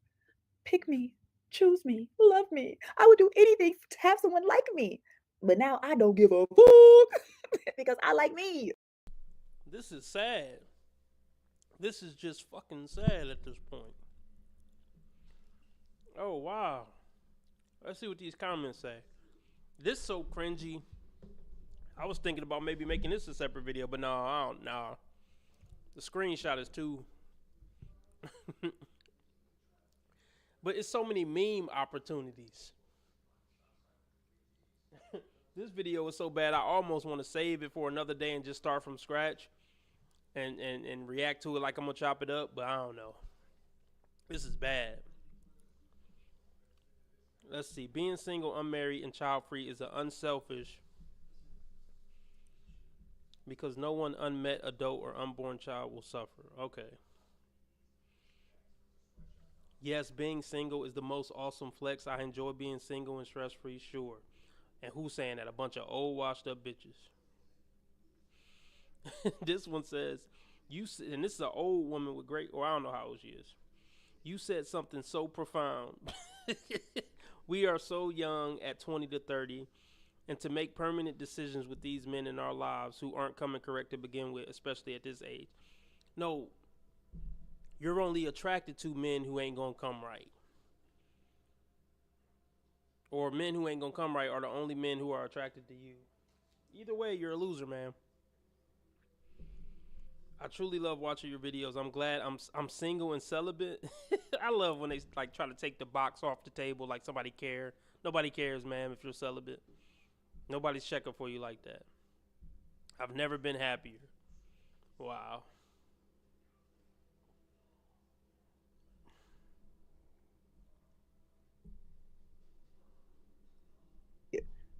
Pick me, choose me, love me. I would do anything to have someone like me. But now I don't give a fuck because I like me. This is sad. This is just fucking sad at this point. Oh, wow. Let's see what these comments say. This so cringy. I was thinking about maybe making this a separate video, but no, I don't. Nah. The screenshot is too. But it's so many meme opportunities. This video is so bad, I almost want to save it for another day and just start from scratch and react to it like I'm going to chop it up, but I don't know. This is bad. Let's see. Being single, unmarried, and child-free is an unselfish because no one unmet adult or unborn child will suffer. Okay. Yes, being single is the most awesome flex. I enjoy being single and stress-free, sure. And who's saying that? A bunch of old washed-up bitches. This one says, and this is an old woman with great, or I don't know how old she is. You said something so profound. We are so young at 20 to 30, and to make permanent decisions with these men in our lives who aren't coming correct to begin with, especially at this age. No, you're only attracted to men who ain't gonna come right. Or men who ain't gonna come right are the only men who are attracted to you. Either way, you're a loser, man. I truly love watching your videos. I'm glad I'm single and celibate. I love when they like try to take the box off the table like somebody care. Nobody cares, man, if you're celibate. Nobody's checking for you like that. I've never been happier. Wow.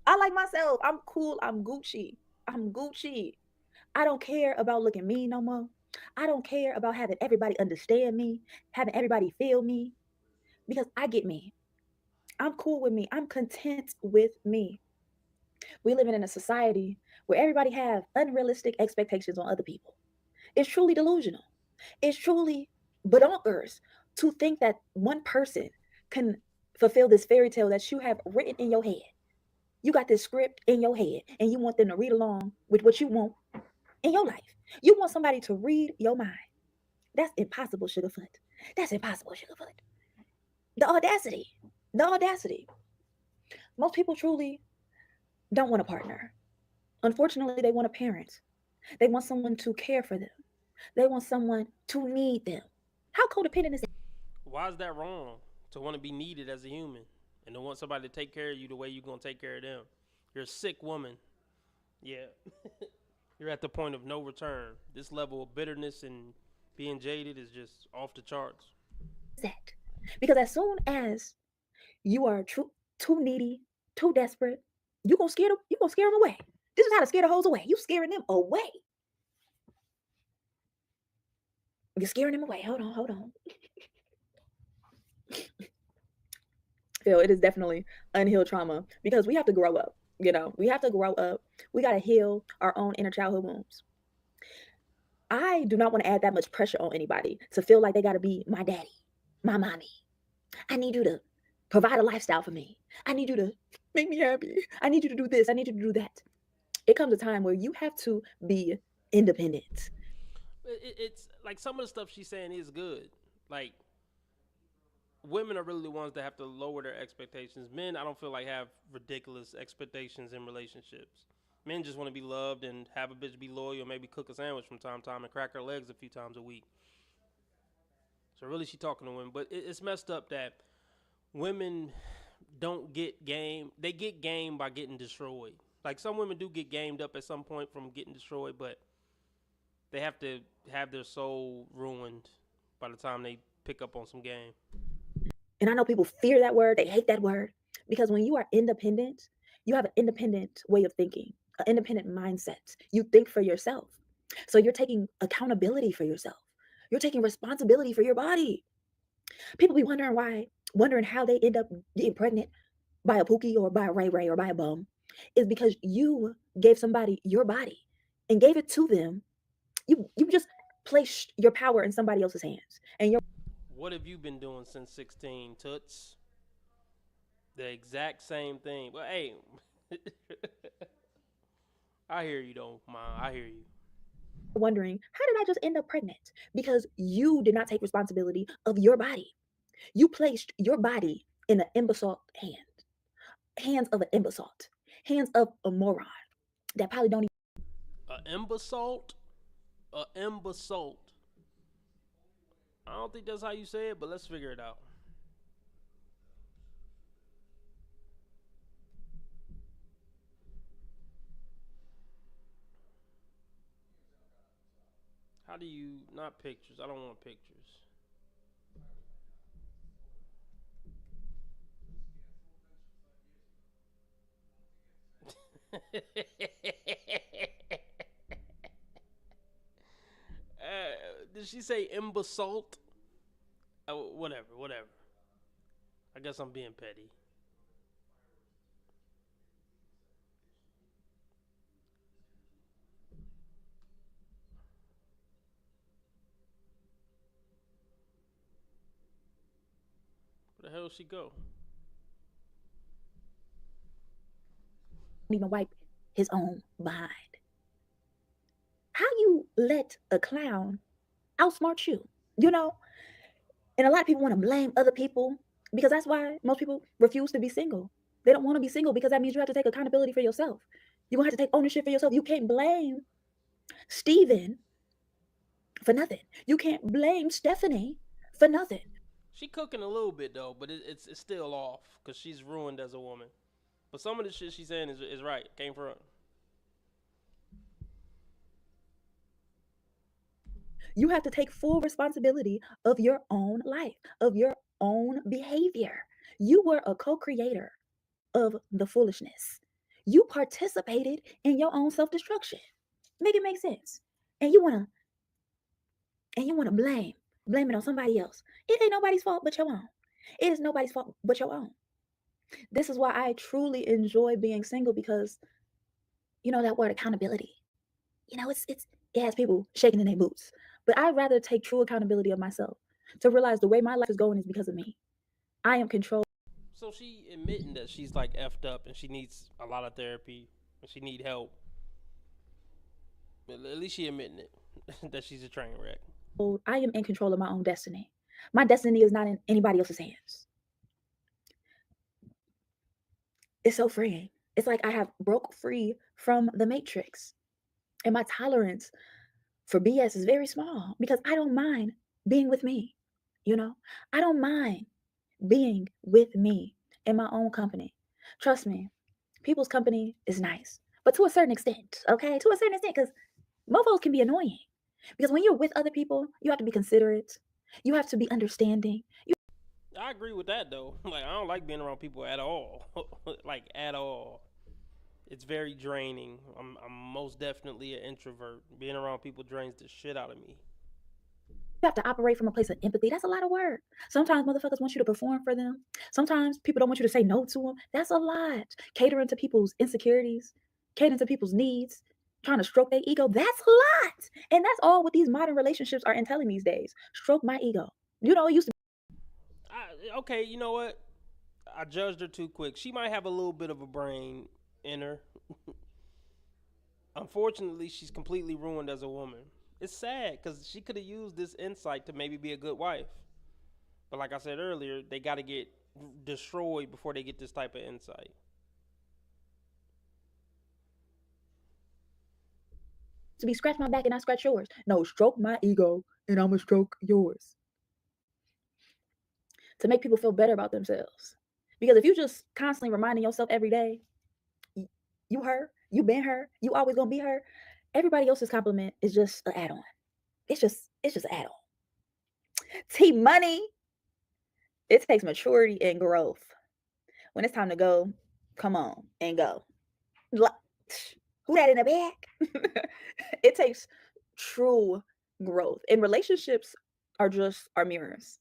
I like myself. I'm cool. I'm Gucci. I'm Gucci. I don't care about looking mean no more. I don't care about having everybody understand me, having everybody feel me, because I get me. I'm cool with me. I'm content with me. We living in a society where everybody have unrealistic expectations on other people. It's truly delusional. It's truly bonkers to think that one person can fulfill this fairy tale that you have written in your head. You got this script in your head and you want them to read along with what you want in your life. You want somebody to read your mind. That's impossible, Sugarfoot. That's impossible, Sugarfoot. The audacity. The audacity. Most people truly don't want a partner. Unfortunately, they want a parent. They want someone to care for them. They want someone to need them. How codependent is that? Why is that wrong? To want to be needed as a human and to want somebody to take care of you the way you're going to take care of them. You're a sick woman. Yeah. You're at the point of no return. This level of bitterness and being jaded is just off the charts. That. Because as soon as you are too needy, too desperate, you're going to scare them away. This is how to scare the hoes away. You scaring them away. You're scaring them away. Hold on. Phil, it is definitely unhealed trauma because we have to grow up. We have to grow up. We got to heal our own inner childhood wounds. I do not want to add that much pressure on anybody to feel like they got to be my daddy, my mommy. I need you to provide a lifestyle for me. I need you to make me happy. I need you to do this. I need you to do that. It comes a time where you have to be independent. It's like some of the stuff she's saying is good. Like, women are really the ones that have to lower their expectations. Men, I don't feel like have ridiculous expectations in relationships. Men just want to be loved and have a bitch be loyal, maybe cook a sandwich from time to time and crack her legs a few times a week. So really she talking to women. But it's messed up that women don't get game. They get game by getting destroyed. Like some women do get gamed up at some point from getting destroyed, but they have to have their soul ruined by the time they pick up on some game. And I know people fear that word. They hate that word because when you are independent, you have an independent way of thinking, an independent mindset. You think for yourself. So you're taking accountability for yourself. You're taking responsibility for your body. People be wondering how they end up getting pregnant by a pookie or by a ray ray or by a bum is because you gave somebody your body and gave it to them. You just placed your power in somebody else's hands. And what have you been doing since 16, Toots? The exact same thing. But hey, I hear you though, Ma. I hear you. wondering, how did I just end up pregnant? Because you did not take responsibility of your body. You placed your body in an imbecile hands of an imbecile, hands of a moron that probably don't even. A imbecile? A imbecile. I don't think that's how you say it, but let's figure it out. How do you, not pictures? I don't want pictures. Did she say imbecile? Whatever. I guess I'm being petty. Where the hell did she go? Even wipe his own behind. How you let a clown outsmart you? You know, and a lot of people want to blame other people because that's why most people refuse to be single. They don't want to be single because that means you have to take accountability for yourself. You're gonna have to take ownership for yourself. You can't blame Steven for nothing. You can't blame Stephanie for nothing. She cooking a little bit though, but it's still off because she's ruined as a woman. But some of the shit she's saying is right. Came from her. You have to take full responsibility of your own life, of your own behavior. You were a co-creator of the foolishness. You participated in your own self-destruction. Make it make sense. And you wanna blame it on somebody else. It ain't nobody's fault but your own. It is nobody's fault but your own. This is why I truly enjoy being single because you know that word accountability. You know, it has people shaking in their boots. But I'd rather take true accountability of myself to realize the way my life is going is because of me. I am controlled. So she admitting that she's like effed up and she needs a lot of therapy and she need help. At least she admitting it that she's a train wreck. I am in control of my own destiny. My destiny is not in anybody else's hands. It's so freeing. It's like I have broke free from the matrix. And my tolerance for BS is very small because I don't mind being with me. You know, I don't mind being with me in my own company. Trust me, people's company is nice, but to a certain extent, okay? To a certain extent, because mofos can be annoying. Because when you're with other people, you have to be considerate. You have to be understanding. I agree with that though. Like I don't like being around people at all. Like at all. It's very draining. I'm most definitely an introvert. Being around people drains the shit out of me. You have to operate from a place of empathy. That's a lot of work. Sometimes motherfuckers want you to perform for them. Sometimes people don't want you to say no to them. That's a lot. Catering to people's insecurities, catering to people's needs, trying to stroke their ego. That's a lot. And that's all what these modern relationships are entailing these days. Stroke my ego. You know, it used to Okay, you know what? I judged her too quick. She might have a little bit of a brain in her. Unfortunately, she's completely ruined as a woman. It's sad because she could have used this insight to maybe be a good wife. But like I said earlier, they got to get destroyed before they get this type of insight. to be scratch my back and I scratch yours. No, stroke my ego and I'm gonna stroke yours. To make people feel better about themselves. Because if you just constantly reminding yourself every day, you her, you been her, you always gonna be her, everybody else's compliment is just an add-on. It's just an add-on. T Money. It takes maturity and growth. When it's time to go, come on and go. Who that in the back? It takes true growth. And relationships are just our mirrors.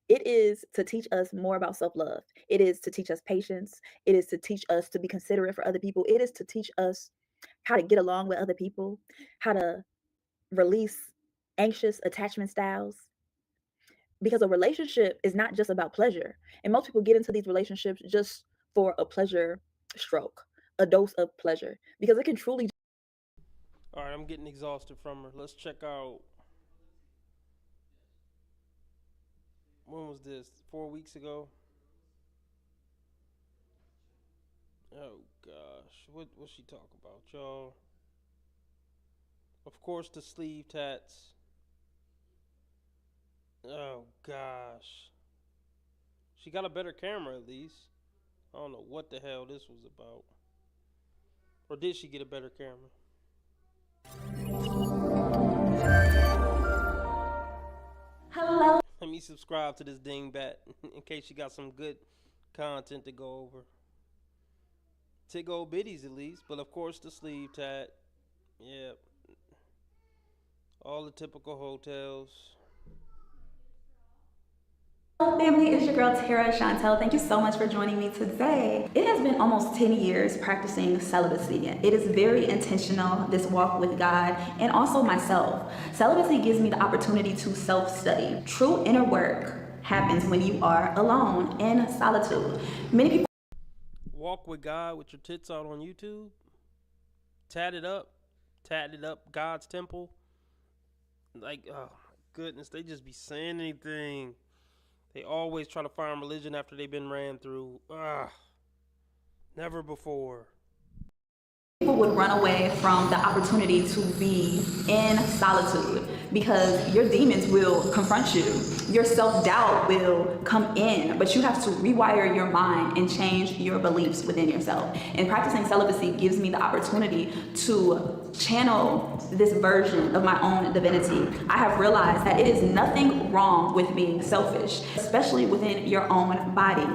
It is to teach us more about self-love. It is to teach us patience. It is to teach us to be considerate for other people. It is to teach us how to get along with other people, how to release anxious attachment styles. Because a relationship is not just about pleasure. And most people get into these relationships just for a pleasure stroke, a dose of pleasure, because it can truly. All right, I'm getting exhausted from her. Let's check out. When was this? 4 weeks ago? Oh gosh, what's she talk about, y'all? Of course, the sleeve tats. Oh gosh, she got a better camera at least. I don't know what the hell this was about. Or did she get a better camera? Hello. Let me subscribe to this dingbat in case she got some good content to go over. Tig old bitties at least, but of course the sleeve tat. Yep. All the typical hotels. Hello family, it's your girl Tara Chantel. Thank you so much for joining me today. It has been almost 10 years practicing celibacy. It is very intentional, this walk with God and also myself. Celibacy gives me the opportunity to self-study. True inner work happens when you are alone in solitude. Many people walk with God with your tits out on YouTube. Tatted up God's temple. Like, oh my goodness, they just be saying anything. They always try to find religion after they've been ran through. Never before. People would run away from the opportunity to be in solitude because your demons will confront you. Your self-doubt will come in, but you have to rewire your mind and change your beliefs within yourself. And practicing celibacy gives me the opportunity to channel this version of my own divinity. I have realized that it is nothing wrong with being selfish, especially within your own body.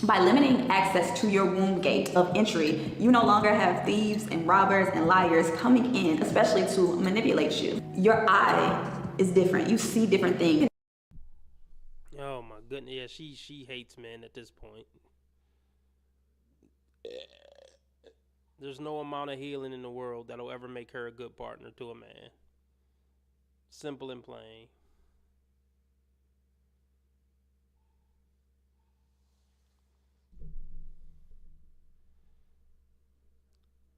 By limiting access to your womb gate of entry, you no longer have thieves and robbers and liars coming in, especially to manipulate you. Your eye is different. You see different things. Oh my goodness, yeah, she hates men at this point. There's no amount of healing in the world that'll ever make her a good partner to a man. Simple and plain.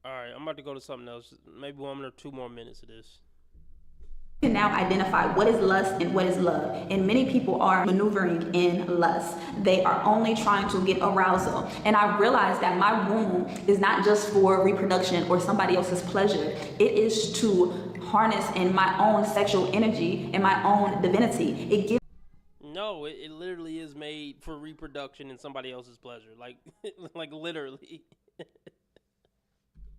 Alright, I'm about to go to something else. Maybe 1 or 2 more minutes of this. You can now identify what is lust and what is love. And many people are maneuvering in lust. They are only trying to get arousal. And I realized that my womb is not just for reproduction or somebody else's pleasure. It is to harness in my own sexual energy and my own divinity. It gives No, it literally is made for reproduction and somebody else's pleasure. Like, like literally.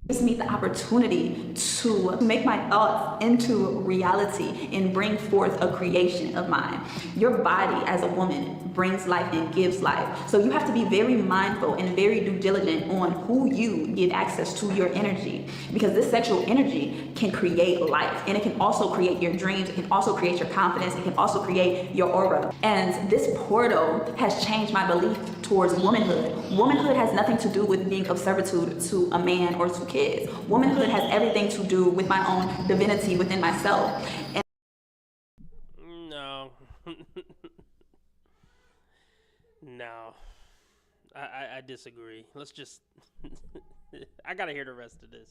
gives me the opportunity to make my thoughts into reality and bring forth a creation of mine. Your body as a woman brings life and gives life. So you have to be very mindful and very due diligent on who you give access to your energy, because this sexual energy can create life, and it can also create your dreams. It can also create your confidence. It can also create your aura. And this portal has changed my belief towards womanhood. Womanhood has nothing to do with being of servitude to a man or to kids. Womanhood has everything to do with my own divinity within myself. And no. No. I disagree. Let's just... I gotta hear the rest of this.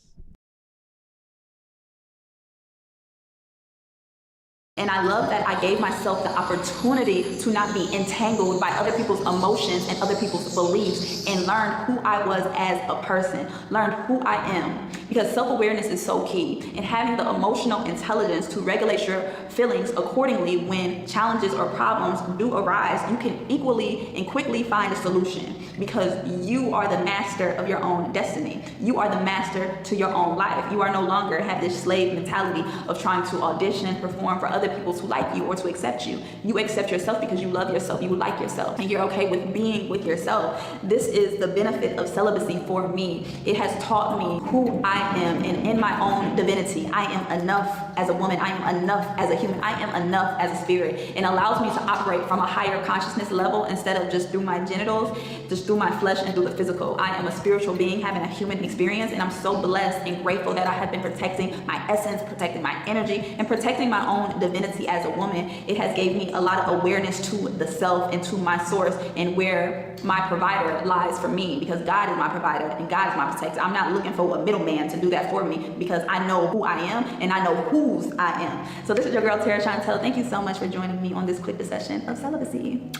And I love that I gave myself the opportunity to not be entangled by other people's emotions and other people's beliefs, and learn who I was as a person, learned who I am. Because self-awareness is so key, and having the emotional intelligence to regulate your feelings accordingly when challenges or problems do arise, you can equally and quickly find a solution, because you are the master of your own destiny. You are the master to your own life. You are no longer have this slave mentality of trying to audition, perform for other people to like you or to accept you. You accept yourself because you love yourself, you like yourself, and you're okay with being with yourself. This is the benefit of celibacy for me. It has taught me who I am, and in my own divinity, I am enough as a woman. I am enough as a human. I am enough as a spirit. And allows me to operate from a higher consciousness level instead of just through my genitals, just through my flesh and through the physical. I am a spiritual being having a human experience, and I'm so blessed and grateful that I have been protecting my essence, protecting my energy, and protecting my own divinity as a woman. It has gave me a lot of awareness to the self and to my source and where my provider lies for me, because God is my provider and God is my protector. I'm not looking for a middleman to do that for me, because I know who I am and I know whose I am. So this is your girl Tara Chantel. Thank you so much for joining me on this quick session of celibacy.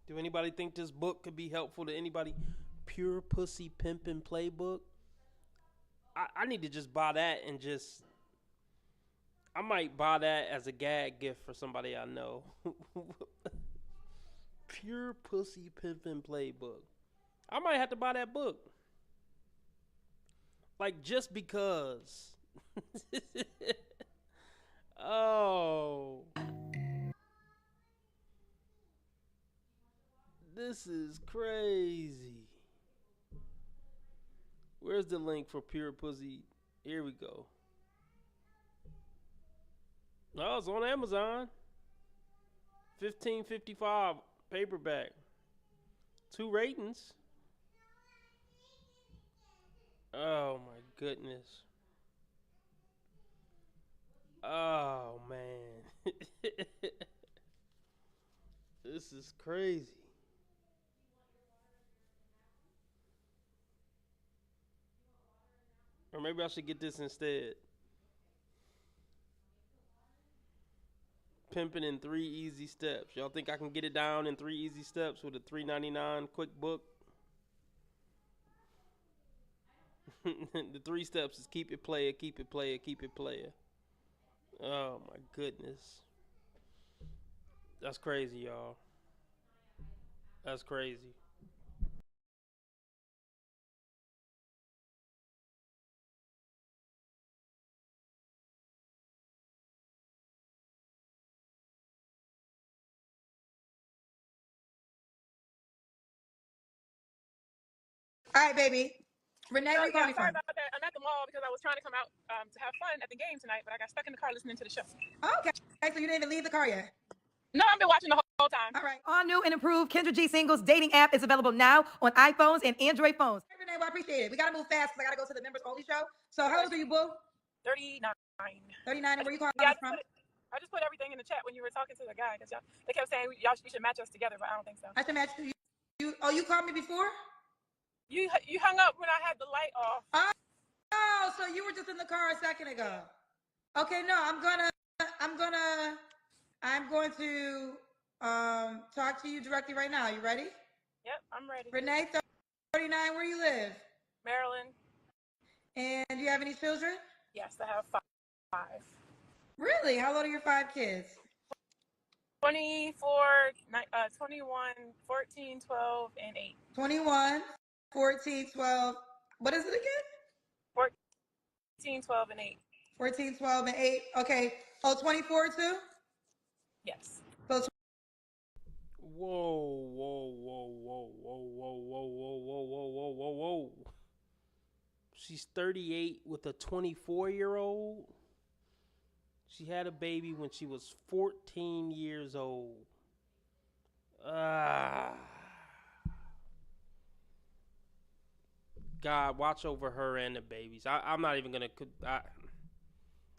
Do anybody think this book could be helpful to anybody? Pure Pussy Pimpin' Playbook. I need to just buy that and just... I might buy that as a gag gift for somebody I know. Pure Pussy Pimpin' Playbook. I might have to buy that book. Like, just because. Oh. This is crazy. Where's the link for Pure Pussy? Here we go. Oh, it's on Amazon. $15.55 paperback. 2 ratings. Oh my goodness. Oh man. This is crazy. Or maybe I should get this instead. Pimping in 3 easy steps. Y'all think I can get it down in 3 easy steps with a $3.99 quick book? The 3 steps is keep it player, keep it player, keep it player. Oh my goodness. That's crazy, y'all. That's crazy. All right, baby. Renee, where you calling me sorry from? about that. I'm at the mall because I was trying to come out to have fun at the game tonight, but I got stuck in the car listening to the show. Okay. So you didn't even leave the car yet? No, I've been watching the whole time. All right. All new and improved Kendra G Singles dating app is available now on iPhones and Android phones. Hey, Renee, well, I appreciate it. We got to move fast because I got to go to the members only show. So how old are you, boo? 39. 39, and where you calling Yeah, us from? I just put everything in the chat when you were talking to the guy because they kept saying you should match us together, but I don't think so. I should match you. You called me before? You hung up when I had the light off. Oh, so you were just in the car a second ago. Okay, no, I'm going to talk to you directly right now. You ready? Yep, I'm ready. Renee, 39, where you live? Maryland. And do you have any children? Yes, I have 5. Really? How old are your 5 kids? 24, 21, 14, 12, and 8. 21, 14, 12. What is it again? 14, 12, and 8. 14, 12, and 8. Okay. Oh, 24 too? Yes. So Whoa, whoa, whoa, whoa, whoa, whoa, whoa, whoa, whoa, whoa, whoa, whoa, whoa. She's 38 with a 24-year-old. She had a baby when she was 14 years old. God, watch over her and the babies. I'm not even going to...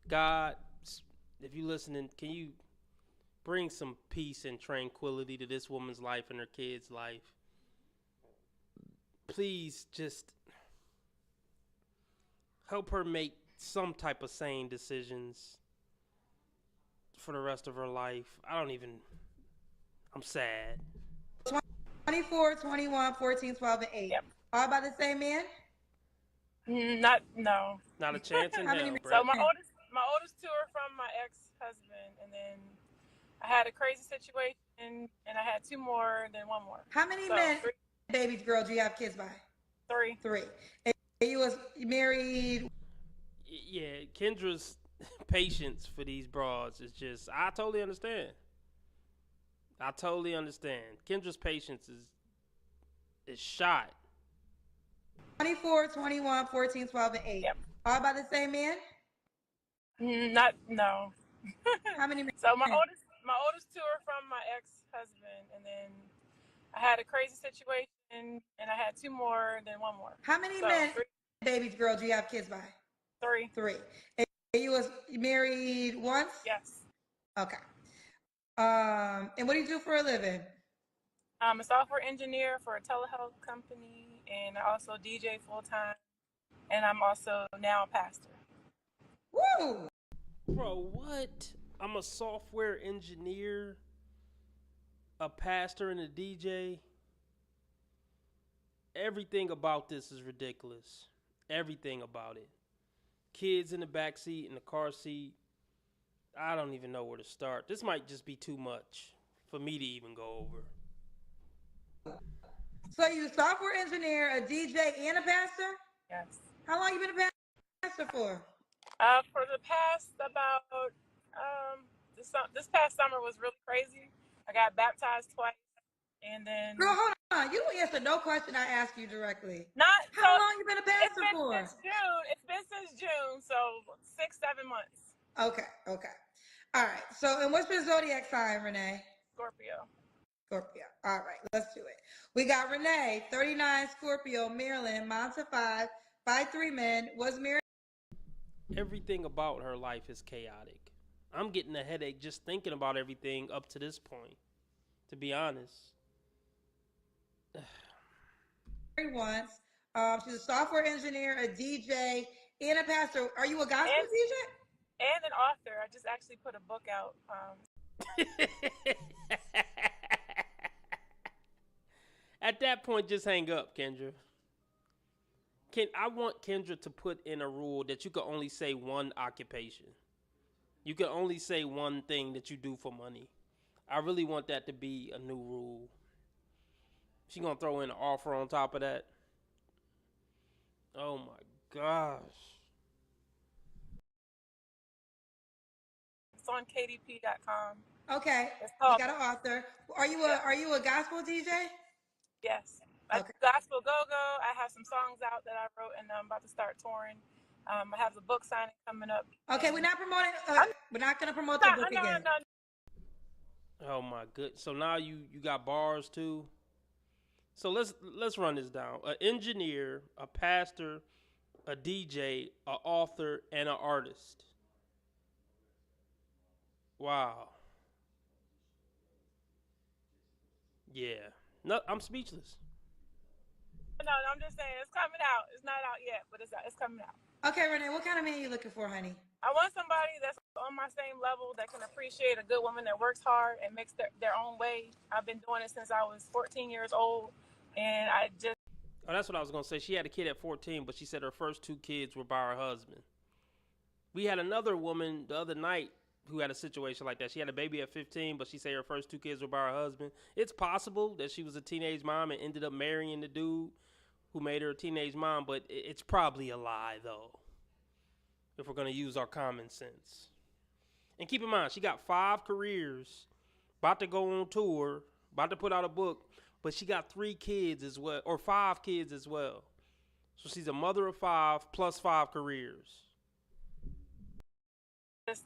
God, if you're listening, can you bring some peace and tranquility to this woman's life and her kid's life? Please just help her make some type of sane decisions for the rest of her life. I'm sad. 24, 21, 14, 12, and 8. Yep. All by the same man? No. Not a chance in hell, bro. So my oldest 2 are from my ex-husband, and then I had a crazy situation, and I had 2 more, and then 1 more. How many men, baby girl, do you have kids by? 3. 3. And you was married? Yeah, Kendra's patience for these broads is just... I totally understand. Kendra's patience is shot. 24, 21, 14, 12, and 8. Yep. All by the same man? Not no. How many men? So my oldest two are from my ex-husband, and then I had a crazy situation, and I had two more, and then one more. How many So, men, baby girl, do you have kids by? Three. And you was married once? Yes. Okay. And what do you do for a living? I'm a software engineer for a telehealth company, and I also DJ full time, and I'm also now a pastor. Woo! Bro, what? I'm a software engineer, a pastor, and a DJ. Everything about this is ridiculous. Everything about it. Kids in the back seat, in the car seat. I don't even know where to start. This might just be too much for me to even go over. So you a software engineer, a DJ, and a pastor? Yes. How long you been a pastor for? For the past about this past summer was really crazy. I got baptized twice, and then Girl, hold on. You don't answer no question I ask you directly. not How long you been a pastor for? Since June. It's been since June, so 6-7 months. Okay. All right. So, and what's your zodiac sign, Renee? Scorpio. All right, let's do it. We got Renee, 39, Scorpio, Maryland, Mount of 5, 5'3" men, was married. Everything about her life is chaotic. I'm getting a headache just thinking about everything up to this point, to be honest. Once. She's a software engineer, a DJ, and a pastor. Are you a gospel DJ? And an author. I just actually put a book out. At that point, just hang up, Kendra. I want Kendra to put in a rule that you can only say one occupation. You can only say one thing that you do for money. I really want that to be a new rule. She gonna throw in an offer on top of that. Oh my gosh. It's on kdp.com. Okay. It's You called, got an author. Are you a gospel DJ? Yes. I do gospel go-go. I have some songs out that I wrote, and I'm about to start touring. I have the book signing coming up. Okay, we're not promoting. We're not gonna promote the book again. Oh my good. So now you got bars too. So let's run this down. An engineer, a pastor, a DJ, an author, and an artist. Wow. Yeah. No, I'm speechless. No, I'm just saying it's coming out. It's not out yet, but it's coming out. Okay, Renee, what kind of man are you looking for, honey? I want somebody that's on my same level that can appreciate a good woman that works hard and makes their own way. I've been doing it since I was 14 years old, and I just... Oh, that's what I was going to say. She had a kid at 14, but she said her first two kids were by her husband. We had another woman the other night who had a situation like that. She had a baby at 15, but she said her first two kids were by her husband. It's possible that she was a teenage mom and ended up marrying the dude who made her a teenage mom, but it's probably a lie, though, if we're going to use our common sense. And keep in mind, she got 5 careers, about to go on tour, about to put out a book, but she got 3 kids as well, or 5 kids as well. So she's a mother of 5 plus 5 careers.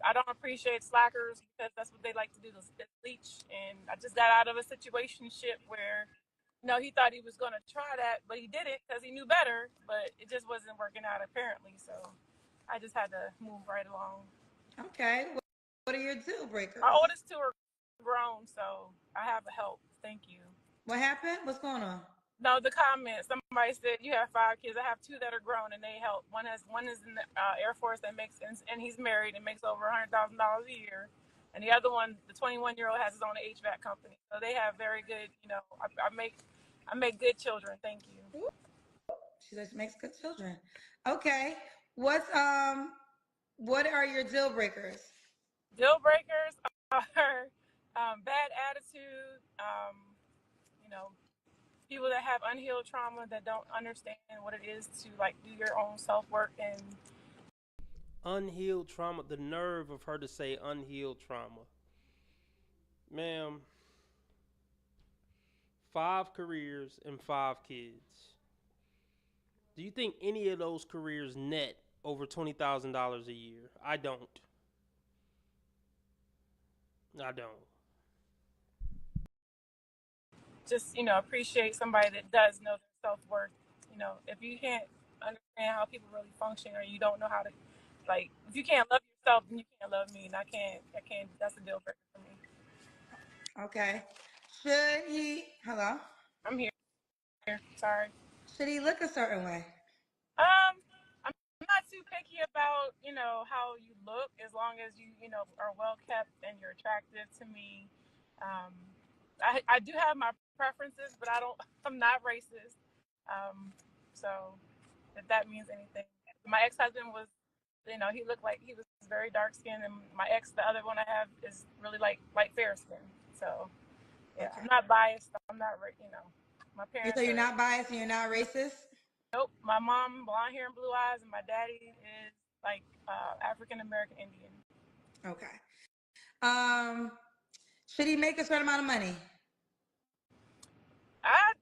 I don't appreciate slackers because that's what they like to do, to leech. And I just got out of a situationship where, he thought he was going to try that, but he didn't because he knew better, but it just wasn't working out apparently. So I just had to move right along. Okay. What are your deal breakers? My oldest 2 are grown, so I have help. Thank you. What happened? What's going on? No, the comments. Somebody said you have 5 kids. I have 2 that are grown and they help. One is in the Air Force that makes sense, and he's married and makes over $100,000 a year. And the other one, the 21-year-old, has his own HVAC company. So they have very good. I make good children. Thank you. She says she makes good children. Okay. What are your deal breakers? Deal breakers are bad attitude. People that have unhealed trauma that don't understand what it is to do your own self-work and unhealed trauma. The nerve of her to say unhealed trauma. Ma'am, 5 careers and 5 kids. Do you think any of those careers net over $20,000 a year. I don't. I don't. Just, appreciate somebody that does know their self-worth. If you can't understand how people really function, or you don't know how to, like, if you can't love yourself, then you can't love me, and I can't, that's a deal breaker for me. Okay. Should he, hello? I'm here. Sorry. Should he look a certain way? I'm not too picky about, how you look, as long as you, are well kept and you're attractive to me. I do have my preferences, but I'm not racist. So if that means anything. My ex-husband was, he looked like he was very dark skinned, and my ex, the other one I have, is really light fair skin. So yeah, okay. I'm not biased. I'm not, my parents. So you're not biased and you're not racist? Nope. My mom, blonde hair and blue eyes, and my daddy is like African American Indian. Okay. Should he make a certain amount of money?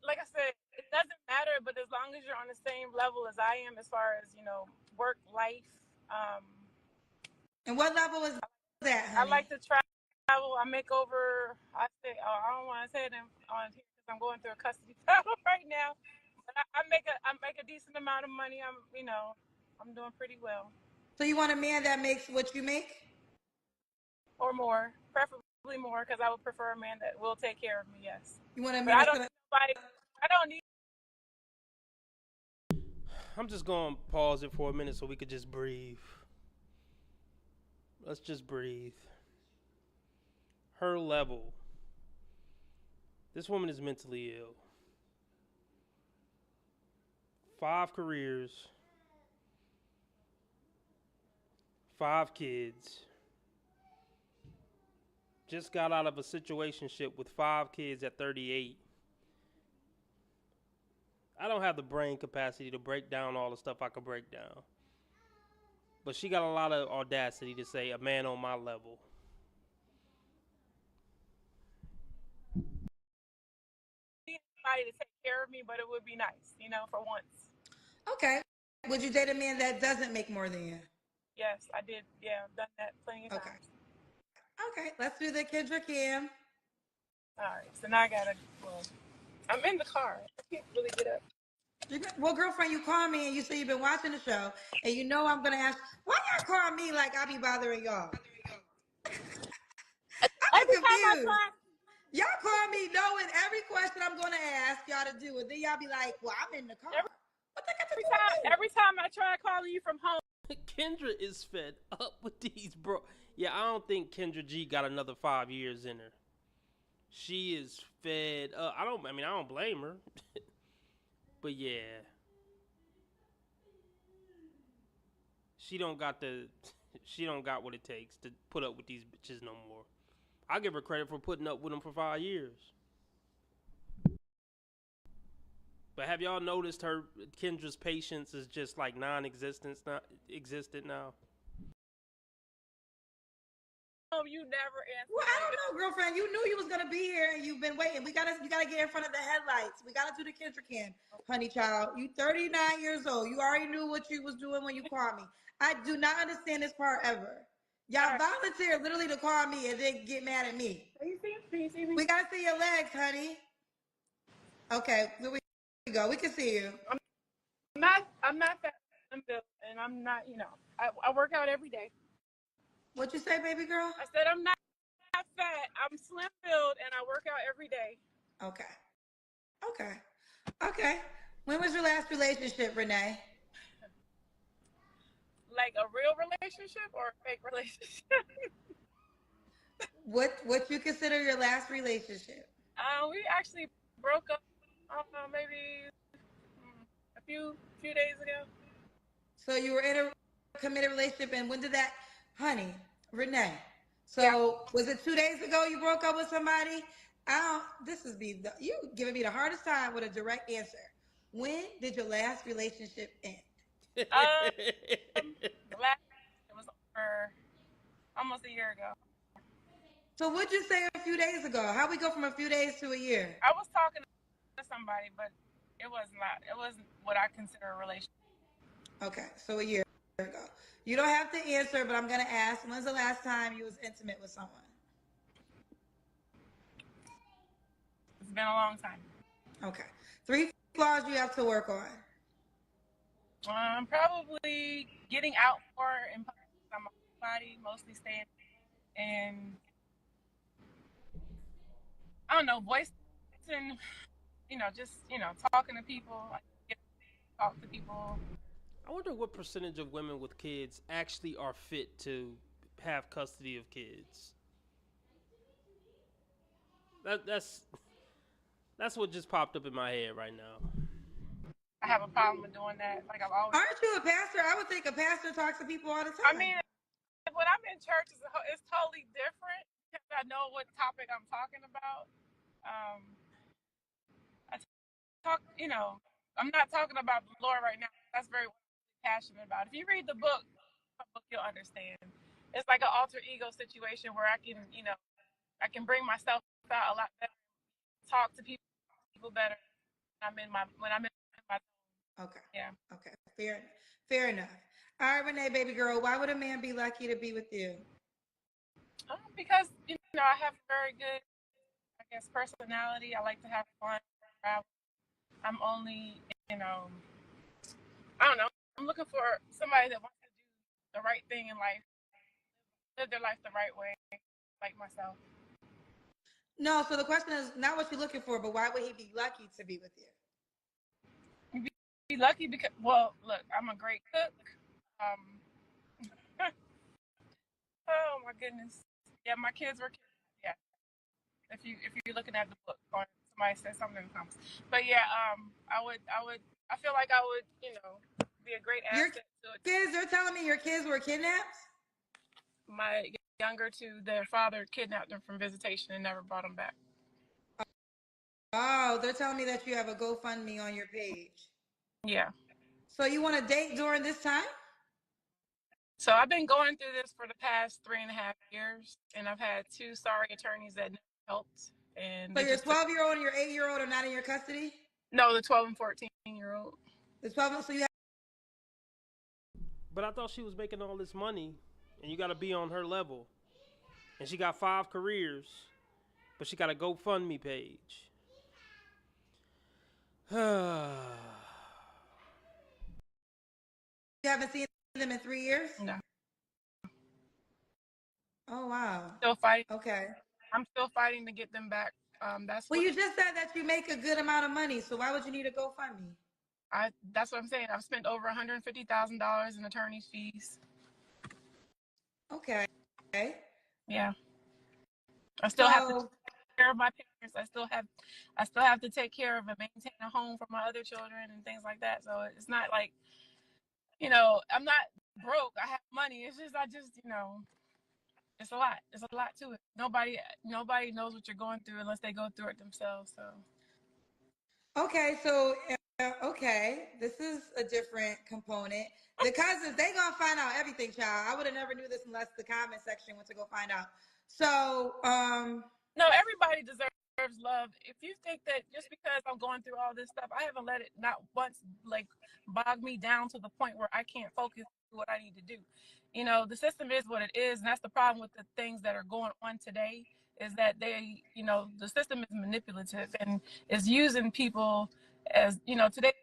Like I said, it doesn't matter, but as long as you're on the same level as I am, as far as work life. And what level is that, honey? I like to travel. I make over. I don't want to say it on here because I'm going through a custody battle right now. But I make a decent amount of money. I'm doing pretty well. So you want a man that makes what you make? Or more, preferably more, because I would prefer a man that will take care of me. Yes. You want a man? But I don't need. I'm just going to pause it for a minute so we could just breathe. Let's just breathe. Her level. This woman is mentally ill. 5 careers. 5 kids. Just got out of a situationship with 5 kids at 38. I don't have the brain capacity to break down all the stuff I could break down. But she got a lot of audacity to say a man on my level. Somebody to take care of me, but it would be nice, for once. Okay. Would you date a man that doesn't make more than you? Yes, I did. Yeah, I've done that plenty of times. Okay, let's do the Kendra Kim. All right, so now I'm in the car. I can't really get up. Well, girlfriend, you called me and you say you've been watching the show, and I'm going to ask, why y'all call me like I be bothering y'all? I'm confused. Y'all call me knowing every question I'm going to ask y'all to do, and then y'all be like, well, I'm in the car. Every time I try calling you from home. Kendra is fed up with these bro. Yeah, I don't think Kendra G got another 5 years in her. She is fed up. I don't blame her. But yeah. She don't got what it takes to put up with these bitches no more. I give her credit for putting up with them for 5 years. But have y'all noticed Kendra's patience is just like non-existent now? You never answered. Well, I don't know, girlfriend. You knew you was gonna be here, and you've been waiting. You gotta get in front of the headlights. We gotta do the Kendra Kim, honey child. You 39 years old. You already knew what you was doing when you called me. I do not understand this part ever. Y'all volunteer literally to call me and then get mad at me. Can you see me? We gotta see your legs, honey. Okay, here we go. We can see you. I'm not fat, and I'm not. I work out every day. What you say, baby girl? I said I'm not fat. I'm slim build, and I work out every day. Okay. When was your last relationship, Renee? Like a real relationship or a fake relationship? What you consider your last relationship? We actually broke up maybe a few days ago. So you were in a committed relationship, and when did that, honey, Renee? So was it 2 days ago you broke up with somebody? You giving me the hardest time with a direct answer. When did your last relationship end? It was over almost a year ago. So what'd you say a few days ago? How we go from a few days to a year? I was talking to somebody, but it wasn't what I consider a relationship. Okay, so a year. we go. You don't have to answer, but I'm gonna ask. When's the last time you was intimate with someone? It's been a long time. Okay. 3 flaws you have to work on. Probably getting out more in my body, mostly staying and I don't know, voicing, just talking to people, talk to people. I wonder what percentage of women with kids actually are fit to have custody of kids. That's what just popped up in my head right now. I have a problem with doing that. Like I've always. Aren't you a pastor? I would think a pastor talks to people all the time. I mean, when I'm in church, it's totally different because I know what topic I'm talking about. I talk, I'm not talking about the Lord right now. That's very passionate about. If you read the book, you'll understand. It's like an alter ego situation where I can, I can bring myself out a lot better, talk to people better. When I'm in my. Okay. Yeah. Okay. Fair enough. All right, Renee, baby girl. Why would a man be lucky to be with you? Because I have very good, I guess, personality. I like to have fun, travel. I'm only, I don't know. I'm looking for somebody that wants to do the right thing in life, live their life the right way, like myself. No, so the question is not what you're looking for, but why would he be lucky to be with you? Be lucky because, well, look, I'm a great cook. Oh my goodness. Yeah, my kids were kids. Yeah. If you're looking at the book or somebody said something in the comments. But yeah, I feel like I would, be a great asset to it. Kids, they're telling me your kids were kidnapped? My younger two, their father kidnapped them from visitation and never brought them back. Oh, they're telling me that you have a GoFundMe on your page. Yeah. So you want to date during this time? So I've been going through this for the past 3.5 years, and I've had 2 sorry attorneys that never helped. And so your 12-year-old and your 8-year-old are not in your custody? No, the 12 and 14-year-old. The 12, so you have. But I thought she was making all this money, and you got to be on her level. And she got 5 careers, but she got a GoFundMe page. You haven't seen them in 3 years? No. Oh wow. Still fighting. Okay. I'm still fighting to get them back. Well, you just said that you make a good amount of money, so why would you need a GoFundMe? That's what I'm saying. I've spent over $150,000 in attorney's fees. Okay. Yeah. I still have to take care of my parents. I still have to take care of and maintain a home for my other children and things like that. So it's not like, I'm not broke. I have money. It's just it's a lot. It's a lot to it. Nobody knows what you're going through unless they go through it themselves. So. Okay, so this is a different component. The cousins, they gonna find out everything, child. I would have never knew this unless the comment section went to go find out. So, no, everybody deserves love. If you think that just because I'm going through all this stuff, I haven't let it not once bog me down to the point where I can't focus on what I need to do. The system is what it is, and that's the problem with the things that are going on today. Is that they, the system is manipulative and is using people as, today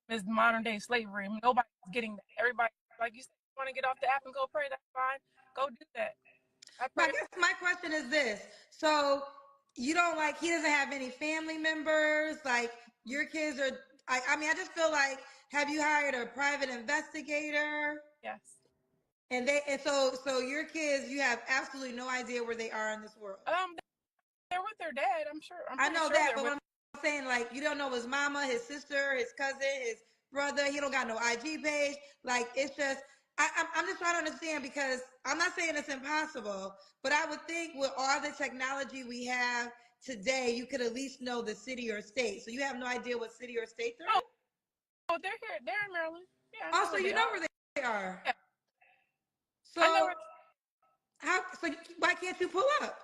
is modern day slavery. Nobody's getting that. Everybody, like you said, you want to get off the app and go pray, that's fine. Go do that. I guess my question is this. So you don't he doesn't have any family members? Like your kids are, I mean, I just feel like, have you hired a private investigator? Yes. And so your kids, you have absolutely no idea where they are in this world. They're with their dad. I'm sure. I know that, but what I'm saying, you don't know his mama, his sister, his cousin, his brother. He don't got no IG page. It's just, I'm just trying to understand, because I'm not saying it's impossible, but I would think with all the technology we have today, you could at least know the city or state. So you have no idea what city or state they're in? Oh, they're here. They're in Maryland. Yeah. Oh, so you know where they are. Yeah. So I know so why can't you pull up?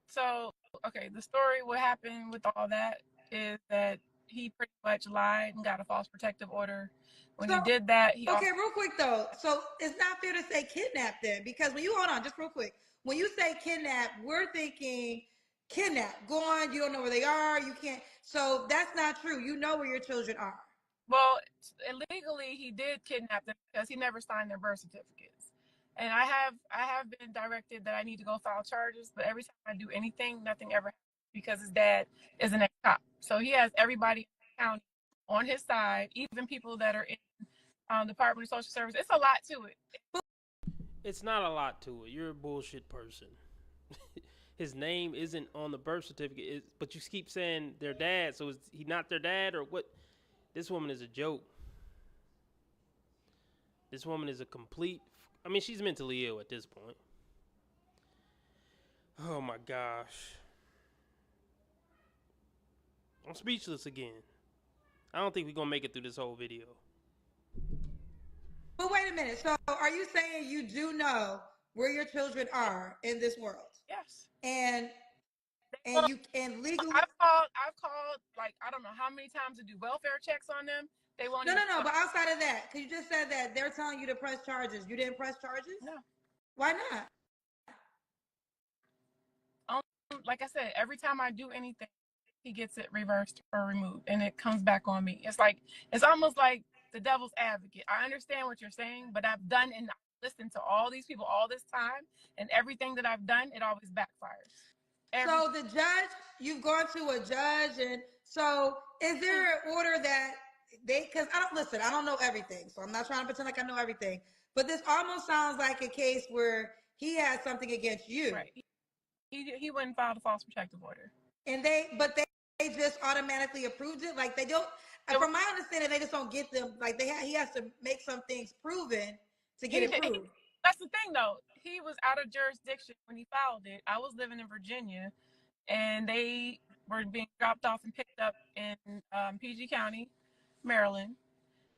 So, okay, the story, what happened with all that is that he pretty much lied and got a false protective order. When So, he did that, he okay, real quick though. So it's not fair to say kidnap then, because when you hold on, just real quick, when you say kidnap, we're thinking kidnap, gone. You don't know where they are. You can't. So that's not true. You know where your children are. Well, illegally he did kidnap them because he never signed their birth certificates. And I have been directed that I need to go file charges, but every time I do anything, nothing ever happens because his dad is an ex-cop. So he has everybody in the county on his side, even people that are in Department of Social Service. It's a lot to it. It's not a lot to it. You're a bullshit person. His name isn't on the birth certificate, but you keep saying their dad, so is he not their dad or what? This woman is a joke. This woman is a complete... I mean, she's mentally ill at this point. Oh my gosh. I'm speechless again. I don't think we're going to make it through this whole video. But wait a minute. So are you saying you do know where your children are in this world? Yes. And you can legally... I've called like I don't know how many times to do welfare checks on them. They won't. No. But outside of that, because you just said that they're telling you to press charges. You didn't press charges? No. Why not? Like I said, every time I do anything, he gets it reversed or removed, and it comes back on me. It's almost like the devil's advocate. I understand what you're saying, but I've done and listened to all these people all this time, and everything that I've done, it always backfires. So the judge, you've gone to a judge, and so is there an order that they? Because I don't know everything, so I'm not trying to pretend like I know everything. But this almost sounds like a case where he has something against you. Right. He wouldn't file a false protective order. And they just automatically approved it. Like they don't. From my understanding, they just don't get them. Like he has to make some things proven to get it approved. That's the thing, though. He was out of jurisdiction when he filed it. I was living in Virginia, and they were being dropped off and picked up in PG County, Maryland.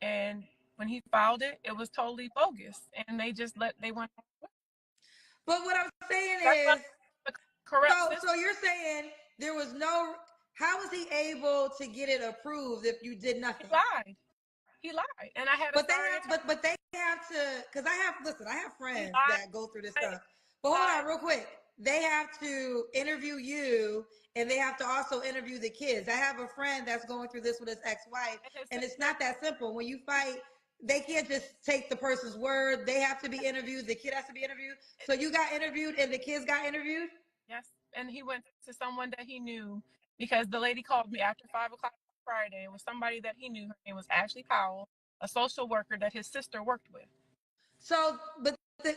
And when he filed it, it was totally bogus, and they went. But what I'm saying is, correct. So you're saying there was no. How was he able to get it approved if you did nothing? He lied, and I had. But they have to, because I have friends that go through this stuff. But hold on, real quick. They have to interview you, and they have to also interview the kids. I have a friend that's going through this with his ex-wife, and it's not that simple. When you fight, they can't just take the person's word. They have to be interviewed. The kid has to be interviewed. So you got interviewed, and the kids got interviewed? Yes, and he went to someone that he knew, because the lady called me after 5 o'clock Friday. It was somebody that he knew. Her name was Ashley Powell, a social worker that his sister worked with. So, but the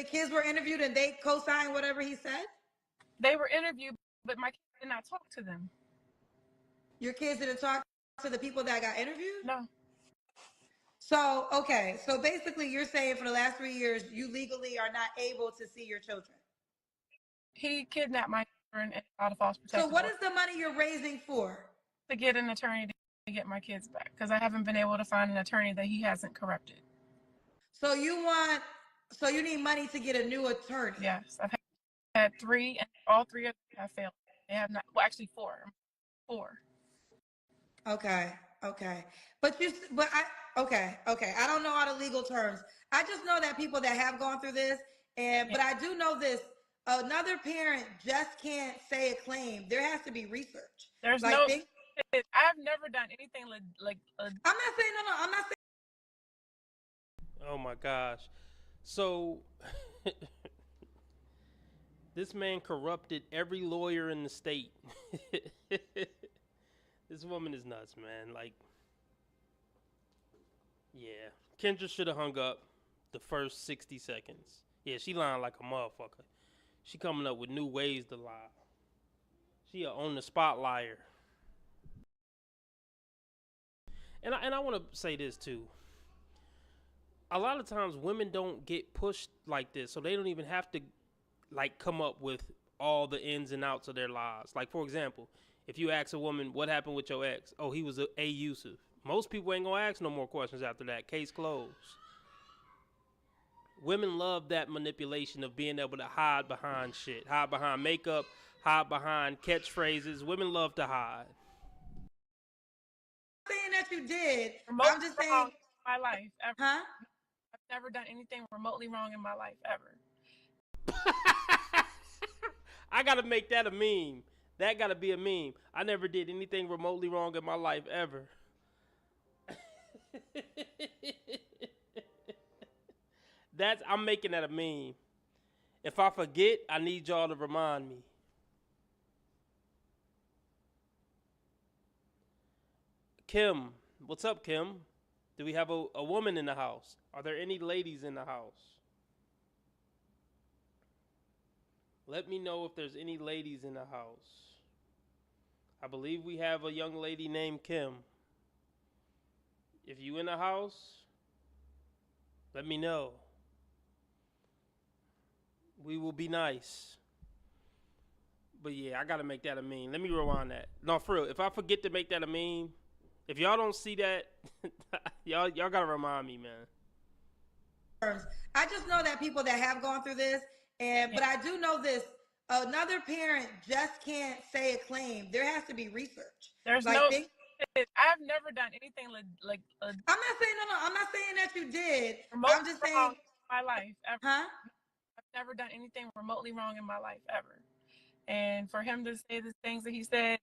kids were interviewed and they co-signed whatever he said? They were interviewed, but my kids did not talk to them. Your kids didn't talk to the people that got interviewed? No. So, okay. So basically you're saying for the last 3 years, you legally are not able to see your children. He kidnapped my children and filed a false protective order. So what is the money you're raising for? To get an attorney to get my kids back, because I haven't been able to find an attorney that he hasn't corrupted. So you need money to get a new attorney? Yes, I've had 3, and all 3 of them have failed. They have not. Well, actually 4. Okay. Okay. But I don't know all the legal terms. I just know that people that have gone through this, but I do know this. Another parent just can't say a claim. There has to be research. There's no. I've never done anything like. I'm not saying no. I'm not saying. Oh my gosh. So this man corrupted every lawyer in the state. This woman is nuts, man. Like, yeah. Kendra should have hung up the first 60 seconds. Yeah, she lying like a motherfucker. She coming up with new ways to lie. She a on the spot liar. And I want to say this too. A lot of times women don't get pushed like this, so they don't even have to like come up with all the ins and outs of their lives. Like, for example, if you ask a woman what happened with your ex, oh, he was abusive. Most people ain't gonna ask no more questions after that. Case closed. Women love that manipulation of being able to hide behind shit, hide behind makeup, hide behind catchphrases. Women love to hide. you did. Remotely I'm just wrong saying. in my life ever. Huh? I've never done anything remotely wrong in my life ever. I gotta make that a meme. That gotta be a meme. I never did anything remotely wrong in my life ever. I'm making that a meme. If I forget, I need y'all to remind me. Kim, what's up, Kim? Do we have a woman in the house? Are there any ladies in the house? Let me know if there's any ladies in the house. I believe we have a young lady named Kim. If you in the house, let me know. We will be nice. But yeah, I gotta make that a meme. Let me rewind that. No, for real. If I forget to make that a meme, if y'all don't see that, y'all gotta remind me, man. I just know that people that have gone through this, but I do know this. Another parent just can't say a claim. There has to be research. There's like no. I've never done anything like. I'm not saying no. I'm not saying that you did. Remotely I'm just wrong saying. in my life ever. Huh? I've never done anything remotely wrong in my life ever. And for him to say the things that he said,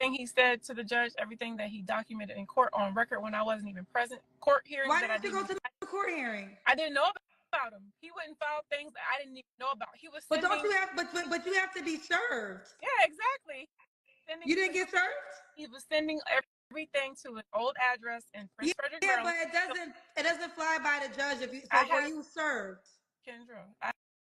everything he said to the judge, everything that he documented in court on record when I wasn't even present, court hearings. Why didn't you go to the court hearing? I didn't know about him. He wouldn't file things that I didn't even know about. He was But sending. don't you have? But you have to be served. Yeah, exactly. You didn't get served. He was sending everything to an old address in Prince Frederick, Yeah, Maryland. but it doesn't fly by the judge if you. So were you served? Kendra, I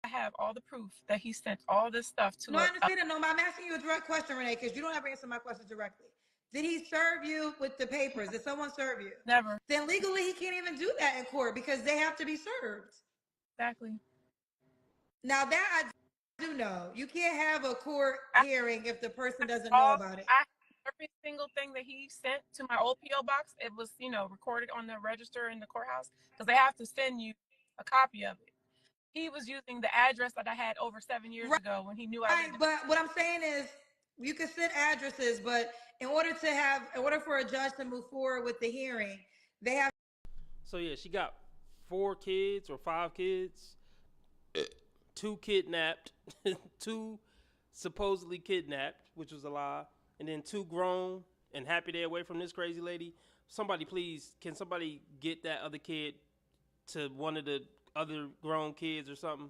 have all the proof that he sent all this stuff to. No, I understand it. No, I'm asking you a direct question, Renee, because you don't ever answer my question directly. Did he serve you with the papers? Did someone serve you? Never. Then legally he can't even do that in court because they have to be served. Exactly. Now that I do know. You can't have a court hearing if the person doesn't know about it. Every single thing that he sent to my old P.O. box, it was, recorded on the register in the courthouse because they have to send you a copy of it. He was using the address that I had over 7 years ago when he knew I lived. But what I'm saying is you can send addresses, but in order for a judge to move forward with the hearing, they have. So yeah, she got 4 kids or 5 kids, 2 kidnapped, 2 supposedly kidnapped, which was a lie, and then 2 grown and happy they're away from this crazy lady. Somebody please, can somebody get that other kid to one of the other grown kids or something?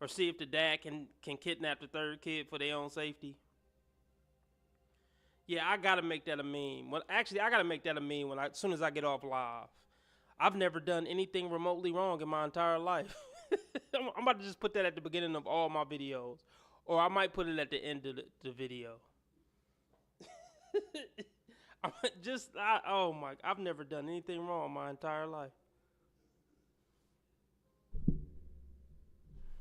Or see if the dad can kidnap the 3rd kid for their own safety. Yeah, I gotta make that a meme. Well, actually, I gotta make that a meme as soon as I get off live. I've never done anything remotely wrong in my entire life. I'm about to just put that at the beginning of all my videos, or I might put it at the end of the video. I've never done anything wrong my entire life.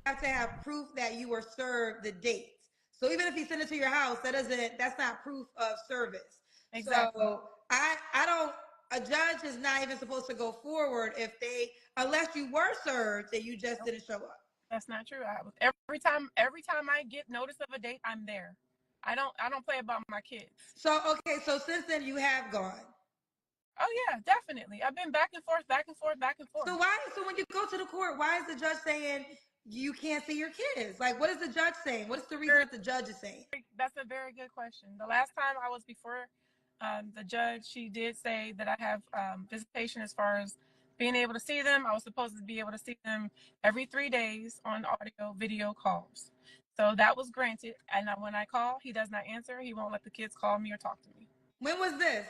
Have to have proof that you were served the date. So even if he sent it to your house, that's not proof of service. Exactly. So a judge is not even supposed to go forward unless you were served and you just didn't show up. That's not true. Every time I get notice of a date, I'm there. I don't play about my kids. So since then you have gone. Oh yeah, definitely. I've been back and forth. So when you go to the court, why is the judge saying you can't see your kids? Like, what is the judge saying? What's the reason that the judge is saying? That's a very good question. The last time I was before the judge, she did say that I have visitation as far as being able to see them. I was supposed to be able to see them every 3 days on audio, video calls. So that was granted. And when I call, he does not answer. He won't let the kids call me or talk to me. When was this?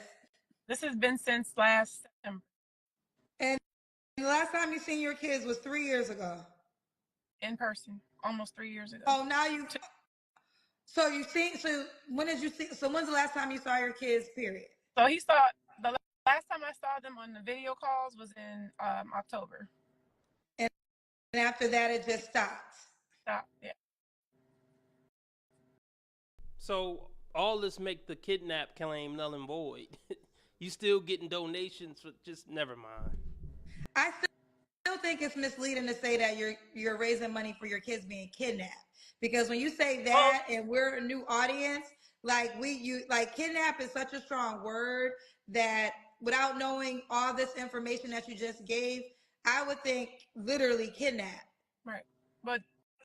This has been since last September. And the last time you seen your kids was 3 years ago. In person, almost 3 years ago. Oh, now you. So when did you see? So when's the last time you saw your kids? Period. So the last time I saw them on the video calls was in October. And after that, it just stopped. Yeah. So all this make the kidnap claim null and void. You still getting donations for just never mind. I still think it's misleading to say that you're raising money for your kids being kidnapped, because when you say that and we're a new audience, like kidnap is such a strong word that without knowing all this information that you just gave, I would think literally kidnap. Right. But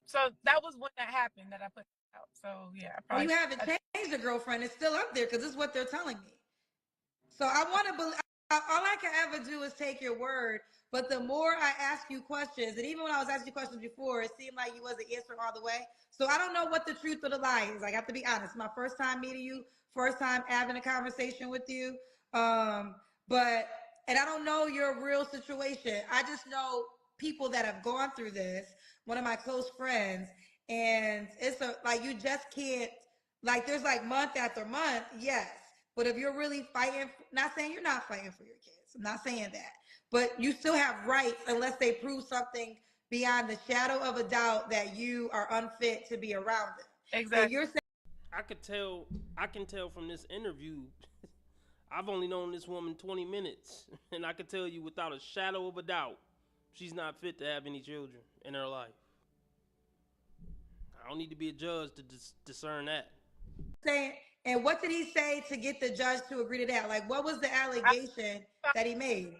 so that was when that happened that I put it out. So yeah, Well, you haven't changed the girlfriend. It's still up there because this is what they're telling me. So I want to believe. All I can ever do is take your word. But the more I ask you questions, and even when I was asking you questions before, it seemed like you wasn't answering all the way. So I don't know what the truth of the lie is. I have to be honest. My first time meeting you, first time having a conversation with you. But and I don't know your real situation. I just know people that have gone through this. One of my close friends, and it's like you just can't. Like there's like month after month, yes. But if you're really fighting, not saying you're not fighting for your kids, I'm not saying that, but you still have rights unless they prove something beyond the shadow of a doubt that you are unfit to be around them. Exactly. And you're saying, I can tell from this interview. I've only known this woman 20 minutes, and I can tell you without a shadow of a doubt, she's not fit to have any children in her life. I don't need to be a judge to discern that. saying, and what did he say to get the judge to agree to that? Like, what was the allegation that he made?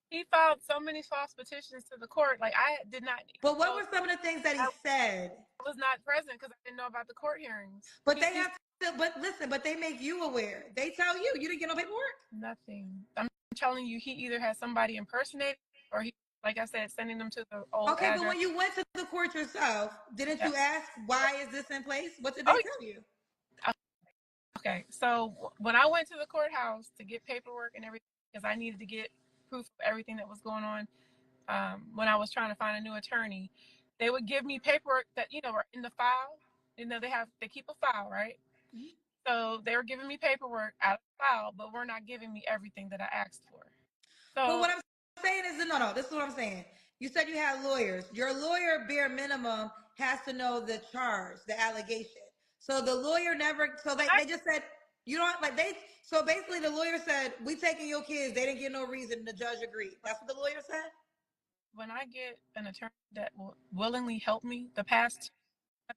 He filed so many false petitions to the court. Like I did not. But what were some of the things that he said? I was not present because I didn't know about the court hearings. But they have to. But listen. But they make you aware. They tell you you didn't get no paperwork. Nothing. I'm telling you, he either has somebody impersonating, or he, like I said, sending them to the old. Okay, address. but when you went to the court yourself, didn't you ask why is this in place? What did they tell you? Okay, so when I went to the courthouse to get paperwork and everything, because I needed to get proof of everything that was going on, when I was trying to find a new attorney, they would give me paperwork that were in the file. They keep a file, right? Mm-hmm. So they were giving me paperwork out of the file, but we're not giving me everything that I asked for. So, but what I'm saying is, no, this is what I'm saying. You said you had lawyers. Your lawyer, bare minimum, has to know the charge, the allegation. So the lawyer never. So they just said you don't like they. So basically, the lawyer said we taking your kids. They didn't get no reason. The judge agreed. That's what the lawyer said. When I get an attorney that will willingly help me, the past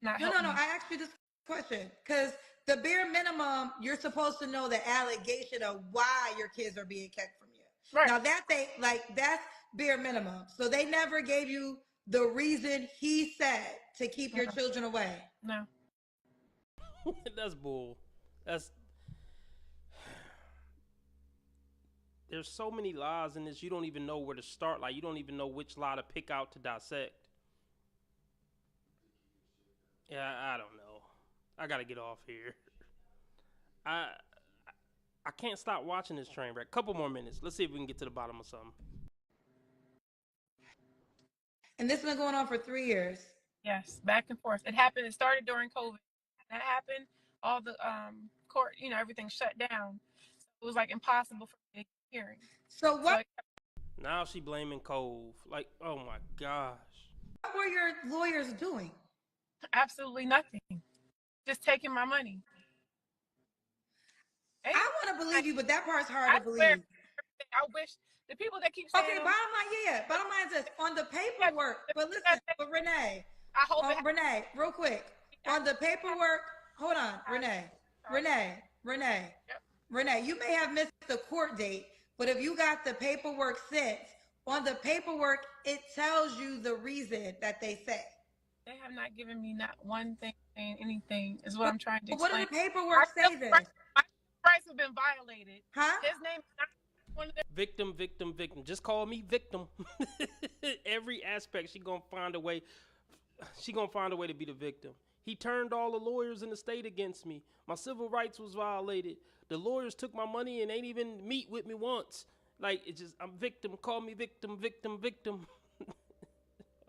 not help No. I asked you this question because the bare minimum, you're supposed to know the allegation of why your kids are being kept from you. Right. Now that's bare minimum. So they never gave you the reason he said to keep your children away. No. That's bull. There's so many lies in this, you don't even know where to start. Like, you don't even know which lie to pick out to dissect. Yeah, I don't know. I gotta get off here. I can't stop watching this train wreck. Couple more minutes. Let's see if we can get to the bottom of something. And this has been going on for 3 years. Yes, back and forth. It started during COVID. That happened. All the court, everything shut down. So it was like impossible for me to get hearing. So what? Now she blaming Cove. Like, oh my gosh. What were your lawyers doing? Absolutely nothing. Just taking my money. I want to believe you, but that part's hard to believe. I wish the people that keep saying. Okay, bottom line is this: on the paperwork. But listen, but Renee, Renee, real quick, on the paperwork. Hold on, Renee. You may have missed the court date, but if you got the paperwork sent, on the paperwork it tells you the reason that they say. They have not given me not one thing saying anything. Is what I'm trying to explain. What does the paperwork say then? My rights have been violated. Huh? His name is not one of the Victim. Just call me victim. Every aspect, she gonna find a way. She gonna find a way to be the victim. He turned all the lawyers in the state against me. My civil rights was violated. The lawyers took my money and ain't even meet with me once. Like, it's just, I'm victim. Call me victim.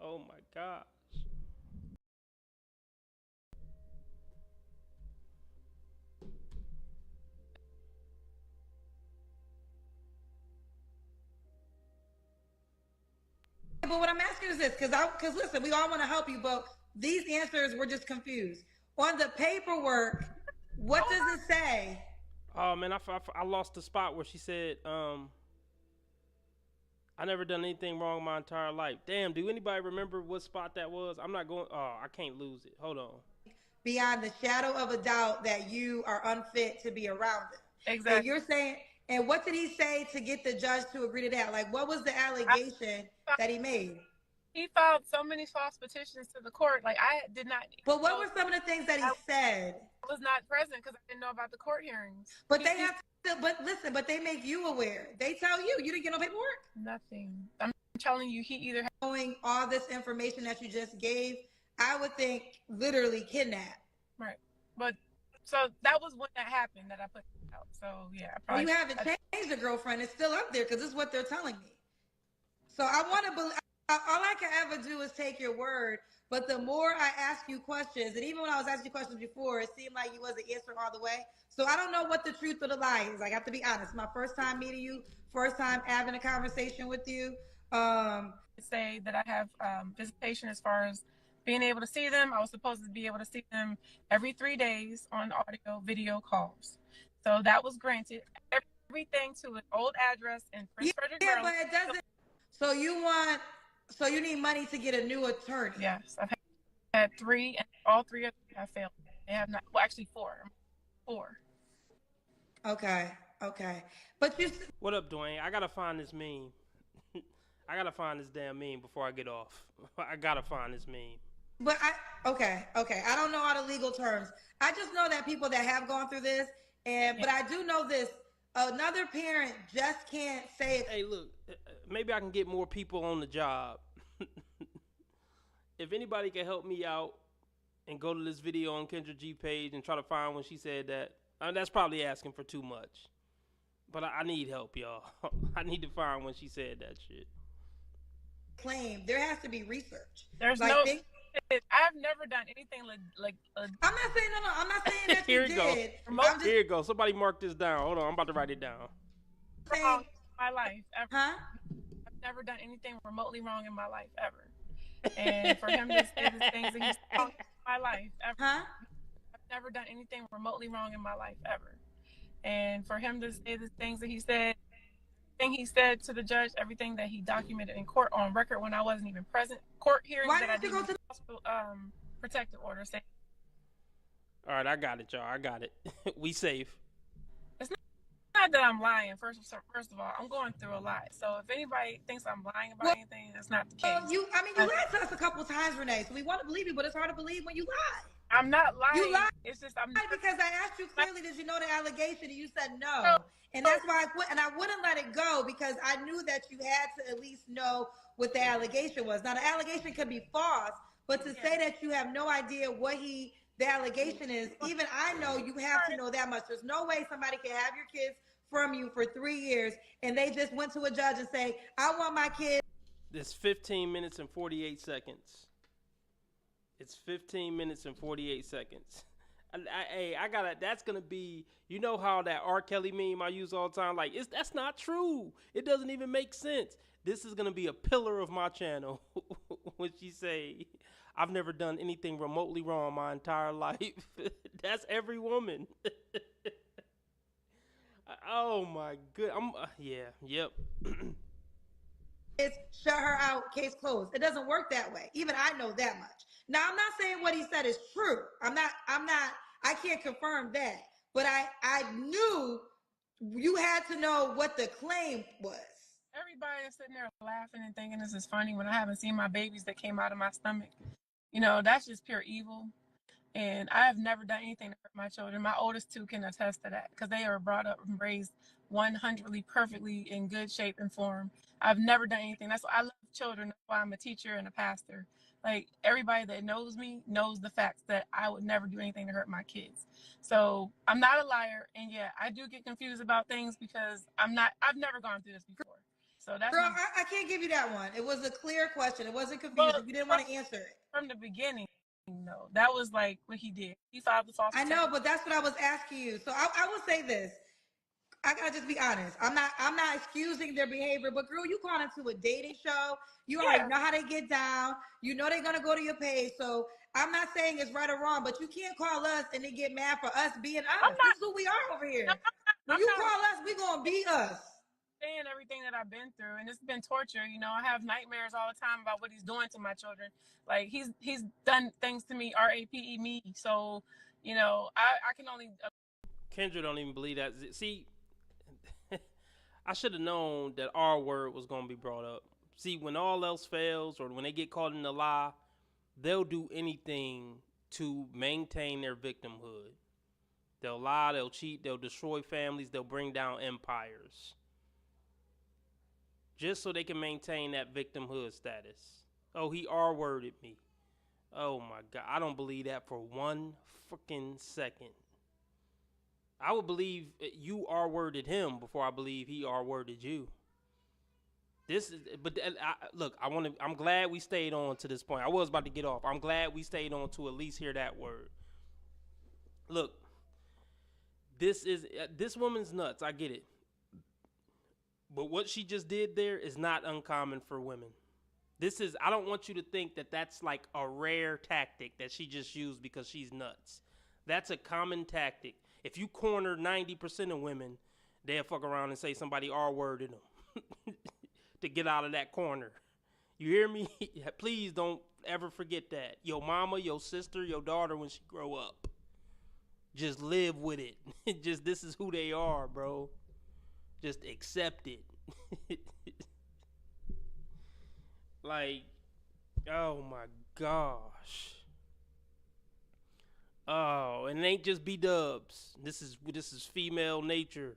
Oh my gosh. But what I'm asking is this, because listen, we all want to help you, but these answers were just confused. On the paperwork, what does it say? Oh man, I lost the spot where she said, I never done anything wrong my entire life. Damn, do anybody remember what spot that was? I'm not going, I can't lose it. Hold on. Beyond the shadow of a doubt that you are unfit to be around them. Exactly. And you're saying, And what did he say to get the judge to agree to that? Like, what was the allegation that he made? He filed so many false petitions to the court. Like, I did not. But what were some of the things that he said? I was not present because I didn't know about the court hearings. But they have to, but listen, but they make you aware. They tell you didn't get no paperwork. Nothing. I'm telling you, he either knowing all this information that you just gave, I would think literally kidnapped. Right. But so that was when that happened that I put it out. So yeah, I probably. Well, you haven't changed the girlfriend. It's still up there because this is what they're telling me. So I want to believe. All I can ever do is take your word. But the more I ask you questions, and even when I was asking you questions before, it seemed like you wasn't answering all the way. So I don't know what the truth or the lie is. I have to be honest. My first time meeting you, first time having a conversation with you. Say that I have visitation as far as being able to see them. I was supposed to be able to see them every 3 days on audio, video calls. So that was granted. Everything to an old address in Prince Frederick, Maryland. But it doesn't. So you need money to get a new attorney. Yes, I've had 3, and all 3 of them have failed. They have not. Well, actually 4. 4. Okay. But you. What up, Dwayne? I gotta find this meme. I gotta find this damn meme before I get off. I gotta find this meme. But okay. I don't know all the legal terms. I just know that people that have gone through this, but I do know this. Another parent just can't say. Hey, look, maybe I can get more people on the job. If anybody can help me out and go to this video on Kendra G page and try to find when she said that, that's probably asking for too much. But I need help, y'all. I need to find when she said that shit. Claim there has to be research. There's like I've never done anything like I'm not saying no. I'm not saying that Here you did. Here you go. Somebody mark this down. Hold on, I'm about to write it down. Wrong in my life ever. Huh? I've never done anything remotely wrong in my life ever. And for him to say the things that he's wrong in my life ever. Huh? I've never done anything remotely wrong in my life ever. And for him to say the things that he said to the judge, everything that he documented in court on record when I wasn't even present, court hearings. Why that didn't I you go to protective order? Saying, all right, I got it, y'all. I got it. We safe. It's not that I'm lying. First of all, I'm going through a lot. So if anybody thinks I'm lying about anything, that's not the case. You lied to us a couple times, Renee. So we want to believe you, but it's hard to believe when you lie. I'm not lying. You lied. It's just I'm because I asked you clearly, did you know the allegation? And you said no. And that's why I quit. And I wouldn't let it go because I knew that you had to at least know what the allegation was. Now the allegation could be false, but to say that you have no idea what the allegation is, even I know you have to know that much. There's no way somebody can have your kids from you for 3 years and they just went to a judge and say, I want my kids. It's 15 minutes and 48 seconds. It's 15 minutes and 48 seconds. I gotta. That's gonna be. You know how that R. Kelly meme I use all the time. Like, that's not true. It doesn't even make sense. This is gonna be a pillar of my channel. When she say, "I've never done anything remotely wrong my entire life." That's every woman. Oh my good. Yep. Shut her out, case closed. It doesn't work that way. Even I know that much. Now I'm not saying what he said is true. I can't confirm that. But I knew you had to know what the claim was. Everybody is sitting there laughing and thinking this is funny when I haven't seen my babies that came out of my stomach. You know, that's just pure evil. And I have never done anything to hurt my children. My oldest 2 can attest to that because they are brought up and raised 100% perfectly in good shape and form. I've never done anything. That's why I love children. That's why I'm a teacher and a pastor. Like, everybody that knows me knows the facts that I would never do anything to hurt my kids. So I'm not a liar. And yeah, I do get confused about things because I've never gone through this before. So that's Girl, I can't give you that one. It was a clear question. It wasn't confusing. You didn't want to answer it. From the beginning. No, that was like what he did. He filed the false. I know, but that's what I was asking you. So I will say this. I gotta just be honest. I'm not excusing their behavior, but girl, you called into a dating show. You already know how they get down. You know they're gonna go to your page. So I'm not saying it's right or wrong, but you can't call us and then get mad for us being us. This is who we are over here. When you call us, we gonna be us. Saying everything that I've been through, and it's been torture. You know, I have nightmares all the time about what he's doing to my children. Like he's done things to me, RAPE me. So, you know, I can only. Kendra don't even believe that. See, I should have known that R word was gonna be brought up. See, when all else fails, or when they get caught in the lie, they'll do anything to maintain their victimhood. They'll lie, they'll cheat, they'll destroy families, they'll bring down empires, just so they can maintain that victimhood status. Oh, he R-worded me. Oh my God, I don't believe that for one freaking second. I would believe you R-worded him before I believe he R-worded you. This is, but look, I'm glad we stayed on to this point. I was about to get off. I'm glad we stayed on to at least hear that word. Look, this woman's nuts. I get it. But what she just did there is not uncommon for women. I don't want you to think that that's like a rare tactic that she just used because she's nuts. That's a common tactic. If you corner 90% of women, they'll fuck around and say somebody R-worded them to get out of that corner. You hear me? Please don't ever forget that. Your mama, your sister, your daughter, when she grow up, just live with it. Just, this is who they are, bro. Just accept it. Like, oh my gosh. Oh, and it ain't just B-dubs. This is female nature.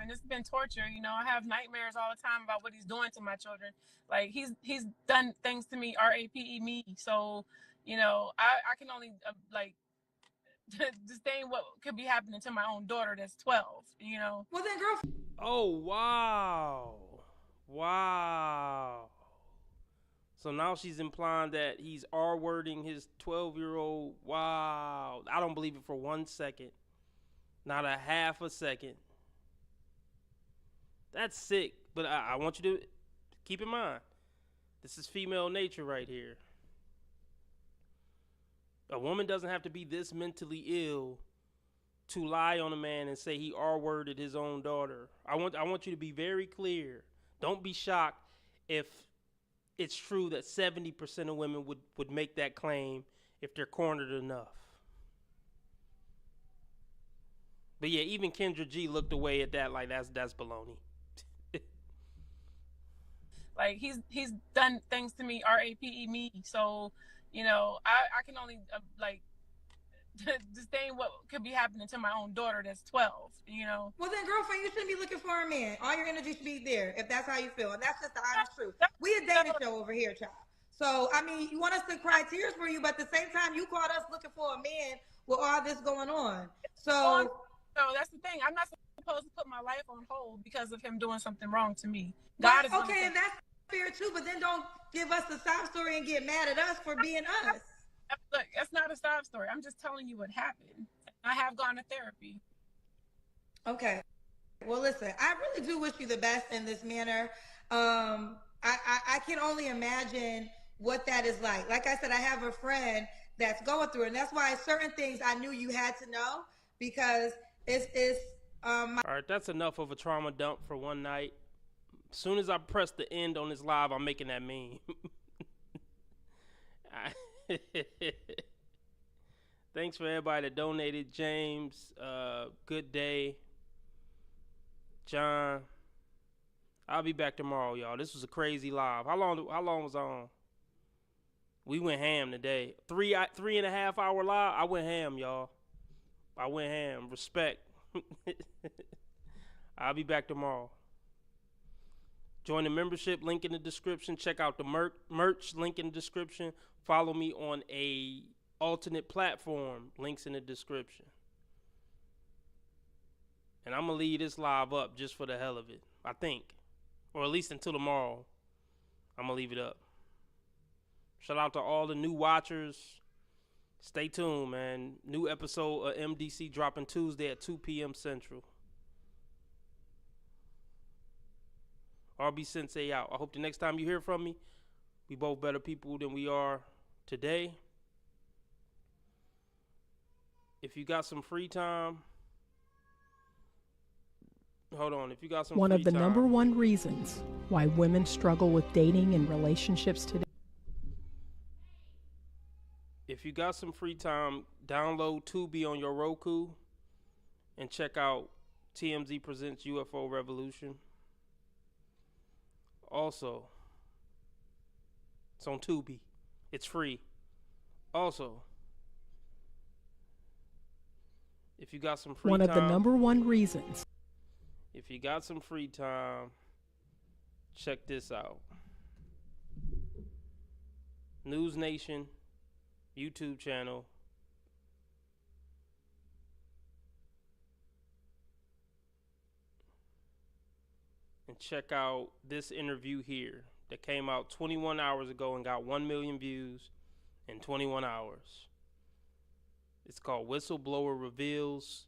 And it's been torture. You know, I have nightmares all the time about what he's doing to my children. Like, he's done things to me, RAPE me. So, you know, I can only disdain what could be happening to my own daughter that's 12, you know. Well then, girl. Oh, wow. Wow. So now she's implying that he's R-wording his 12-year-old. Wow. I don't believe it for 1 second. Not a half a second. That's sick. But I want you to keep in mind, this is female nature right here. A woman doesn't have to be this mentally ill to lie on a man and say he R-worded his own daughter. I want you to be very clear. Don't be shocked if it's true that 70% of women would make that claim if they're cornered enough. But yeah, even Kendra G looked away at that like that's baloney. Like, he's done things to me, RAPE me. So, you know, I can only disdain what could be happening to my own daughter that's 12, you know. Well then, girlfriend, you shouldn't be looking for a man. All your energy should be there, if that's how you feel. And that's just the honest truth. We a dating show over here, child. So, I mean, you want us to cry tears for you, but at the same time, you caught us looking for a man with all this going on. So that's the thing. I'm not supposed to put my life on hold because of him doing something wrong to me. God is okay, and that's fair too, but then don't give us the sob story and get mad at us for being us. Look, that's not a sob story. I'm just telling you what happened. I have gone to therapy. Okay. Well, listen, I really do wish you the best in this manner. I can only imagine what that is like. Like I said, I have a friend that's going through it, and that's why certain things I knew you had to know, because it's all right, that's enough of a trauma dump for one night. As soon as I press the end on this live, I'm making that meme. Thanks for everybody that donated. James, good day. John, I'll be back tomorrow, y'all. This was a crazy live. How long was I on? We went ham today. 3.5 hour live. I went ham, y'all. I went ham. Respect. I'll be back tomorrow. Join the membership, link in the description. Check out the merch, link in the description. Follow me on a alternate platform, links in the description. And I'm going to leave this live up just for the hell of it, I think. Or at least until tomorrow, I'm going to leave it up. Shout out to all the new watchers. Stay tuned, man. New episode of MDC dropping Tuesday at 2 p.m. Central. RB Sensei out. I hope the next time you hear from me, we both better people than we are today. If you got some free time, hold on. If you got some One free of the time, number one reasons why women struggle with dating and relationships today. If if you got some free time, download Tubi on your Roku and check out TMZ Presents UFO Revolution. Also, it's on Tubi. It's free. Also, if you got some free One time, of the number one reasons. if you got some free time, check this out. News Nation YouTube channel. And check out this interview here that came out 21 hours ago and got 1 million views in 21 hours. It's called Whistleblower Reveals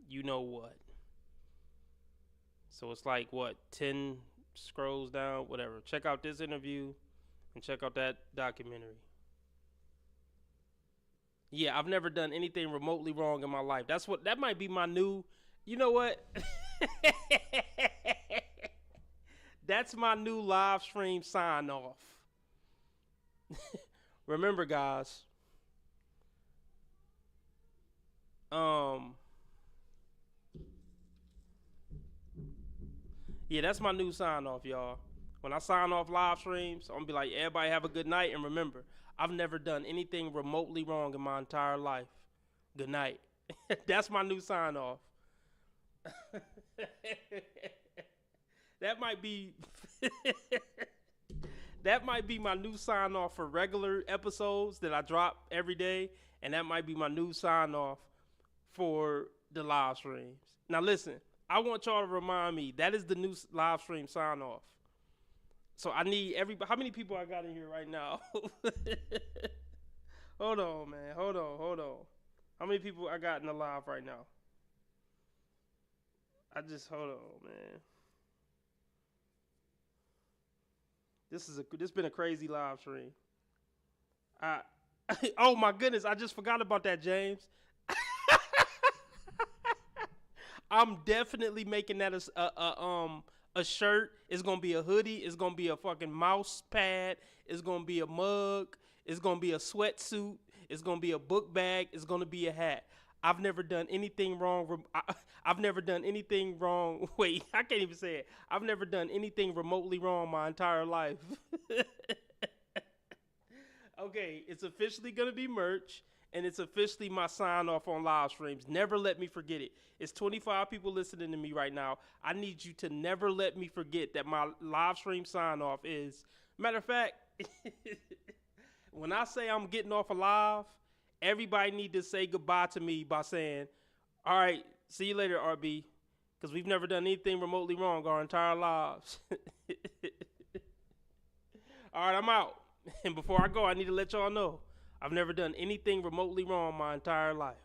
You Know What. So it's like, what, 10 scrolls down, whatever. Check out this interview and check out that documentary. Yeah, I've never done anything remotely wrong in my life. That might be my new, you know what? That's my new live stream sign off. Remember, guys. Yeah, that's my new sign off, y'all. When I sign off live streams, I'm gonna be like, everybody have a good night, and remember, I've never done anything remotely wrong in my entire life. Good night. That's my new sign off. That might be that might be my new sign off for regular episodes that I drop every day, and that might be my new sign off for the live streams. Now listen, I want y'all to remind me that is the new live stream sign off. So I need everybody. How many people I got in here right now? Hold on, man. Hold on. How many people I got in the live right now? Hold on, man. This been a crazy live stream. Oh my goodness, I just forgot about that, James. I'm definitely making that a shirt. It's gonna be a hoodie. It's gonna be a fucking mouse pad. It's gonna be a mug. It's gonna be a sweatsuit. It's gonna be a book bag. It's gonna be a hat. I've never done anything wrong. I've never done anything wrong. Wait, I can't even say it. I've never done anything remotely wrong my entire life. Okay, it's officially gonna be merch. And it's officially my sign off on live streams. Never let me forget it. It's 25 people listening to me right now. I need you to never let me forget that my live stream sign off is. Matter of fact, when I say I'm getting off of live, everybody need to say goodbye to me by saying, all right, see you later, RB. Because we've never done anything remotely wrong our entire lives. All right, I'm out. And before I go, I need to let y'all know I've never done anything remotely wrong my entire life.